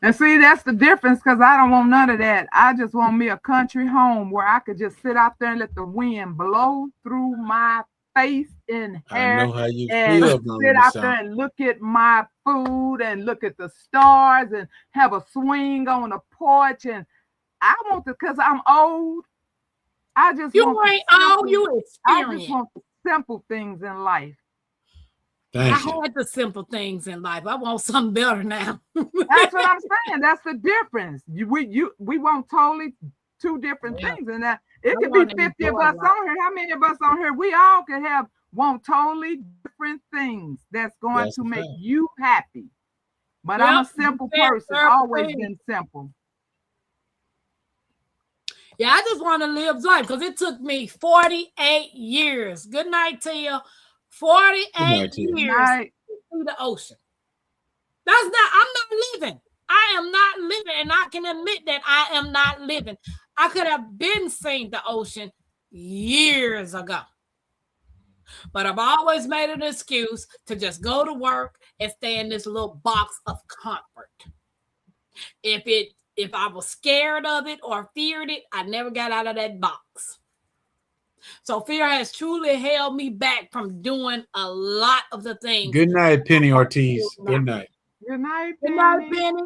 Speaker 3: And see, that's the difference because I don't want none of that. I just want me a country home where I could just sit out there and let the wind blow through my face and hair.
Speaker 2: I know how you
Speaker 3: and
Speaker 2: feel.
Speaker 3: Sit out there and look at my food and look at the stars and have a swing on the porch. And I want to, because I'm old. I just
Speaker 1: you ain't old. You experience.
Speaker 3: I just want the simple things in life.
Speaker 6: Thank you.
Speaker 1: I had the simple things in life. I want something better now.
Speaker 3: That's what I'm saying. That's the difference. We want totally two different things, and that it
Speaker 1: I
Speaker 3: could
Speaker 1: wanna
Speaker 3: be 50 of
Speaker 1: enjoy
Speaker 3: us
Speaker 1: life.
Speaker 3: on here. How many of us on here? We all can want totally different things that's going
Speaker 6: That's
Speaker 3: to
Speaker 6: a
Speaker 3: make
Speaker 6: fact.
Speaker 3: you happy. But I'm a
Speaker 1: Yep, you
Speaker 3: simple
Speaker 1: said
Speaker 3: person,
Speaker 1: several
Speaker 3: always
Speaker 1: things.
Speaker 3: been simple.
Speaker 1: Yeah, I just want to live life because it took me 48 years. Good night, Tia. 48
Speaker 6: Good night, Tia.
Speaker 1: years
Speaker 3: Right?
Speaker 1: to see the ocean. I'm not living. I am not living, and I can admit that I am not living. I could have been seen the ocean years ago. But I've always made an excuse to just go to work and stay in this little box of comfort. If I was scared of it or feared it, I never got out of that box. So fear has truly held me back from doing a lot of the things.
Speaker 6: Good night, Penny Ortiz. Good night.
Speaker 3: Good night,
Speaker 1: Good night,
Speaker 3: Penny.
Speaker 1: Penny.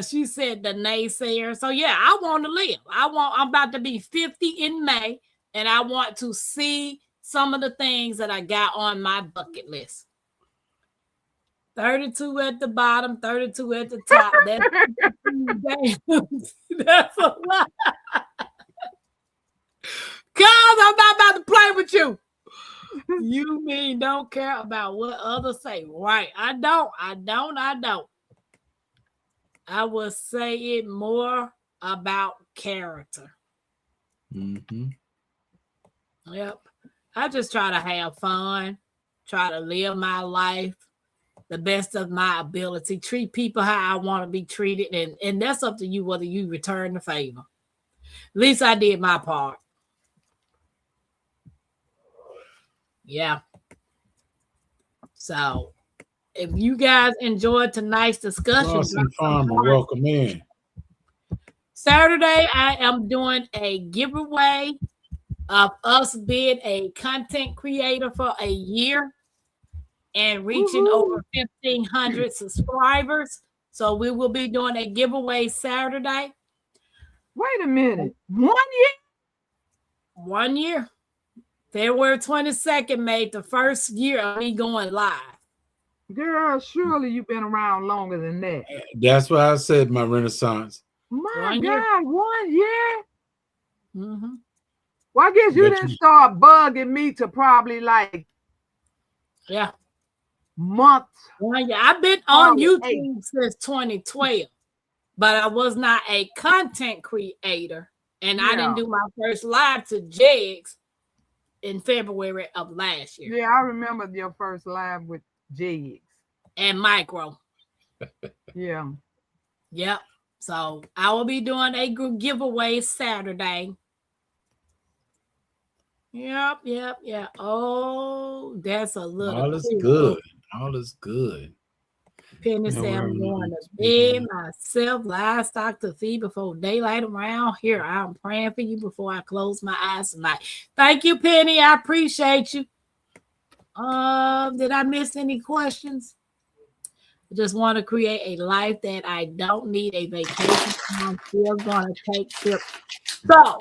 Speaker 1: She said the naysayer. So yeah, I want to live. I'm about to be 50 in May, and I want to see some of the things that I got on my bucket list. 32 at the bottom, 32 at the top. That's a lot. Cause I'm not about to play with you. You mean don't care about what others say, right? I don't. I will say it more about character.
Speaker 6: Mm-hmm.
Speaker 1: Yep. I just try to have fun, try to live my life the best of my ability, treat people how I want to be treated, and that's up to you whether you return the favor. At least I did my part. Yeah. So if you guys enjoyed tonight's discussion,
Speaker 6: Lawson Farmer, welcome in.
Speaker 1: Saturday, I am doing a giveaway of us being a content creator for a year and reaching over 1,500 subscribers. So we will be doing a giveaway Saturday.
Speaker 3: Wait a minute. 1 year?
Speaker 1: 1 year. February 22nd made the first year of me going live.
Speaker 3: Girl, surely you've been around longer than that.
Speaker 6: That's what I said, my Renaissance.
Speaker 3: My
Speaker 1: 1 year.
Speaker 3: God, 1 year?
Speaker 1: Mm-hmm.
Speaker 3: Well, I guess you
Speaker 6: But
Speaker 3: didn't start bugging me to probably like
Speaker 1: Yeah.
Speaker 3: months.
Speaker 1: 1 year. I've been on
Speaker 3: Probably
Speaker 1: YouTube since 2012, but I was not a content creator. And I didn't do my first live to Jegs in February of last year.
Speaker 3: Yeah, I remember your first live with Jigs.
Speaker 1: And Micro.
Speaker 3: Yeah.
Speaker 1: Yep. So I will be doing a giveaway Saturday. Yep. Oh, that's a little.
Speaker 6: All is
Speaker 1: cool.
Speaker 6: good. All is good.
Speaker 1: Penny
Speaker 6: No
Speaker 1: said I'm
Speaker 6: worries.
Speaker 1: going to bed myself, livestock to feed before daylight around here. I'm praying for you before I close my eyes tonight. Thank you, Penny. I appreciate you. Did I miss any questions? I just want to create a life that I don't need a vacation. I'm still going to take trips. So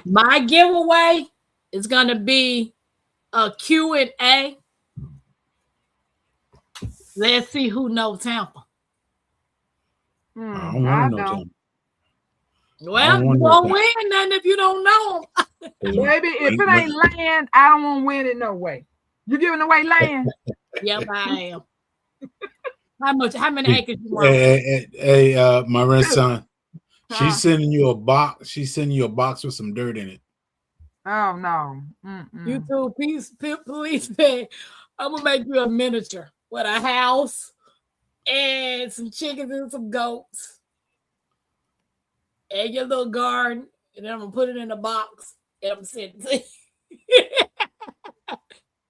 Speaker 1: my giveaway is going to be a Q&A. Let's see who knows Tampa.
Speaker 6: I don't want to know Tampa.
Speaker 1: Well, you won't win nothing if you don't know them.
Speaker 3: Baby, if it ain't land, I don't want to win it no way. You giving away land?
Speaker 1: Yep, I am. How many acres you want?
Speaker 6: Hey, my grandson. She's sending you a box. She's sending you a box with some dirt in it.
Speaker 3: Oh no.
Speaker 1: YouTube, please say, I'm gonna make you a miniature with a house and some chickens and some goats and your little garden, and then I'm gonna put it in a box and I'm gonna send it to you.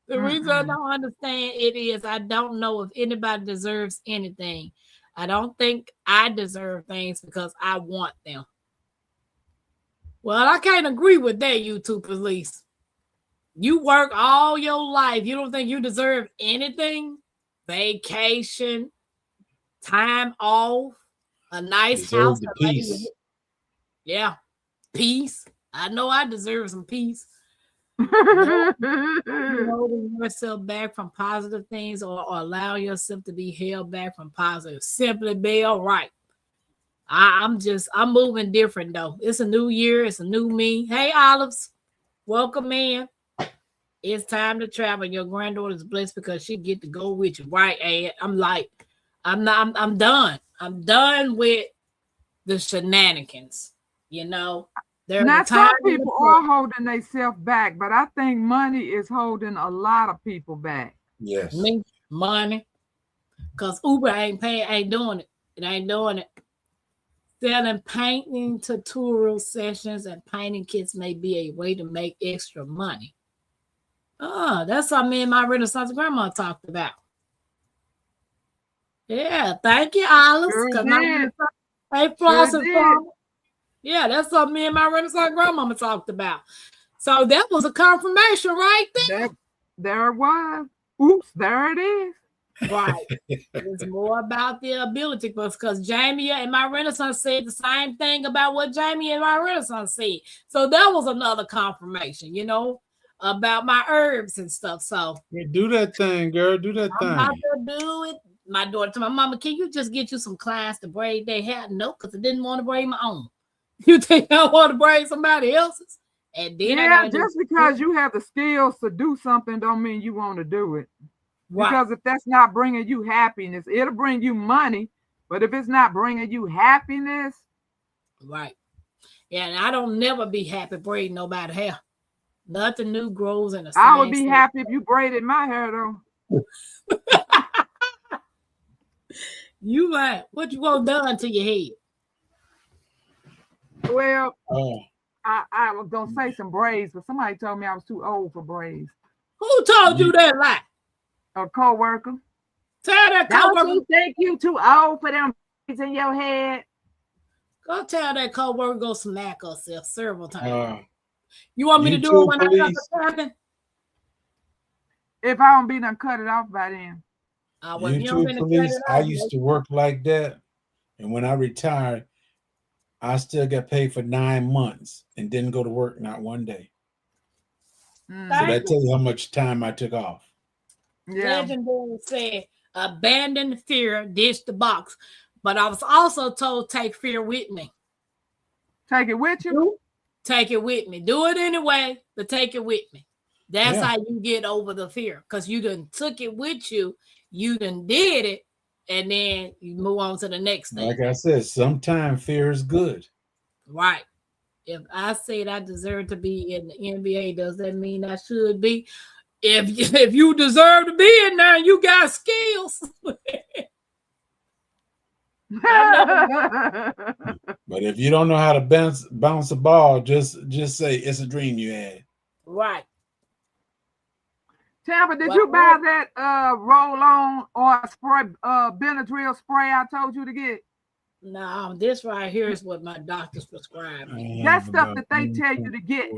Speaker 1: The reason I don't understand it is I don't know if anybody deserves anything. I don't think I deserve things because I want them. Well, I can't agree with that, YouTube police. You work all your life. You don't think you deserve anything? Vacation, time off, a nice house.
Speaker 6: Peace.
Speaker 1: Yeah, peace. I know I deserve some peace. Holding yourself back from positive things or allow yourself to be held back from positive. Simply be all right. I'm moving different though. It's a new year. It's a new me. Hey, Olives, welcome in. It's time to travel. Your granddaughter's blessed because she get to go with you, right? And I'm done. I'm done with the shenanigans. You know,
Speaker 3: now some people are holding themselves back, but I think money is holding a lot of people back.
Speaker 6: Yes,
Speaker 1: money, because Uber ain't doing it. It ain't doing it. Selling painting tutorial sessions and painting kits may be a way to make extra money. Oh, that's what me and my Renaissance grandma talked about. Yeah, thank you, Alice. Hey, Floss and Farmer. Yeah, that's what me and my Renaissance grandmama talked about. So that was a confirmation right there.
Speaker 3: There it was. Oops, there it is.
Speaker 1: Right. It's more about the ability because Jamie and my Renaissance said the same thing about what Jamie and my Renaissance said. So that was another confirmation, you know, about my herbs and stuff. So
Speaker 2: do that thing, girl. Do that thing.
Speaker 1: I'm about to do it. My daughter to my mama, can you just get you some clients to braid their hair? No, because I didn't want to braid my own. You think I want to braid somebody else's? And then
Speaker 3: just because you have the skills to do something don't mean you want to do it.
Speaker 1: Right.
Speaker 3: Because if that's not bringing you happiness, it'll bring you money. But if it's not bringing you happiness.
Speaker 1: Right. Yeah, and I don't never be happy braiding nobody's hair. Nothing new grows in the same.
Speaker 3: I would be happy if you braided my hair, though.
Speaker 1: You right. What you want done to your head?
Speaker 3: Well, I was going to say some braids, but somebody told me I was too old for braids.
Speaker 1: Who told you that lie?
Speaker 3: A co-worker.
Speaker 1: Tell that co-worker.
Speaker 3: Don't you think you too old for them braids in your head?
Speaker 1: Go tell that co-worker go smack herself several times. You want me to do it when I cut the talking?
Speaker 3: If I don't be done cut it off by then.
Speaker 6: YouTube police, I used to work like that. And when I retired, I still got paid for 9 months and didn't go to work not one day. So that tells you how much time I took off.
Speaker 3: Yeah.
Speaker 1: Legendary said, abandon fear, ditch the box. But I was also told, take fear with me.
Speaker 3: Take it with you?
Speaker 1: Take it with me. Do it anyway, but take it with me. That's how you get over the fear. Because you done took it with you. You done did it. And then you move on to the next thing.
Speaker 6: Like I said, sometimes fear is good.
Speaker 1: Right. If I said I deserve to be in the NBA, does that mean I should be? If you deserve to be in there, you got skills.
Speaker 6: But if you don't know how to bounce a ball, just say it's a dream you had.
Speaker 1: Right.
Speaker 3: Tampa, did you buy that roll-on or spray Benadryl spray I told you to get?
Speaker 1: No, this right here is what my doctors prescribed me.
Speaker 3: That stuff that they tell you to get.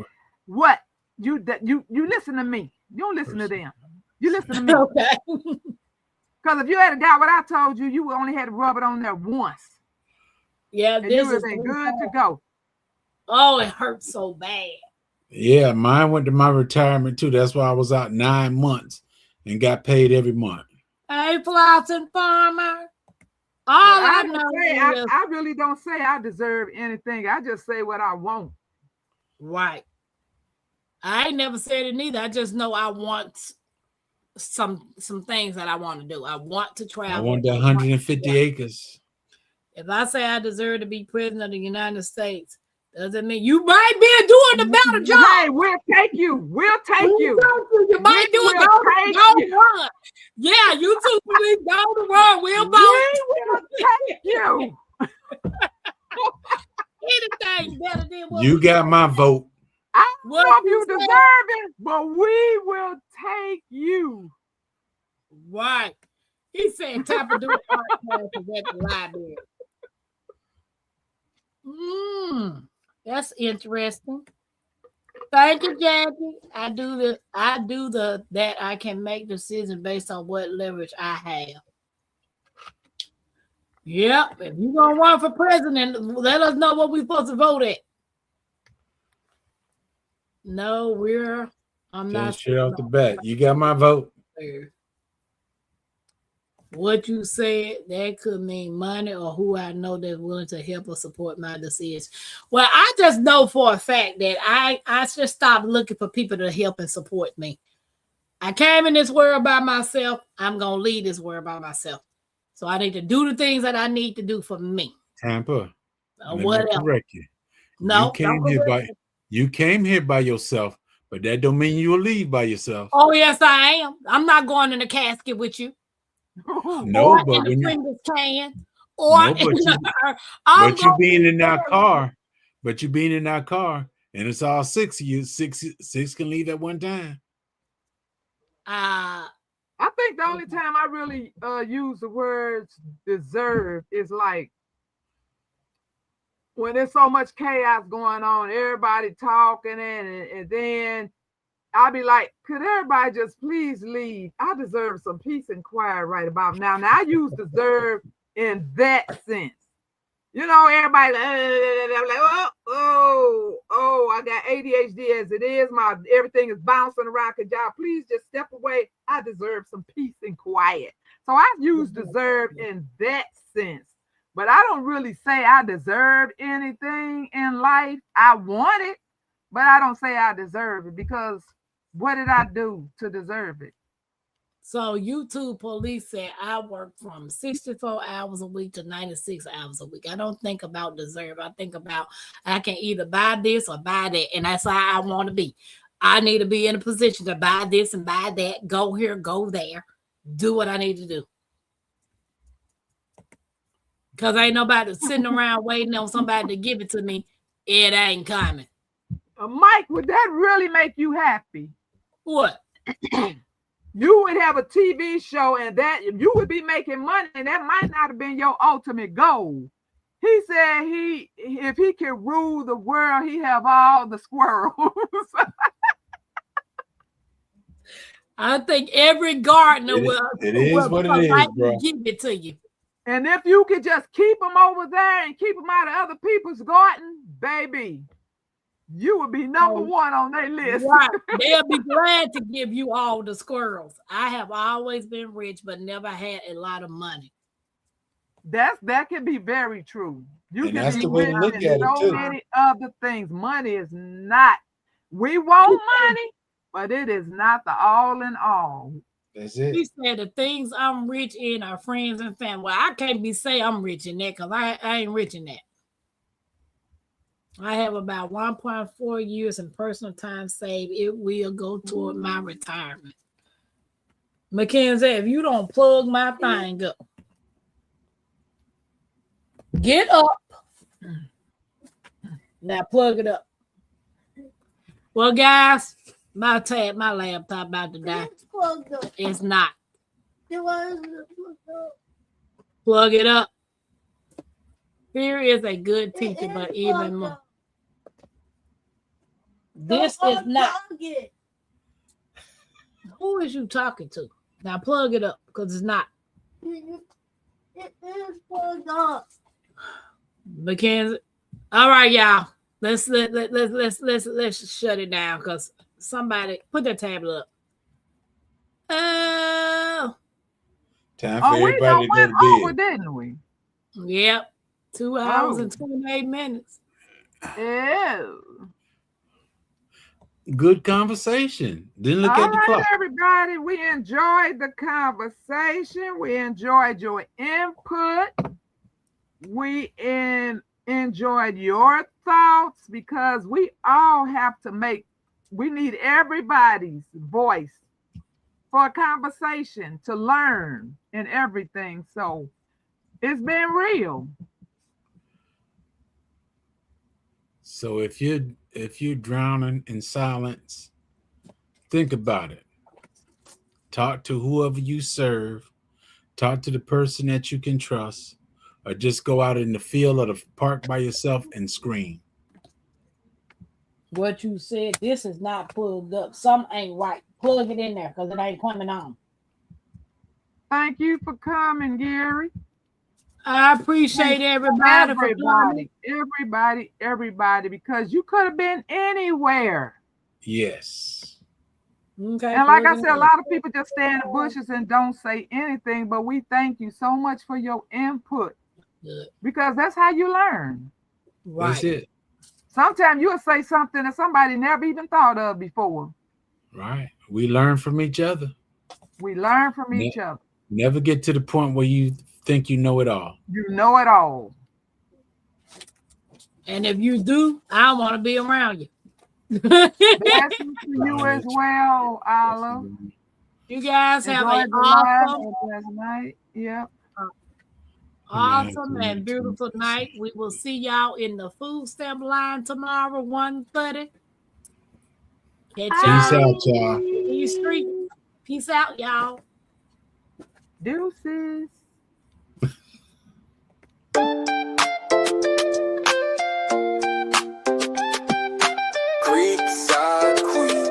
Speaker 3: What? You listen to me. You don't listen to them. You listen to me.
Speaker 1: Okay.
Speaker 3: Because if you had got what I told you, you only had to rub it on there once.
Speaker 1: Yeah,
Speaker 3: and
Speaker 1: this
Speaker 3: is good to go.
Speaker 1: Oh, it hurts so bad.
Speaker 2: Yeah, mine went to my retirement too. That's why I was out 9 months and got paid every month.
Speaker 1: Hey, Floss and Farmer.
Speaker 3: I really don't say I deserve anything. I just say what I want.
Speaker 1: Right. I ain't never said it neither. I just know I want some things that I want to do. I want to travel.
Speaker 2: I want the 150 acres.
Speaker 1: If I say I deserve to be president of the United States, doesn't mean you might be doing a better job.
Speaker 3: Hey, we'll take you. We'll take you.
Speaker 1: You might do it. Don't run. Yeah, you two please don't run. We'll vote.
Speaker 3: We will take you.
Speaker 1: Anything better than what
Speaker 2: you got my vote.
Speaker 3: I don't know if you deserve it, but we will take you.
Speaker 1: Right. He said time to do a podcast at the library. That's interesting. Thank you, Jackie. I do that I can make decisions based on what leverage I have. Yep. If you're gonna run for president, let us know what we're supposed to vote at. No, we're I'm not
Speaker 2: straight off the bat. You got my vote.
Speaker 1: What you said, that could mean money or who I know that's willing to help or support my decision. Well, I just know for a fact that I just stopped looking for people to help and support me. I came in this world by myself. I'm going to lead this world by myself. So I need to do the things that I need to do for me.
Speaker 2: Tampa,
Speaker 1: Whatever.
Speaker 2: correct you.
Speaker 1: No,
Speaker 2: you came here by yourself, but that don't mean you will leave by yourself.
Speaker 1: Oh, yes, I am. I'm not going in a casket with you.
Speaker 2: No,
Speaker 1: or
Speaker 2: but
Speaker 1: in
Speaker 2: when
Speaker 1: the can, or
Speaker 2: no, but you being in that car, and it's all six of you. Six can leave at one time.
Speaker 3: I think the only time I really use the words deserve is like when there's so much chaos going on, everybody talking, and then I'll be like, could everybody just please leave? I deserve some peace and quiet right about now. Now I use deserve in that sense. You know, everybody like, I got ADHD as it is. Everything is bouncing around. Could y'all please just step away? I deserve some peace and quiet. So I use deserve in that sense. But I don't really say I deserve anything in life. I want it, but I don't say I deserve it because what did I do to deserve it?
Speaker 1: So YouTube police said I work from 64 hours a week to 96 hours a week. I don't think about deserve. I think about I can either buy this or buy that. And that's how I want to be. I need to be in a position to buy this and buy that, go here, go there, do what I need to do. Because ain't nobody sitting around waiting on somebody to give it to me. It ain't coming.
Speaker 3: Mike, would that really make you happy?
Speaker 1: What?
Speaker 3: You would have a TV show and that you would be making money, and that might not have been your ultimate goal. He said if he could rule the world, he have all the squirrels.
Speaker 1: I think every gardener
Speaker 6: It is what it is, bro.
Speaker 1: Give it to you.
Speaker 3: And if you could just keep them over there and keep them out of other people's garden, baby, you would be number one on their list.
Speaker 1: Right. They'll be glad to give you all the squirrels. I have always been rich, but never had a lot of money.
Speaker 3: That can be very true. You
Speaker 6: That's
Speaker 3: can
Speaker 6: the
Speaker 3: be
Speaker 6: way to
Speaker 3: rich
Speaker 6: look
Speaker 3: in
Speaker 6: at it,
Speaker 3: so
Speaker 6: too.
Speaker 3: many other things. Money is not. We want money, but it is not the all in all.
Speaker 6: That's it.
Speaker 1: He said the things I'm rich in are friends and family. Well, I can't say I'm rich in that because I ain't rich in that. I have about 1.4 years in personal time saved. It will go toward my retirement. Mackenzie, if you don't plug my thing up, get up. Now plug it up. Well, guys, my laptop about to die. It's not. Plug it up. Here is a good teacher, but even more. This is not. Who is you talking to? Now plug it up because it's not.
Speaker 7: It is plugged up.
Speaker 1: Mackenzie. All right, y'all. Let's shut it down because somebody put that tablet up. Oh.
Speaker 6: Time for everybody to go to bed.
Speaker 3: Didn't we?
Speaker 1: Yep. 2 hours and 28 minutes.
Speaker 3: Ew.
Speaker 2: Good conversation. Didn't look at the clock.
Speaker 3: Everybody, we enjoyed the conversation. We enjoyed your input. We enjoyed your thoughts because we all have to we need everybody's voice for a conversation to learn and everything. So it's been real.
Speaker 2: So if you're drowning in silence, think about it. Talk to whoever you serve. Talk to the person that you can trust, or just go out in the field or the park by yourself and scream.
Speaker 1: What you said, this is not plugged up. Something ain't right. Plug it in there because it ain't coming on.
Speaker 3: Thank you for coming, Gary.
Speaker 1: I appreciate everybody for coming.
Speaker 3: Everybody, because you could have been anywhere.
Speaker 2: Yes.
Speaker 1: Okay.
Speaker 3: And like I said, a lot of people just stay in the bushes and don't say anything, but we thank you so much for your input.
Speaker 1: Good.
Speaker 3: Because that's how you learn.
Speaker 1: Right.
Speaker 2: That's it.
Speaker 3: Sometimes you'll say something that somebody never even thought of before.
Speaker 2: Right. We learn from each other.
Speaker 3: We learn from each other.
Speaker 2: Never get to the point where you think you know it all.
Speaker 3: You know it all.
Speaker 1: And if you do, I don't want to be around you.
Speaker 3: Blessings to you as well, Olive.
Speaker 1: You guys have
Speaker 3: Enjoy
Speaker 1: an
Speaker 3: the
Speaker 1: awesome,
Speaker 3: live and blessed night. Yep.
Speaker 1: awesome and beautiful night. We will see y'all in the food stamp line tomorrow, 1:30.
Speaker 2: Peace out, y'all.
Speaker 1: In your street. Peace out, y'all.
Speaker 3: Deuces.
Speaker 5: Creekside Queen,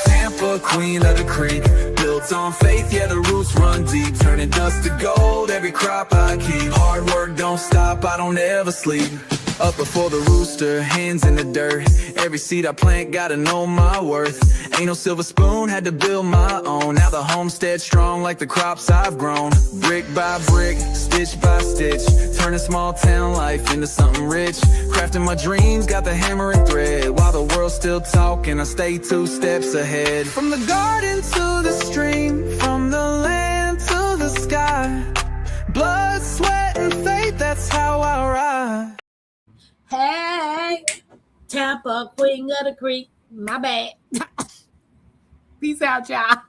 Speaker 5: Tampa, queen of the creek. Built on faith, yeah, the roots run deep. Turning dust to gold, every crop I keep. Hard work don't stop, I don't ever sleep. Up before the rooster, hands in the dirt. Every seed I plant, gotta know my worth. Ain't no silver spoon, had to build my own. Now the homestead strong like the crops I've grown. Brick by brick, stitch by stitch. Turning small town life into something rich. Crafting my dreams, got the hammer and thread. While the world's still talking, I stay 2 steps ahead. From the garden to the stream, from the land to the sky. Blood, sweat, and faith, that's how I ride.
Speaker 1: Hey, Tampa, queen of the creek. My bad. Peace out, y'all.